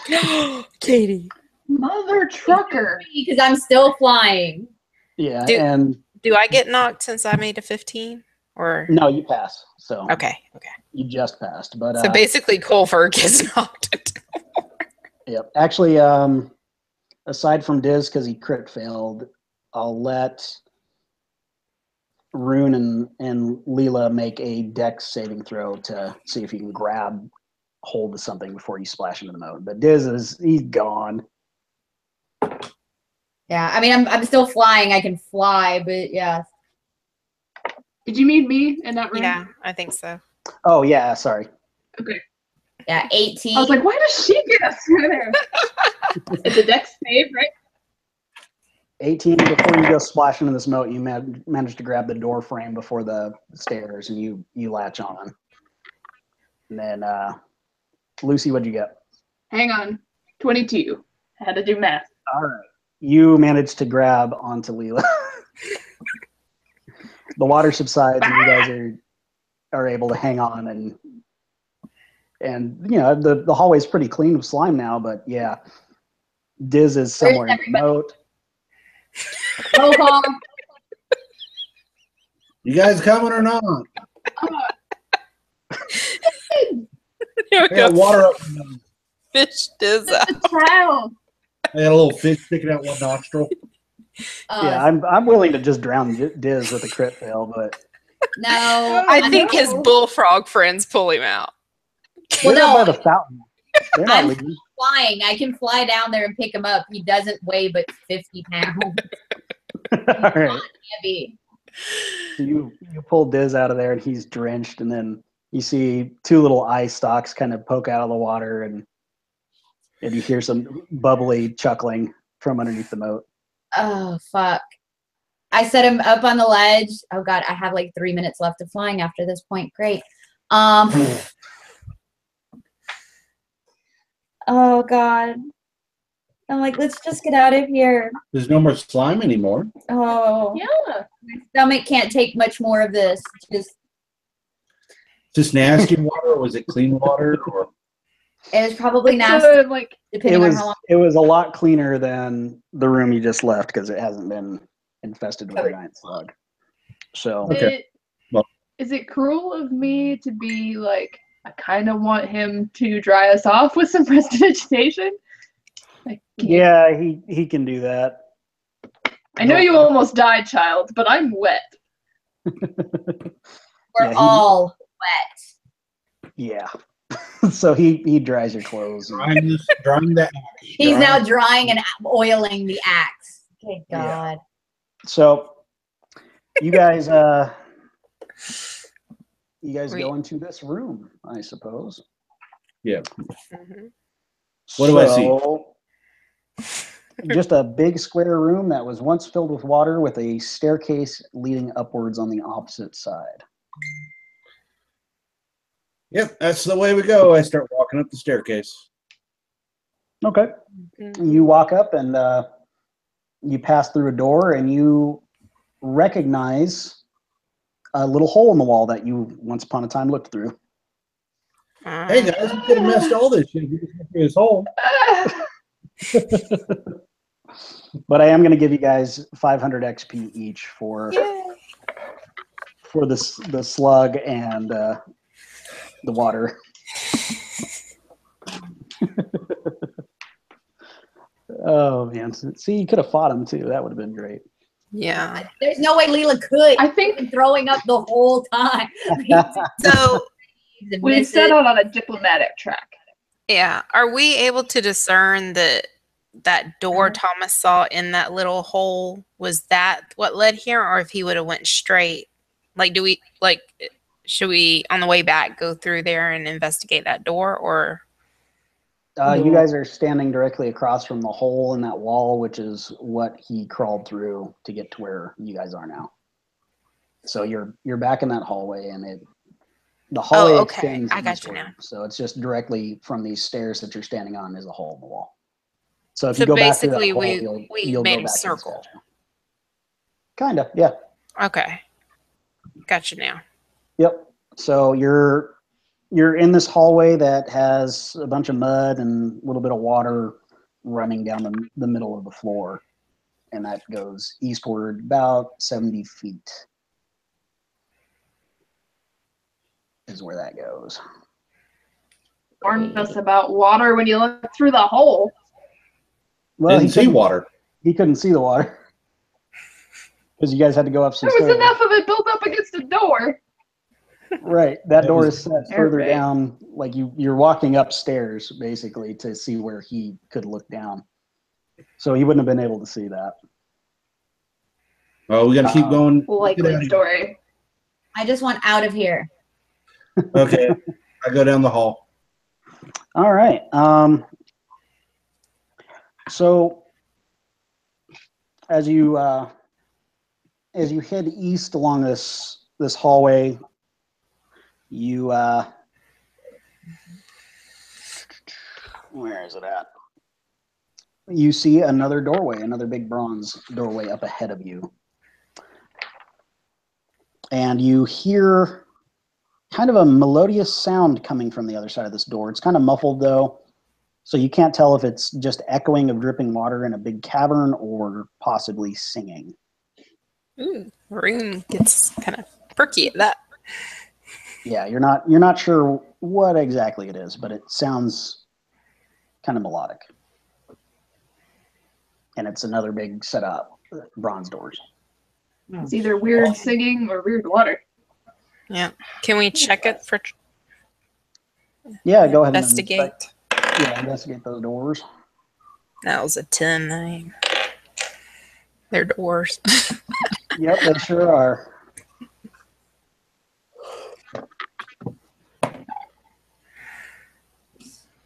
Katie. Mother trucker. Because I'm still flying. Yeah, Do- and Do I get knocked since I made a 15? Or no, you pass. So okay. you just passed. But So basically, Culver gets knocked. yep. Actually, aside from Diz, because he crit failed, I'll let Rune and Leela make a dex saving throw to see if you can grab hold of something before you splash into the moat. But Diz he's gone. Yeah, I mean, I'm still flying. I can fly, but yeah. Did you mean me in that room? Yeah, I think so. Oh yeah, sorry. Okay. Yeah, 18. I was like, why does she get us through there? It's a dex save, right? 18. Before you go splash into this moat, you manage to grab the door frame before the stairs, and you latch on. And then Lucy, what'd you get? Hang on. 22. I had to do math. All right. You managed to grab onto Leela. The water subsides, and you guys are able to hang on, and you know the hallway's pretty clean with slime now. But yeah, Diz is somewhere in the moat. You guys coming or not? Here I we got go. water up. Fish Diz out. Child. I got a little fish sticking out one nostril. Yeah, I'm willing to just drown Diz with a crit fail, but No. I think his bullfrog friends pull him out. they're Well, not no. by the fountain. They're not I'm leaving. flying. I can fly down there and pick him up. He doesn't weigh but 50 pounds. All right. Heavy. So you pull Diz out of there, and he's drenched, and then you see two little eye stalks kind of poke out of the water, and you hear some bubbly chuckling from underneath the moat. Oh, fuck. I set him up on the ledge. Oh, God. I have like 3 minutes left of flying after this point. Great. Oh, God. I'm like, let's just get out of here. There's no more slime anymore. Oh. Yeah. My stomach can't take much more of this. Just Is this nasty water or was it clean water? Or it was probably So, nasty, like, depending on how long. It was a lot cleaner than the room you just left because it hasn't been infested with a giant slug. So Okay. Well- is it cruel of me to be like, I kind of want him to dry us off with some prestidigitation? Like, yeah, he can do that. I know you almost died, child, but I'm wet. We're Yeah, all wet. Yeah. So he dries your clothes. drying that. He's now drying and oiling the axe. Good God. So you guys go into this room, I suppose. Yeah. Mhm. What do I see? just a big square room that was once filled with water with a staircase leading upwards on the opposite side. Yep, that's the way we go. I start walking up the staircase. Okay. You walk up and you pass through a door and you recognize a little hole in the wall that you once upon a time looked through. Hey guys, you could have messed all this shit. You just went through this hole. But I am going to give you guys 500 XP each for the slug and the water. Oh man! See, you could have fought him too. That would have been great. Yeah. There's no way Leela could. I think- Been throwing up the whole time. So, We set out on a diplomatic track. yeah. Are we able to discern that door Thomas saw in that little hole? Was that what led here, or if he would have went straight? Like, should we on the way back go through there and investigate that door, or? You guys are standing directly across from the hole in that wall, which is what he crawled through to get to where you guys are now. So you're back in that hallway, and the hallway extends I got eastward. you now. So it's just directly from these stairs that you're standing on is a hole in the wall. So if So you go back through that basically, hole, we you'll made go a back circle. Kind of, yeah. Okay. Gotcha now. Yep. So you're in this hallway that has a bunch of mud and a little bit of water running down the middle of the floor. And that goes eastward about 70 feet is where that goes. Warned us about water when you look through the hole. Well, Didn't see water. He couldn't see the water. Because you guys had to go up some There was stairs. enough of it built up against the door. Right. That door is set further Perfect. down. Like you're walking upstairs, basically, to see where he could look down. So he wouldn't have been able to see that. Oh, we got to keep going. Get out Likely of here. story. I just want out of here. Okay, I go down the hall. All right. So as you head east along this hallway, you where is it at? You see another doorway, another big bronze doorway up ahead of you. And you hear kind of a melodious sound coming from the other side of this door. It's kind of muffled though, so you can't tell if it's just echoing of dripping water in a big cavern or possibly singing. Ooh, Rune gets kind of perky at that. Yeah, you're not sure what exactly it is, but it sounds kind of melodic. And it's another big set up bronze doors. It's either weird singing or weird water. Yeah. Can we check it for Yeah, go ahead investigate? and investigate those doors. That was a 10 name. They're doors. Yep, they sure are.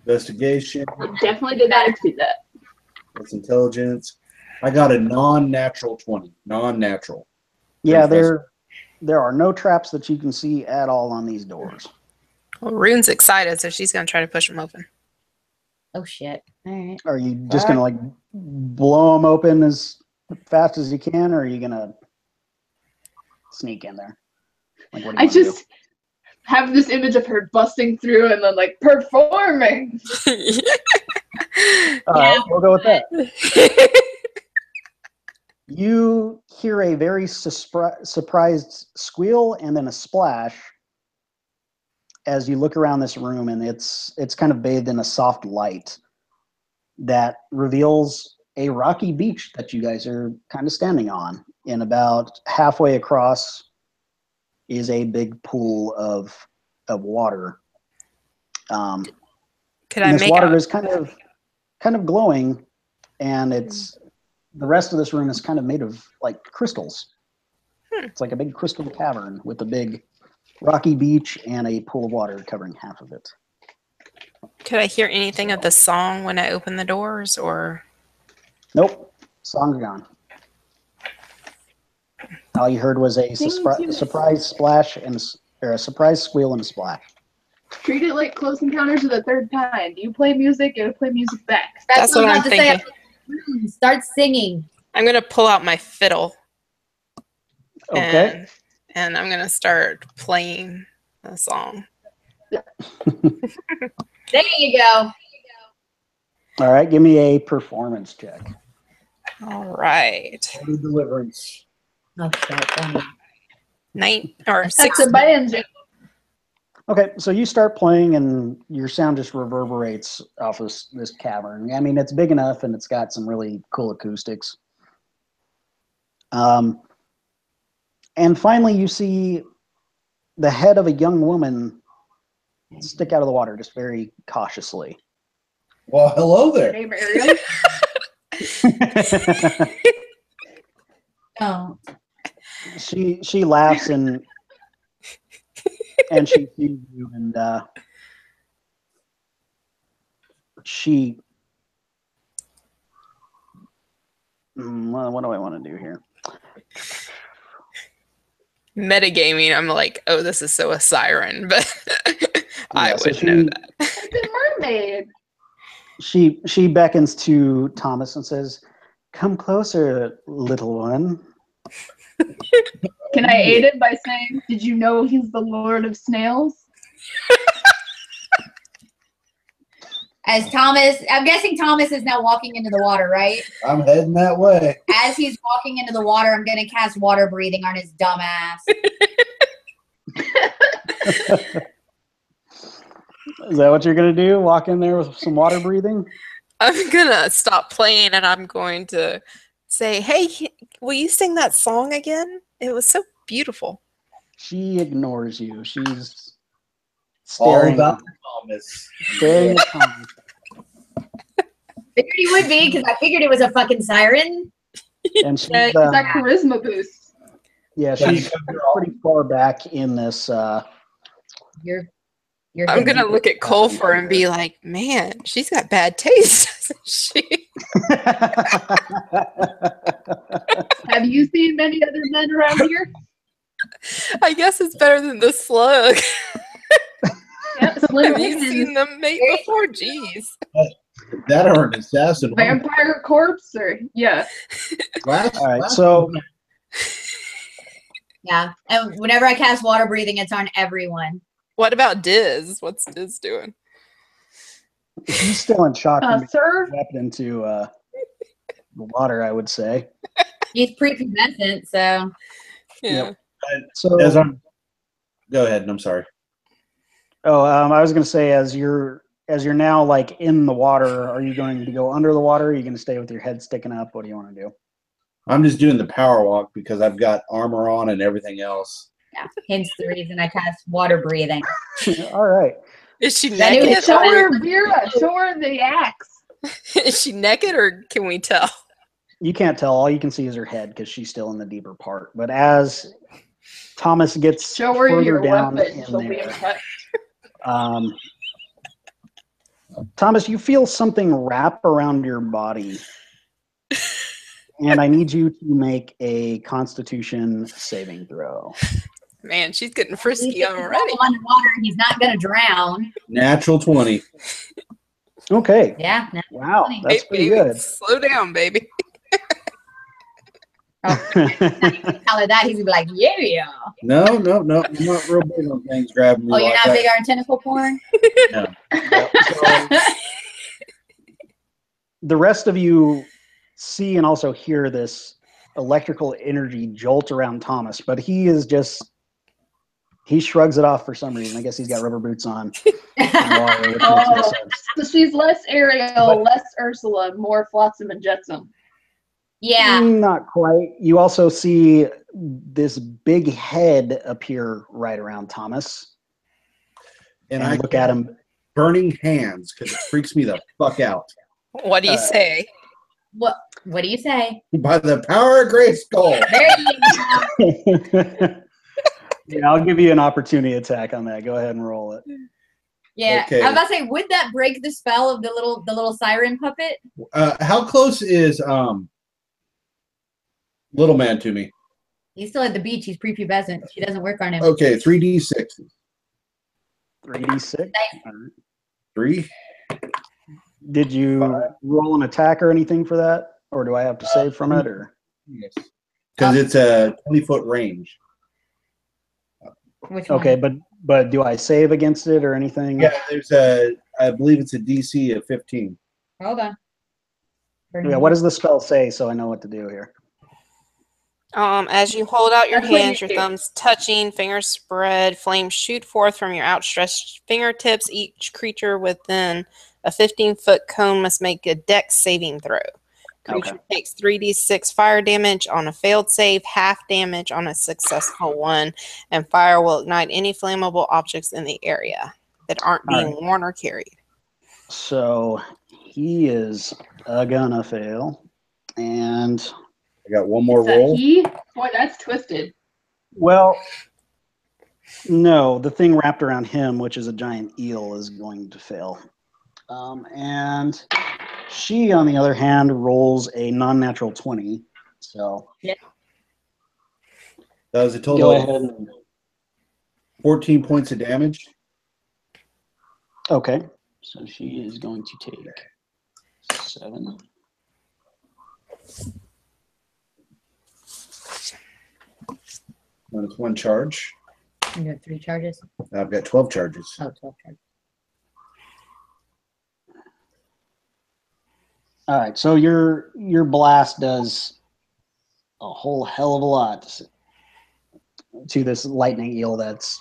Investigation. Definitely did not exceed that. That's intelligence. I got a non-natural 20. Non-natural. Yeah, Impressive. there are no traps that you can see at all on these doors. Well, Rune's excited, so she's going to try to push them open. Oh shit. All right. Are you just gonna like blow them open as fast as you can, or are you gonna sneak in there? Like, what do you I wanna do? just have this image of her busting through and then like performing. All right, we'll go with that. You hear a very surprised squeal and then a splash as you look around this room, and it's kind of bathed in a soft light that reveals a rocky beach that you guys are kind of standing on. And about halfway across is a big pool of water. Could And I this make water a... is kind of glowing, and it's the rest of this room is kind of made of like crystals. It's like a big crystal cavern with a big rocky beach and a pool of water covering half of it. Could I hear anything of the song when I open the doors, or... Nope. Song's gone. All you heard was a surprise splash or a surprise squeal and a splash. Treat it like Close Encounters of the Third Kind. You play music, it'll play music back. That's what I'm thinking. Start singing. I'm going to pull out my fiddle. Okay. And I'm going to start playing a song. There you go. All right. Give me a performance check. All right. Deliverance. Oh, shit. 9 or That's 6. a banjo. Okay, so you start playing and your sound just reverberates off this cavern. I mean, it's big enough and it's got some really cool acoustics. And finally, you see the head of a young woman stick out of the water just very cautiously. Well, hello there. Name Ariel. Oh. She laughs and she sees you and she what do I want to do here? Metagaming, I'm like, oh, this is so a siren, but I would know that. It's a mermaid. She beckons to Thomas and says, "Come closer, little one." Can I aid it by saying, did you know he's the Lord of Snails? As Thomas, I'm guessing Thomas is now walking into the water, right? I'm heading that way. As he's walking into the water, I'm going to cast water breathing on his dumb ass. Is that what you're going to do? Walk in there with some water breathing? I'm going to stop playing and I'm going to say, hey, will you sing that song again? It was so beautiful. She ignores you. She's All staring, about Thomas. staring at Thomas. Figured he would be, because I figured it was a fucking siren. And she's, It's that charisma boost. yeah, she's pretty far back in this. You're I'm going to look at Colfer and be like, man, she's got bad taste, doesn't she? Have you seen many other men around here? I guess it's better than the slug. Yep, Slim Have you Pickens, seen them mate before? Jeez. That or an assassin. Vampire Corpse, or yeah. All right, so Yeah, and whenever I cast water breathing, it's on everyone. What about Diz? What's Diz doing? he's still in shock from being Sir, swept into the water, I would say. He's prepubescent, so Yeah. So, Go ahead, and I'm sorry. I was going to say, as you're now like in the water, are you going to go under the water? Or are you going to stay with your head sticking up? What do you want to do? I'm just doing the power walk because I've got armor on and everything else. yeah, hence the reason I cast water breathing. All right. Is she That naked? is show Or, her Vera, show her the axe. is she naked or can we tell? You can't tell. All you can see is her head because she's still in the deeper part. But as Thomas gets Show her further your down weapon. in She'll be there, impressed. Thomas, you feel something wrap around your body. And I need you to make a Constitution saving throw. Man, she's getting frisky He's already. underwater, he's not going to drown. Natural 20. Okay. Yeah. No. Wow, that's Hey, pretty baby, good. slow down, baby. Tell her that, he's gonna be like, yeah. No. I'm not real big on things grabbing me Oh, you're like not that. big on tentacle porn? No. The rest of you see and also hear this electrical energy jolt around Thomas, but he shrugs it off for some reason. I guess he's got rubber boots on. Water, which makes no Oh, sense. so she's less Ariel, less Ursula, more Flotsam and Jetsam. Yeah. Not quite. You also see this big head appear right around Thomas. And And I look at him. burning hands because it freaks me the fuck out. What do you say? What do you say? By the power of Grayskull. There you go. Yeah, I'll give you an opportunity attack on that. Go ahead and roll it. Yeah, Okay. I was about to say, would that break the spell of the little siren puppet? How close is little man to me? He's still at the beach. He's prepubescent. She doesn't work on him. Okay, 3d6. 3d6. 3. Did you roll an attack or anything for that? Or do I have to save from it? Or Yes. Because it's a 20-foot range. Which one? okay, but do I save against it or anything? Yeah, I believe it's a DC of 15. Hold on. Yeah, what does the spell say so I know what to do here? As you hold out your That's what hands, you your do. thumbs touching, fingers spread, flames shoot forth from your outstretched fingertips. Each creature within a 15-foot cone must make a dex saving throw. Creature takes 3d6 fire damage on a failed save, half damage on a successful one, and fire will ignite any flammable objects in the area that aren't being worn or carried. So he is gonna fail. And I got one more Is that roll. he? Boy, that's twisted. well, no, the thing wrapped around him, which is a giant eel, is going to fail. And she, on the other hand, rolls a non-natural 20. So That was a go total ahead. of 14 points of damage. Okay. So she is going to take 7. And it's 1 charge. You got 3 charges. I've got 12 charges. Oh, 12 charges. All right. So your blast does a whole hell of a lot to this lightning eel that's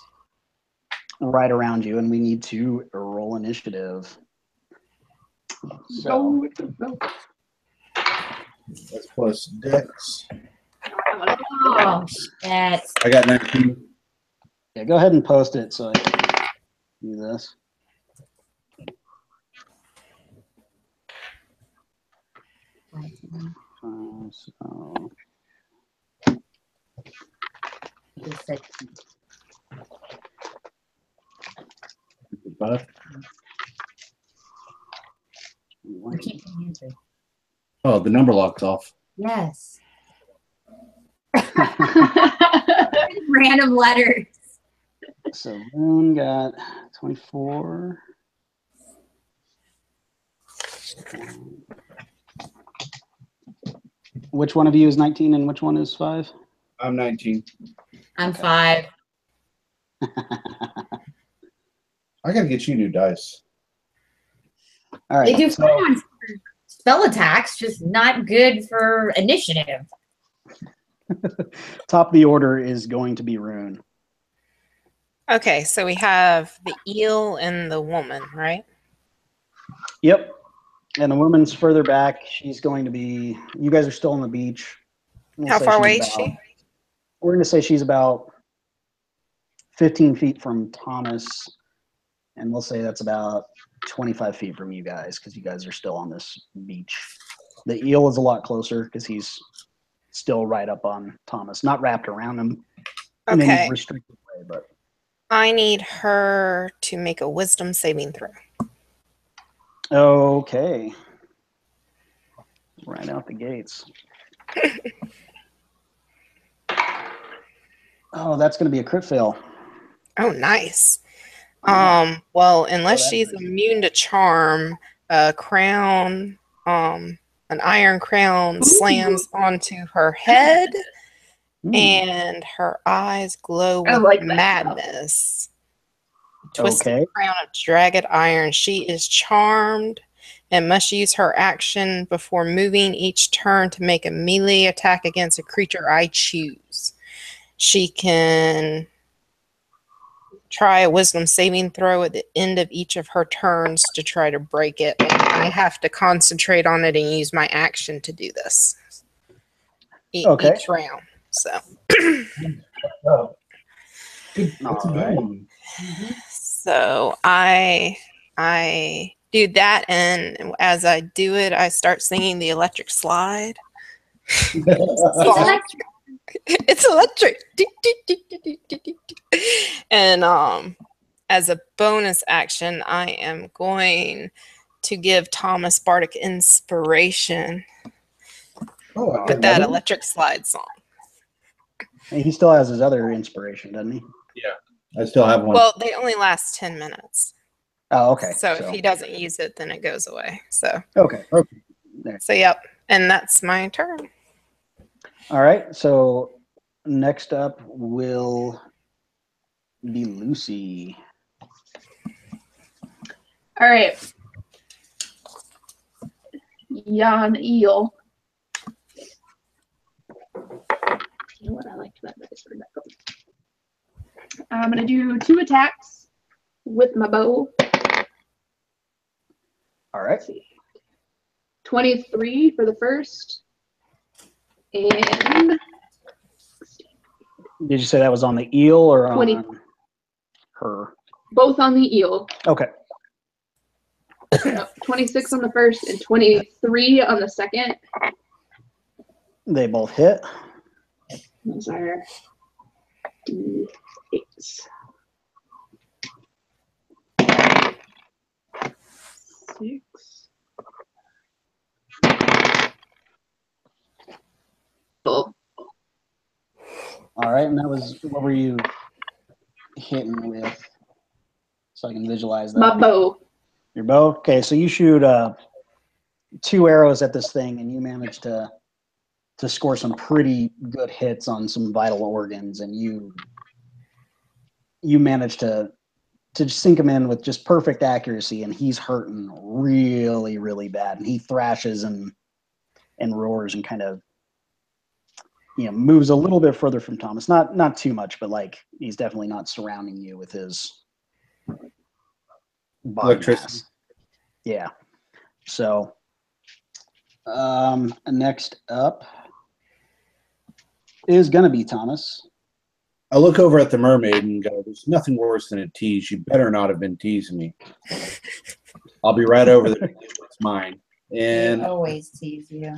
right around you, and we need to roll initiative. So That's plus dex. Oh, that's I got 19. yeah, go ahead and post it so I can do this. So just like, 5. I can't answer. Oh, the number lock's off. Yes. Random letters. So Moon got 24. Which one of you is 19 and which one is 5? I'm 19. I'm 5. I gotta get you new dice. All right. They do fine on spell attacks, just not good for initiative. Top of the order is going to be Rune. Okay, so we have the eel and the woman, right? Yep. And the woman's further back. She's going to be. You guys are still on the beach. We'll How say far she's away is about- she? We're going to say she's about 15 feet from Thomas, and we'll say that's about 25 feet from you guys because you guys are still on this beach. The eel is a lot closer because he's still right up on Thomas, not wrapped around him in Okay. any restricted way, but I need her to make a wisdom saving throw. okay. Right out the gates. Oh, that's going to be a crit fail. Oh, nice. Well, unless that she's is- immune to charm, a crown, an iron crown slams onto her head, and her eyes glow I with like that. madness. Twisted Okay. crown of jagged iron. She is charmed and must use her action before moving each turn to make a melee attack against a creature I choose. She can try a wisdom saving throw at the end of each of her turns to try to break it. I have to concentrate on it and use my action to do this Okay. each round. So, Oh. All right. so I do that, and as I do it, I start singing the electric slide. It's electric. It's electric. And as a bonus action, I am going to give Thomas Bardic Inspiration Oh, with that electric slide song. And he still has his other inspiration, doesn't he? I still have one. Well, they only last 10 minutes. Oh, okay. So if he doesn't use it, then it goes away. So Okay. There. So yep, and that's my turn. All right. So next up will be Lucy. All right. Jan Eel. You know what? I liked that. I'm going to do 2 attacks with my bow. All right. 23 for the first. And Did you say that was on the eel or 20. on her? Both on the eel. Okay. 26 on the first and 23 on the second. They both hit. Those are D8s. 6. Oh, All right. And that was, what were you hitting with? So I can visualize that. my bow. Your bow? Okay. So you shoot 2 arrows at this thing and you manage to score some pretty good hits on some vital organs, and you manage to sink him in with just perfect accuracy, and he's hurting really, really bad, and he thrashes and roars and kind of moves a little bit further from Thomas. Not too much, but like he's definitely not surrounding you with his body Electricity. mass. Yeah. So next up is gonna be Thomas. I look over at the mermaid and go, "There's nothing worse than a tease. You better not have been teasing me." I'll be right over there. It's mine. And They always tease you.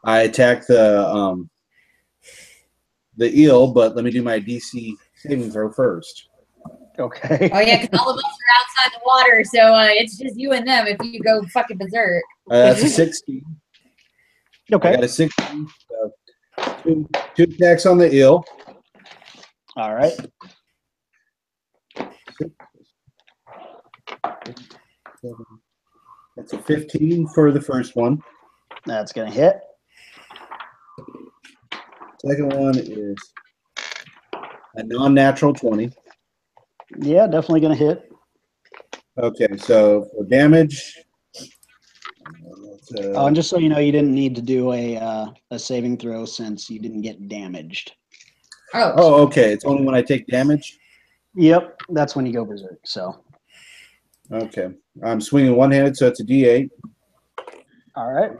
I attack the eel, but let me do my DC saving throw first. Okay. Oh yeah, because all of us are outside the water, so it's just you and them if you go fucking berserk. That's a 16. Okay. I got a 16. So two attacks on the eel. All right. That's a 15 for the first one. That's gonna hit. Second one is a non-natural 20. Yeah, definitely gonna hit. Okay, so for damage. And just so you know, you didn't need to do a saving throw since you didn't get damaged. Oh, okay. It's only when I take damage? Yep, that's when you go berserk. So. Okay. I'm swinging one-handed, so it's a D8. All right.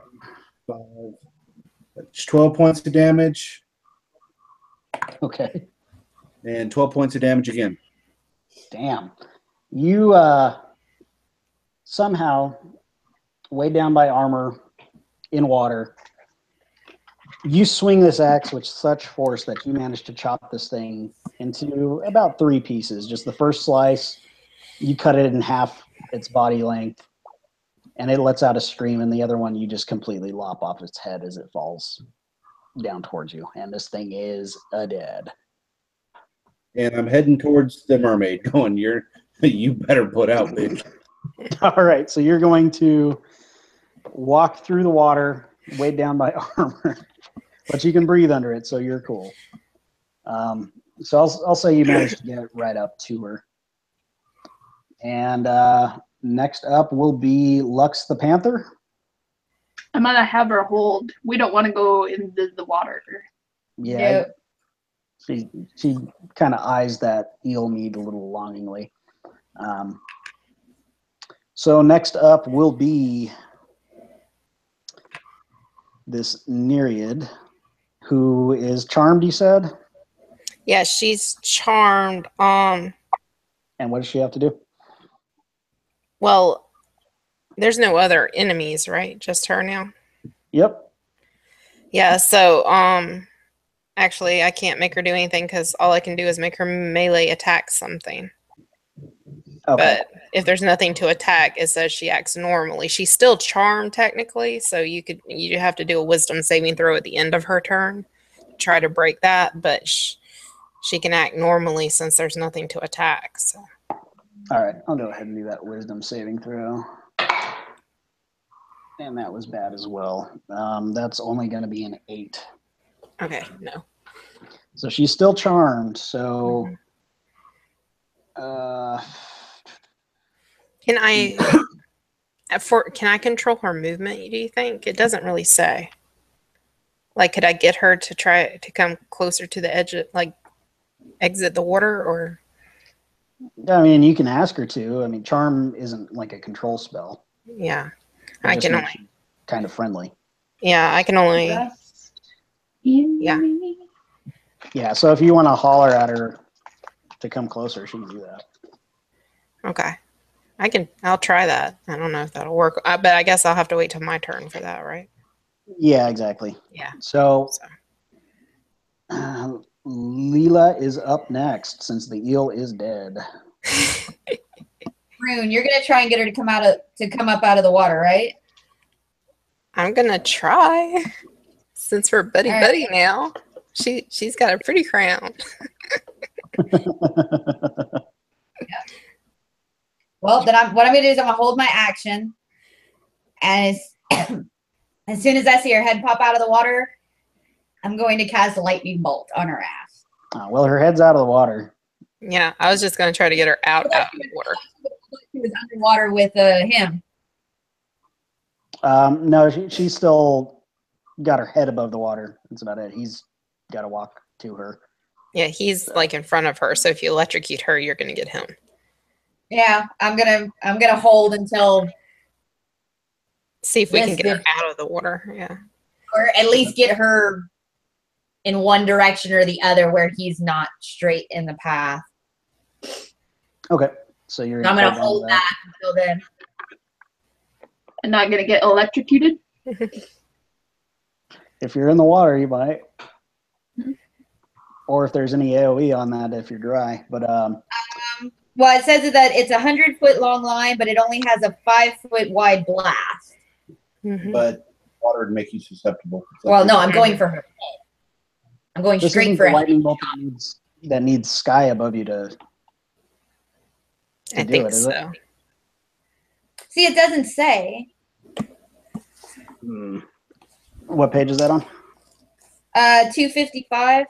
12 points of damage. Okay. And 12 points of damage again. Damn. You somehow, weighed down by armor, in water, you swing this axe with such force that you manage to chop this thing into about 3 pieces. Just the first slice, you cut it in half its body length, and it lets out a scream, and the other one you just completely lop off its head as it falls down towards you. And this thing is dead. And I'm heading towards the mermaid going, you better put out, bitch. All right, so you're going to walk through the water, weighed down by armor, but you can breathe under it, so you're cool. So I'll say you managed to get right up to her. And next up will be Lux the Panther. I'm gonna have her hold. We don't want to go in the water. Yeah, she kind of eyes that eel meat a little longingly. So next up will be this Nereid, who is charmed, you said? Yeah, she's charmed. And what does she have to do? Well, there's no other enemies, right? Just her now? Yep. Yeah, so actually I can't make her do anything because all I can do is make her melee attack something. Okay. But if there's nothing to attack, it says she acts normally. She's still charmed technically, so you have to do a wisdom saving throw at the end of her turn to try to break that, but she can act normally since there's nothing to attack. So. All right, I'll go ahead and do that wisdom saving throw. And that was bad as well. That's only going to be an 8. Okay, no. So she's still charmed. So, Can I control her movement? Do you think? It doesn't really say. Like, could I get her to try to come closer to the edge, like exit the water, or? I mean, you can ask her to. I mean, charm isn't like a control spell. Yeah, It I just can makes only. you kind of friendly. Yeah, I can only. Trust in Yeah. me. Yeah. So if you want to holler at her to come closer, she can do that. Okay, I'll try that. I don't know if that'll work, but I guess I'll have to wait till my turn for that, right? Yeah, exactly. Yeah. So Leela is up next since the eel is dead. Rune, you're gonna try and get her to come up out of the water, right? I'm gonna try. Since we're buddy All right. buddy now, she's got a pretty crown. Well, then what I'm gonna do is I'm gonna hold my action, and as soon as I see her head pop out of the water, I'm going to cast a lightning bolt on her ass. Well, her head's out of the water. Yeah, I was just gonna try to get her out of the water. She was underwater with him. No, she's still got her head above the water. That's about it. He's got to walk to her. Yeah, he's like in front of her, so if you electrocute her, you're gonna get him. Yeah, I'm gonna hold until, See if we can Yes, get her good. out of the water. Yeah. or at least get her in one direction or the other where he's not straight in the path. Okay. So you're. I'm gonna down hold to that until then. I'm not gonna get electrocuted. If you're in the water, you might. Or if there's any AOE on that, if you're dry. But Well, it says that it's 100-foot long line, but it only has a 5-foot wide blast. Mhm. But water would make you susceptible. Well, no, I'm going for her. I'm going this straight isn't for the a lightning bolt that needs sky above you to I do think it, is it? so. See, it doesn't say. What page is that on? 255.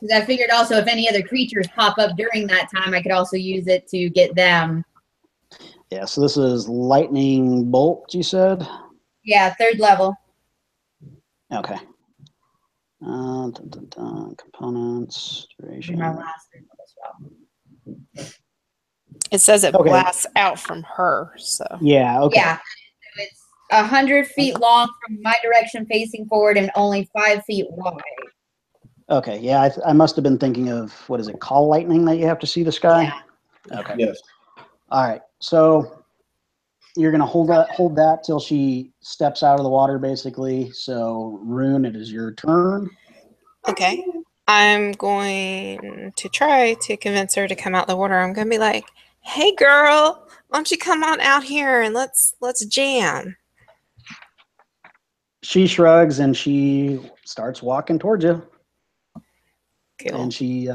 Because I figured also if any other creatures pop up during that time, I could also use it to get them. Yeah, so this is lightning bolt, you said? Yeah, 3rd level. Okay. Components, duration. My last 3rd level spell. It says it Okay. blasts out from her. So Yeah, okay. Yeah. So it's 100 feet long from my direction facing forward and only 5 feet wide. Okay, yeah, I must have been thinking of, what is it, call lightning that you have to see the sky? Yeah. Okay. Yes. All right, so you're going to hold that till she steps out of the water, basically. So, Rune, it is your turn. okay, I'm going to try to convince her to come out the water. I'm gonna be like, "Hey, girl, why don't you come on out here and let's jam?" She shrugs and she starts walking towards you. Cool. And she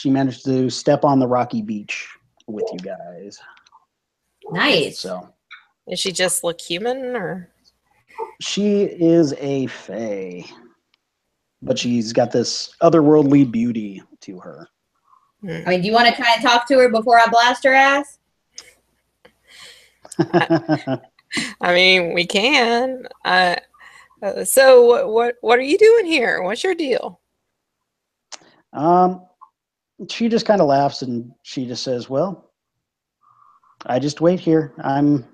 managed to step on the rocky beach with you guys. Nice. So Does she just look human, or? she is a fae, but she's got this otherworldly beauty to her. I mean, do you want to try and talk to her before I blast her ass? I mean, we can. So what are you doing here? What's your deal? She just kind of laughs and she just says, "Well, I just wait here. I'm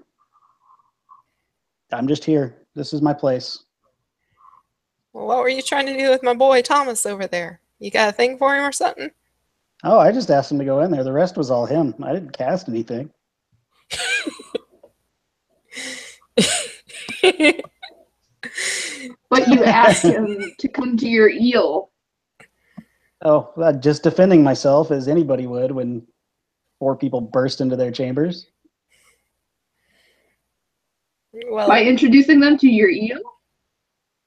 just here. This is my place." Well, what were you trying to do with my boy Thomas over there? You got a thing for him or something? Oh, I just asked him to go in there. The rest was all him. I didn't cast anything. But you asked him to come to your eel. Oh, just defending myself as anybody would when 4 people burst into their chambers. Well, By introducing them to your eel?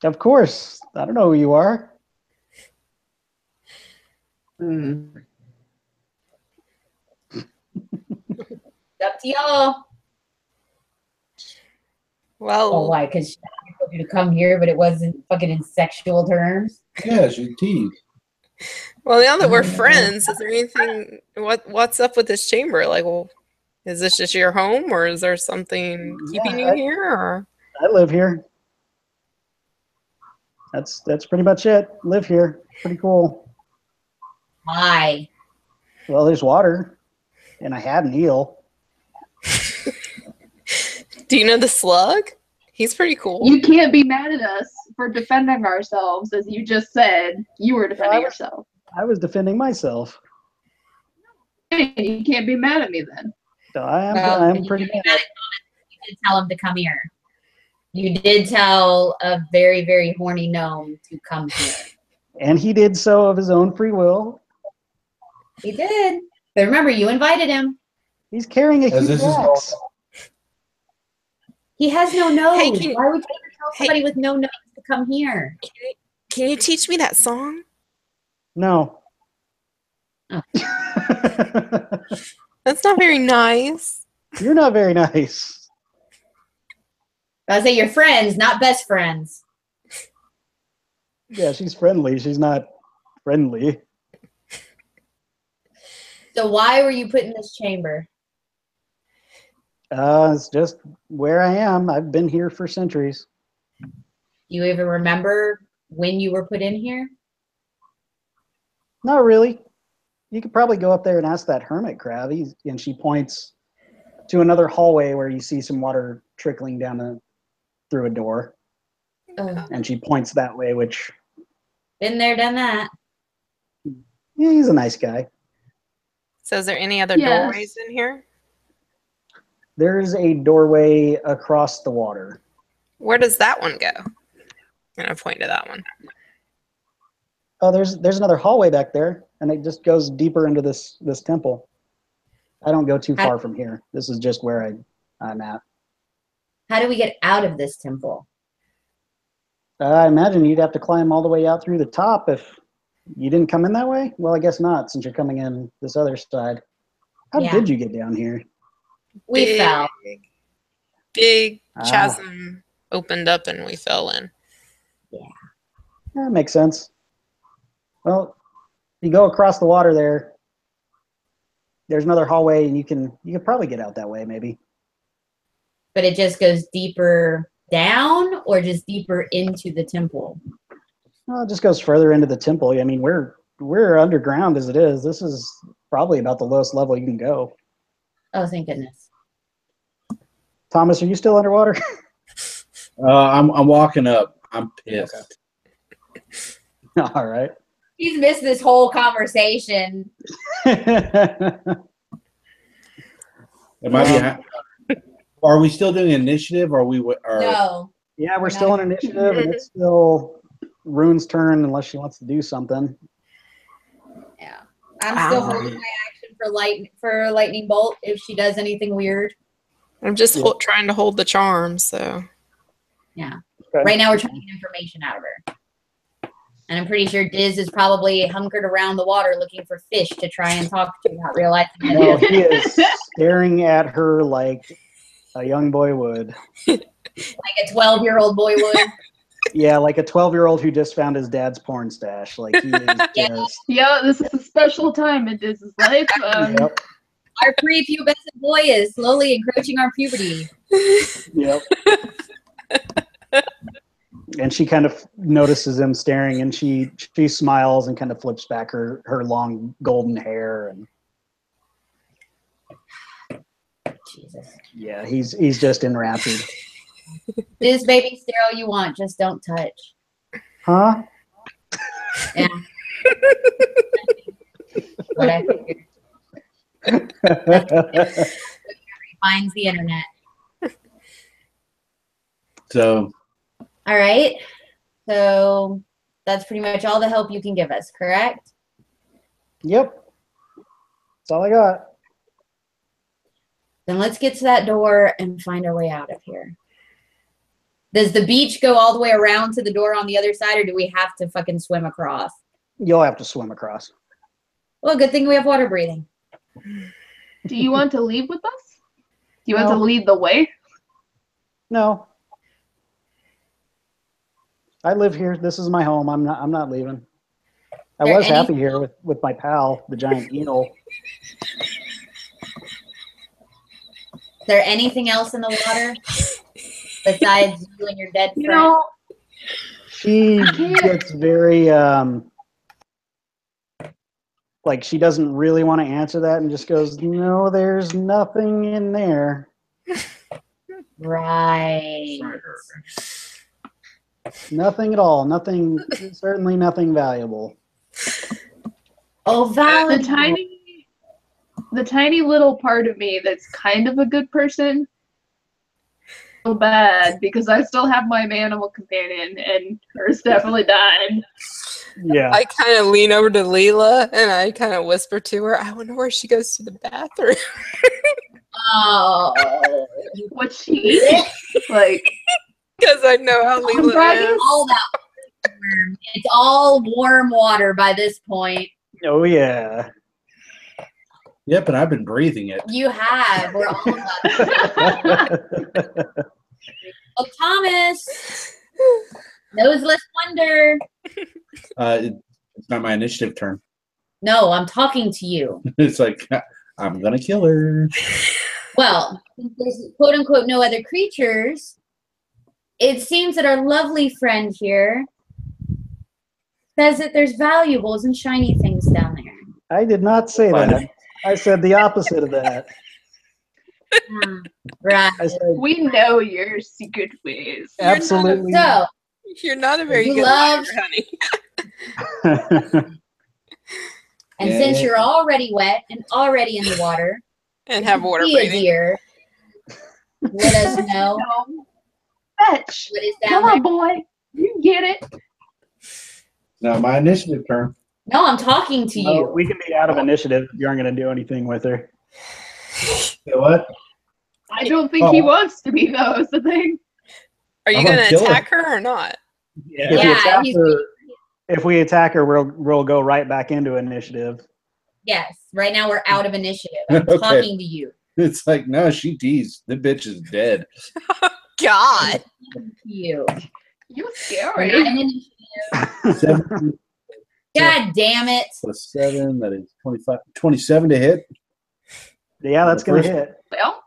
Of course. I don't know who you are. Up to y'all. well, Oh, why? Because she told you to come here, but it wasn't fucking in sexual terms. Yeah, she teased. well, now that we're friends, is there anything? What's up with this chamber? Like, well, is this just your home, or is there something keeping you here? Or I live here. That's pretty much it. Live here. Pretty cool. Why? Well, there's water, and I had an eel. do you know the slug? He's pretty cool. You can't be mad at us for defending ourselves, as you just said. You were defending yourself. I was defending myself. Hey, you can't be mad at me then. So I'm you pretty can't be mad. mad at Thomas. You did tell him to come here. You did tell a very, very horny gnome to come here. And he did so of his own free will. He did. But remember, you invited him. He's carrying a As huge this is axe. He has no nose. Hey, can- Why would you ever tell somebody with no nose to come here? Can you teach me that song? No. Oh. That's not very nice. You're not very nice. I say you're friends, not best friends. Yeah, she's friendly. She's not friendly. So why were you put in this chamber? It's just where I am. I've been here for centuries. Do you even remember when you were put in here? Not really. You could probably go up there and ask that hermit crab. And she points to another hallway where you see some water trickling down through a door. And she points that way, which... Been there, done that. Yeah, he's a nice guy. So is there any other Yes. doorways in here? There's a doorway across the water. Where does that one go? And I point to that one. Oh, there's another hallway back there, and it just goes deeper into this temple. I don't go too far from here. This is just where I'm at. How do we get out of this temple? I imagine you'd have to climb all the way out through the top if you didn't come in that way. Well, I guess not, since you're coming in this other side. How Yeah. did you get down here? We fell. Big chasm opened up and we fell in. That makes sense. Well, you go across the water there. There's another hallway, and you can probably get out that way, maybe. But it just goes deeper down or just deeper into the temple? Well, it just goes further into the temple. I mean, we're underground as it is. This is probably about the lowest level you can go. Oh, thank goodness. Thomas, are you still underwater? I'm walking up. I'm pissed. All right. He's missed this whole conversation. Are we still doing initiative? Or are we? No. Yeah, we're still on initiative, and it's still Rune's turn unless she wants to do something. Yeah. I'm still holding my action for lightning bolt if she does anything weird. I'm just trying to hold the charm, so. Yeah. Okay. Right now we're trying to get information out of her. And I'm pretty sure Diz is probably hunkered around the water looking for fish to try and talk to, not realizing that No, he is staring at her like a young boy would. like a 12-year-old boy would. Yeah, like a 12-year-old who just found his dad's porn stash. Like he is just. Yeah, this is a special time in Diz's life. Yep. Our prepubescent boy is slowly encroaching our puberty. Yep. And she kind of notices him staring, and she smiles and kind of flips back her long golden hair, and Jesus. yeah, he's just enraptured. Diz, baby, stare all you want, just don't touch. Huh? Yeah. What I figured. He finds the internet. So, All right. So that's pretty much all the help you can give us, correct? Yep. That's all I got. Then let's get to that door and find our way out of here. Does the beach go all the way around to the door on the other side, or do we have to fucking swim across? You'll have to swim across. Well, good thing we have water breathing. Do you want to leave with us? Do you want No. to lead the way? No. I live here. This is my home. I'm not leaving. I There was any- happy here with my pal, the giant eel. Is there anything else in the water besides you and your dead friend? You know, She I can't- gets very like she doesn't really want to answer that and just goes, "No, there's nothing in there." Right. Nothing at all. Nothing. Certainly nothing valuable. Oh, valid. the tiny little part of me that's kind of a good person. So bad because I still have my animal companion and hers definitely died. Yeah. I kind of lean over to Leela and I kind of whisper to her, I wonder where she goes to the bathroom. Oh. What she eats? Like, Because I know how Leela Bragging? is. All that warm. It's all warm water by this point. Oh yeah. yep, and I've been breathing it. You have. We're all Oh, Thomas. Noseless wonder. It's not my initiative turn. No, I'm talking to you. It's like, I'm going to kill her. Well, since there's quote unquote no other creatures, it seems that our lovely friend here says that there's valuables and shiny things down there. I did not say that. I said the opposite of that. Right. I said we know your secret ways. absolutely. So, You're not a very You good love- liar, honey. and Yeah. since you're already wet and already in the water, And have water be a breathing. dear. Let us know No. Fetch. what is Come down on, there. boy. You get it. Now, my initiative turn. No, I'm talking to No, you. we can be out of initiative if you aren't going to do anything with her. You know what? I don't think he Oh. wants to be, though, is the thing. Are you I'm going gonna to kill her. attack her or not? Yeah, If we attack her, we'll go right back into initiative. Yes. Right now we're out of initiative. I'm Okay. talking to you. It's like, no, she teased. The bitch is dead. God. You. You're We're scary. not in initiative. 7 God damn it. plus 7, that is 25. 27 to hit. Yeah, that's going to First- hit. Well,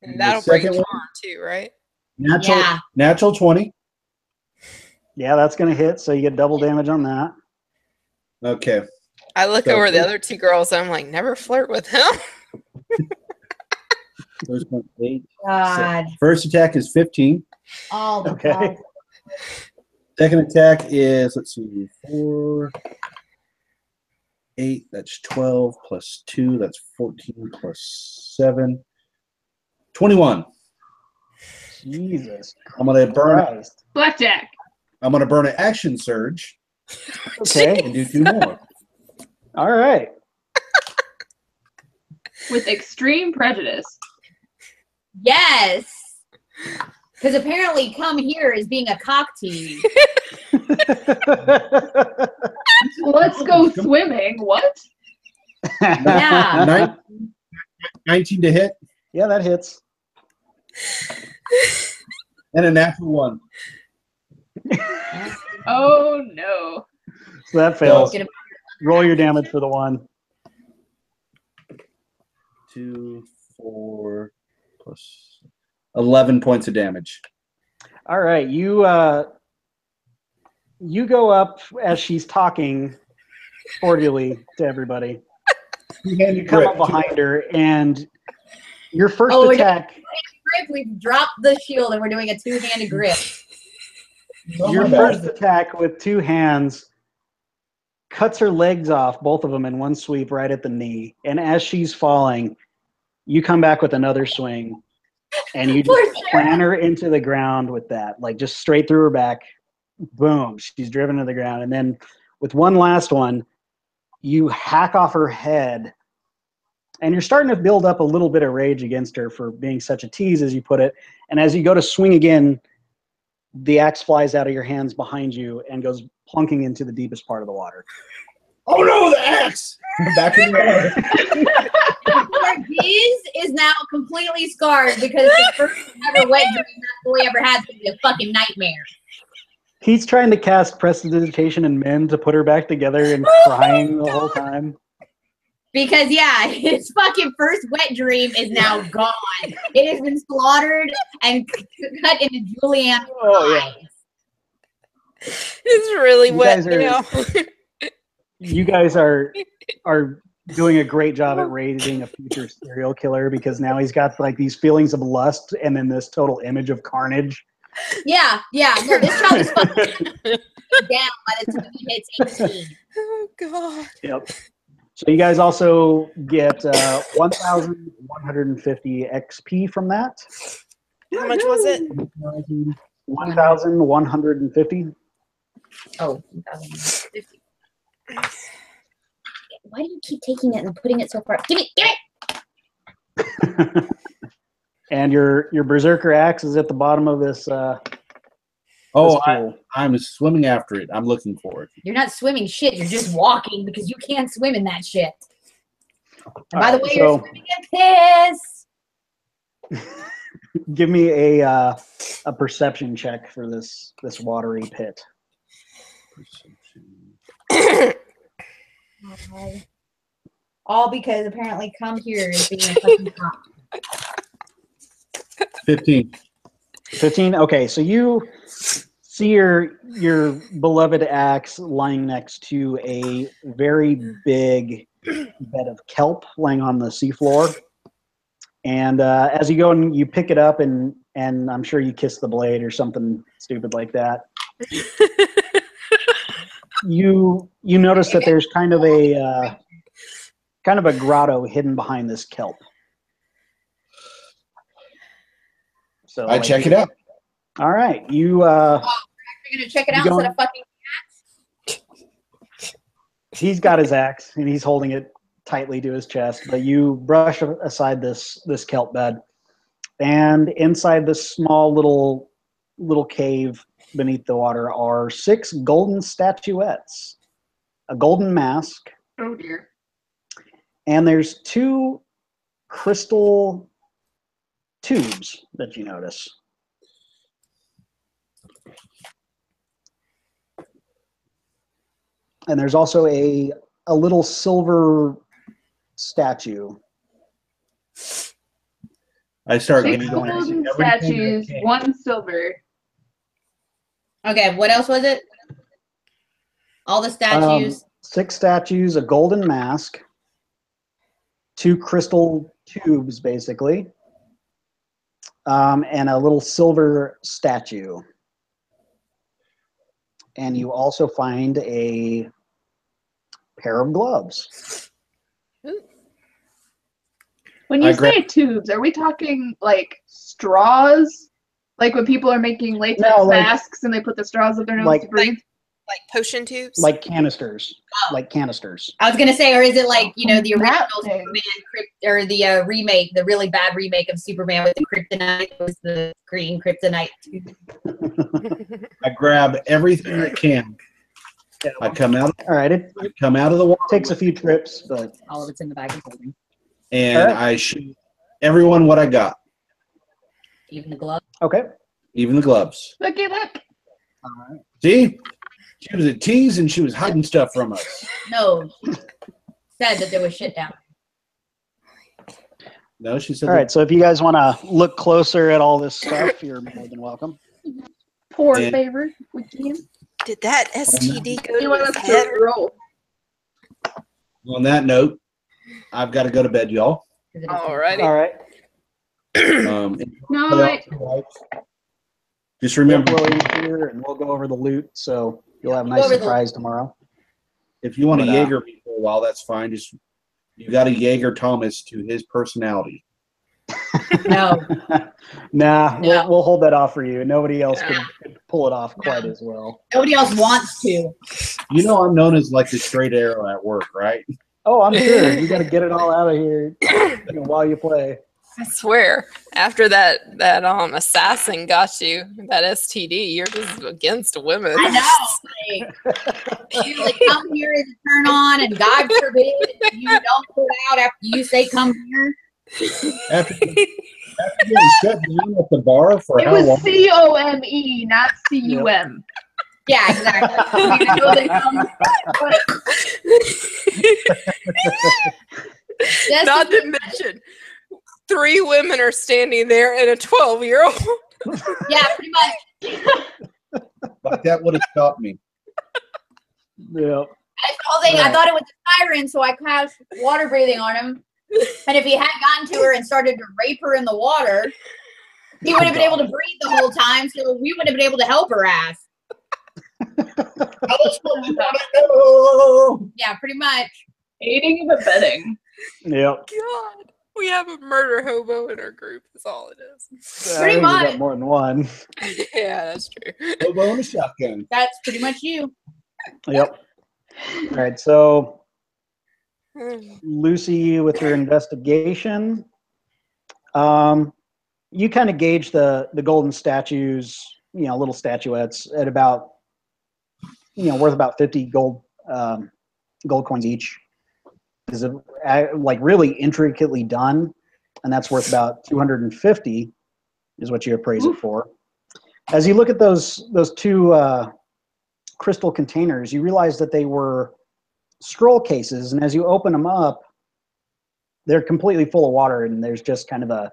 And The that'll break second your one? arm too, right? Natural 20. Yeah, that's going to hit, so you get double damage on that. Okay. I look So- over the other two girls and I'm like, never flirt with him. First one, 8. God. First attack is 15. Oh, Okay. God. Second attack is, let's see, 4, 8, that's 12, plus 2, that's 14, plus 7, 21. Jesus I'm gonna burn. Christ. blackjack. I'm gonna burn an action surge Okay. and do 2 more. All right. With extreme prejudice. Yes. Because apparently come here is being a cock tease. Let's go swimming. What? Yeah. 19 to hit Yeah, that hits. and a natural 1. Oh, no. So that fails. Get a- Roll your damage for the one. 2, 4, plus 11 points of damage. All right, you go up as she's talking cordially to everybody. You come up behind her, and your first Oh, we're attack. Grip, we've dropped the shield and we're doing a two-handed grip. Your first attack with 2 hands cuts her legs off, both of them in one sweep, right at the knee. And as she's falling, you come back with another swing And you just plan her into the ground with that, like just straight through her back. Boom, she's driven to the ground. And then with one last one, you hack off her head. And you're starting to build up a little bit of rage against her for being such a tease, as you put it. And as you go to swing again, the axe flies out of your hands behind you and goes plunking into the deepest part of the water. Oh no, the axe! Back in the water. His is now completely scarred because the first ever wet dream that boy ever had to be a fucking nightmare. He's trying to cast prestidigitation in men to put her back together and crying the whole time. Because, yeah, his fucking first wet dream is now gone. It has been slaughtered and cut into julienne eyes. It's really wet now. You guys are doing a great job at raising a future serial killer, because now he's got like these feelings of lust and then this total image of carnage. Yeah. No, this child is fucking down by the time he hits 18. Oh, God. Yep. So you guys also get 1,150 XP from that. How much was it? 1,150. Oh, 1,150. Why do you keep taking it and putting it so far? Give it! And your Berserker Axe is at the bottom of this. I'm swimming after it. I'm looking for it. You're not swimming shit. You're just walking because you can't swim in that shit. And by the way, you're swimming in piss. Give me a perception check for this watery pit. All because apparently come here is being a fucking cop. 15. 15? Okay, so you see your beloved axe lying next to a very big bed of kelp laying on the seafloor. And as you go and you pick it up, and I'm sure you kiss the blade or something stupid like that, you notice that there's kind of a grotto hidden behind this kelp. So I check it out. All right, you. You're gonna check it out instead of fucking axe? He's got his axe and he's holding it tightly to his chest. But you brush aside this kelp bed, and inside this small little cave beneath the water are 6 golden statuettes, a golden mask. Oh dear. And there's 2 crystal tubes that you notice. And there's also a little silver statue. I start 6 golden statues, 1 silver. Okay, what else was it? All the statues. 6 statues, a golden mask, 2 crystal tubes, basically, and a little silver statue. And you also find a pair of gloves. When you say tubes, are we talking like straws? Like when people are making latex masks and they put the straws up their nose to breathe? Like potion tubes? Like canisters. Oh. Like canisters. I was gonna say, or is it like, the original Superman or the remake, the really bad remake of Superman with the kryptonite? It was the green kryptonite tube. I grab everything I can. I come out. All right. It come out of the water. Takes a few trips, but all of it's in the bag of holding. And I shoot everyone what I got. Even the gloves. Okay. Even the gloves. Look. All right. See? She was a tease and she was hiding stuff from us. No. Said that there was shit down. No, she said. All right. So if you guys want to look closer at all this stuff, you're more than welcome. Pour a favor, we can. Did that STD go You to want his us head? to roll? On that note, I've got to go to bed, y'all. Alrighty. All right. No, just remember, here, and we'll go over the loot, so you'll have a nice surprise tomorrow. if you want to Jaeger me for a while, that's fine. Just you got to Jaeger Thomas to his personality. No. Nah, No. we'll hold that off for you. Nobody else could pull it off quite as well. Nobody else wants to. You know I'm known as like the straight arrow at work, right? Oh, I'm sure. You got to get it all out of here while you play. I swear, after that assassin got you, that STD, you're just against women. I know. Like, you like come here is a turn on, and God forbid you don't pull out after you say come here. After getting shut down at the bar for It how was long? COME, not CUM. Yeah, exactly. I know they come, Yes, Not to mention, 3 women are standing there and a 12-year-old. yeah, pretty much. Like that would have stopped me. Yeah. That's the whole thing. I thought it was a siren, so I cast water breathing on him. And if he had gotten to her and started to rape her in the water, he would have been able to breathe the whole time, so we would have been able to help her ass. Yeah, pretty much. Aiding and abetting. Yep. God, we have a murder hobo in our group. That's all it is. I think we much. got more than one. Yeah, that's true. Hobo and a shotgun. That's pretty much you. Yep. All right, so Lucy, with your investigation, you kind of gauge the golden statues, little statuettes at about, worth about 50 gold coins each. Is it like really intricately done, and that's worth about 250 is what you appraise it for. As you look at those 2 crystal containers, you realize that they were scroll cases, and as you open them up, they're completely full of water, and there's just kind of a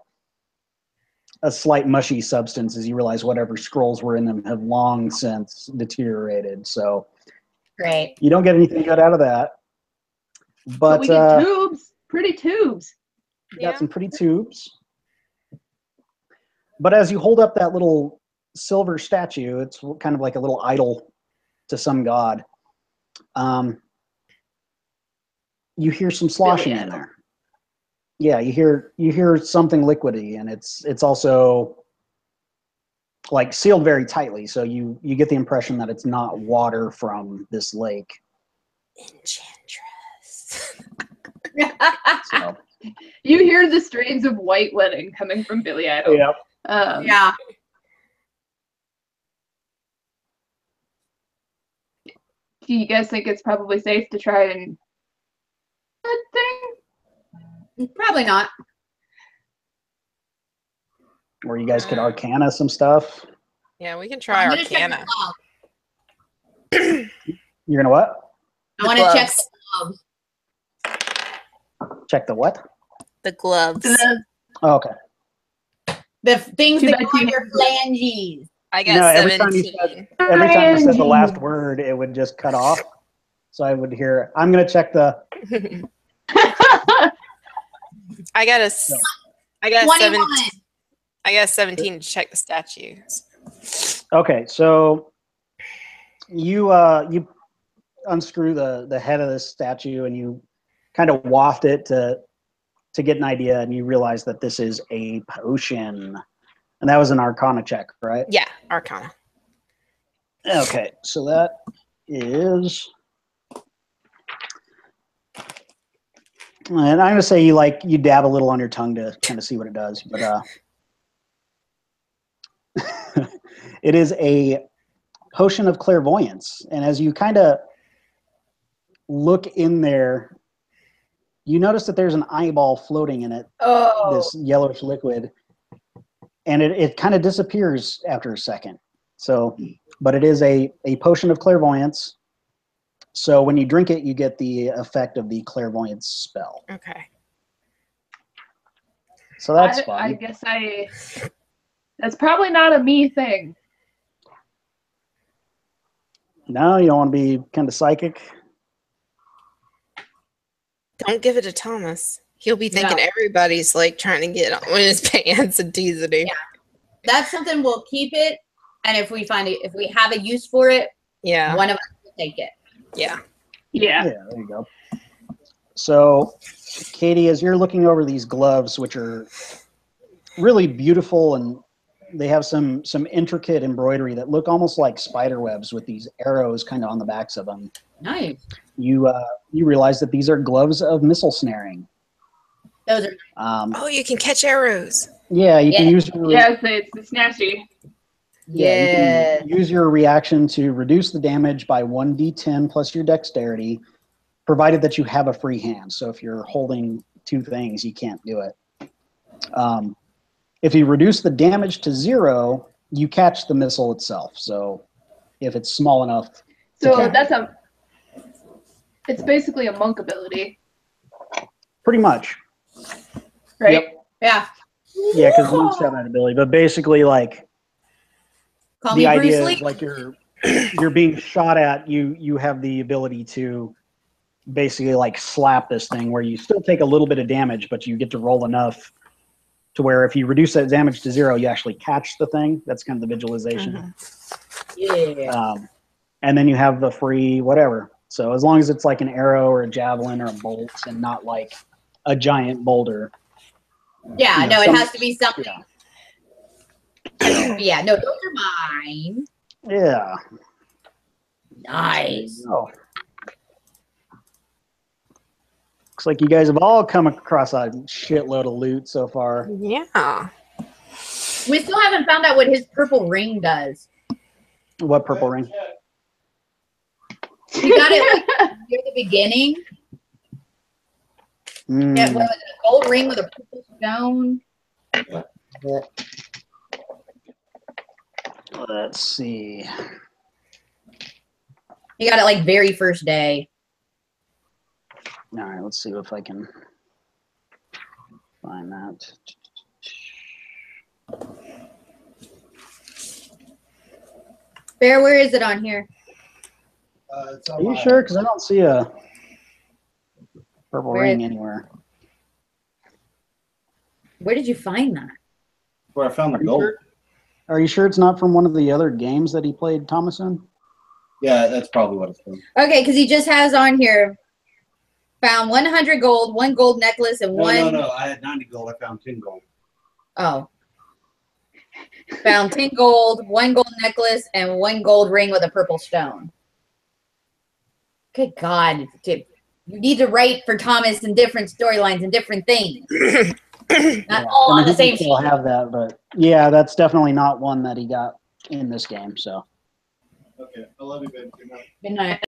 slight mushy substance as you realize whatever scrolls were in them have long since deteriorated. So Great. you don't get anything good out of that. But we get tubes. Pretty tubes. you got some pretty tubes. But as you hold up that little silver statue, it's kind of like a little idol to some god. You hear some sloshing in there. Yeah, you hear something liquidy, and it's also like sealed very tightly, so you get the impression that it's not water from this lake. Enchantress. So, You hear the strains of White Wedding coming from Billy Idol. yep. Yeah. Do you guys think it's probably safe to try and that thing? Probably not. Or you guys could arcana some stuff. Yeah, we can try I'm gonna check Arcana. the gloves. You're gonna what? I want to check the gloves. Check the what? The gloves. Oh, okay. The things Too that bad go on you- your phalanges. I got No, every time 17. you said the last word, it would just cut off. So I would hear, I'm gonna check the. I got a 21. 17. I got 17 to check the statues. Okay, so you unscrew the head of this statue and you kind of waft it to get an idea, and you realize that this is a potion, and that was an Arcana check, right? Yeah, Arcana. Okay, so that is, and I'm gonna say you dab a little on your tongue to kind of see what it does, but it is a potion of clairvoyance, and as you kind of look in there, you notice that there's an eyeball floating in it, Oh. this yellowish liquid, and it kind of disappears after a second. So, but it is a potion of clairvoyance. So when you drink it, you get the effect of the clairvoyance spell. Okay. So that's I fun. guess that's probably not a me thing. No, you don't want to be kind of psychic. Don't give it to Thomas. He'll be thinking No. everybody's like trying to get on his pants and teasing him. Yeah. That's something we'll keep it, and if we have a use for it, Yeah. one of us will take it. Yeah. Yeah. Yeah, there you go. So, Katie, as you're looking over these gloves, which are really beautiful, and they have some intricate embroidery that look almost like spider webs with these arrows kind of on the backs of them. Nice. You realize that these are gloves of missile snaring. Those are Oh, you can catch arrows. Yeah, you can Yeah. use your, Yes, it's nasty. yeah, you yeah. can use your reaction to reduce the damage by 1d10 plus your dexterity, provided that you have a free hand. So if you're holding two things, you can't do it. If you reduce the damage to 0, you catch the missile itself. So if it's small enough. So catch. that's it's basically a monk ability, Pretty much. right? Yep. Yeah. Yeah, because monks have that ability. But basically, like, Call the me Bruce idea Lee. is like you're being shot at, you have the ability to basically like slap this thing where you still take a little bit of damage, but you get to roll enough to where if you reduce that damage to 0, you actually catch the thing. That's kind of the visualization. Yeah. And then you have the free whatever. So as long as it's like an arrow or a javelin or a bolt and not like a giant boulder. Yeah, You know, no, it some- has to be something. Yeah. Yeah, no, those are mine. Yeah. Nice. Oh. Looks like you guys have all come across a shitload of loot so far. Yeah. We still haven't found out what his purple ring does. What purple ring? We got it like near the beginning. Yeah, what was it, a gold ring with a purple stone? Let's see. He got it like very first day. All right, let's see if I can find that. Bear, where is it on here? It's Are you sure? Because I don't see a purple Where ring is- anywhere. Where did you find that? Where I found the Are you gold. sure? Are you sure it's not from one of the other games that he played, Tamoachan? Yeah, that's probably what it's from. Okay, because he just has on here found 100 gold, 1 gold necklace, and one. No. I had 90 gold. I found 10 gold. Oh. Found 10 gold, 1 gold necklace, and 1 gold ring with a purple stone. Good God. You need to write for Thomas in different storylines and different things. Not all on the same Still sheet. have that, but yeah, that's definitely not one that he got in this game. So. Okay. I love you, baby. Good night. Good night.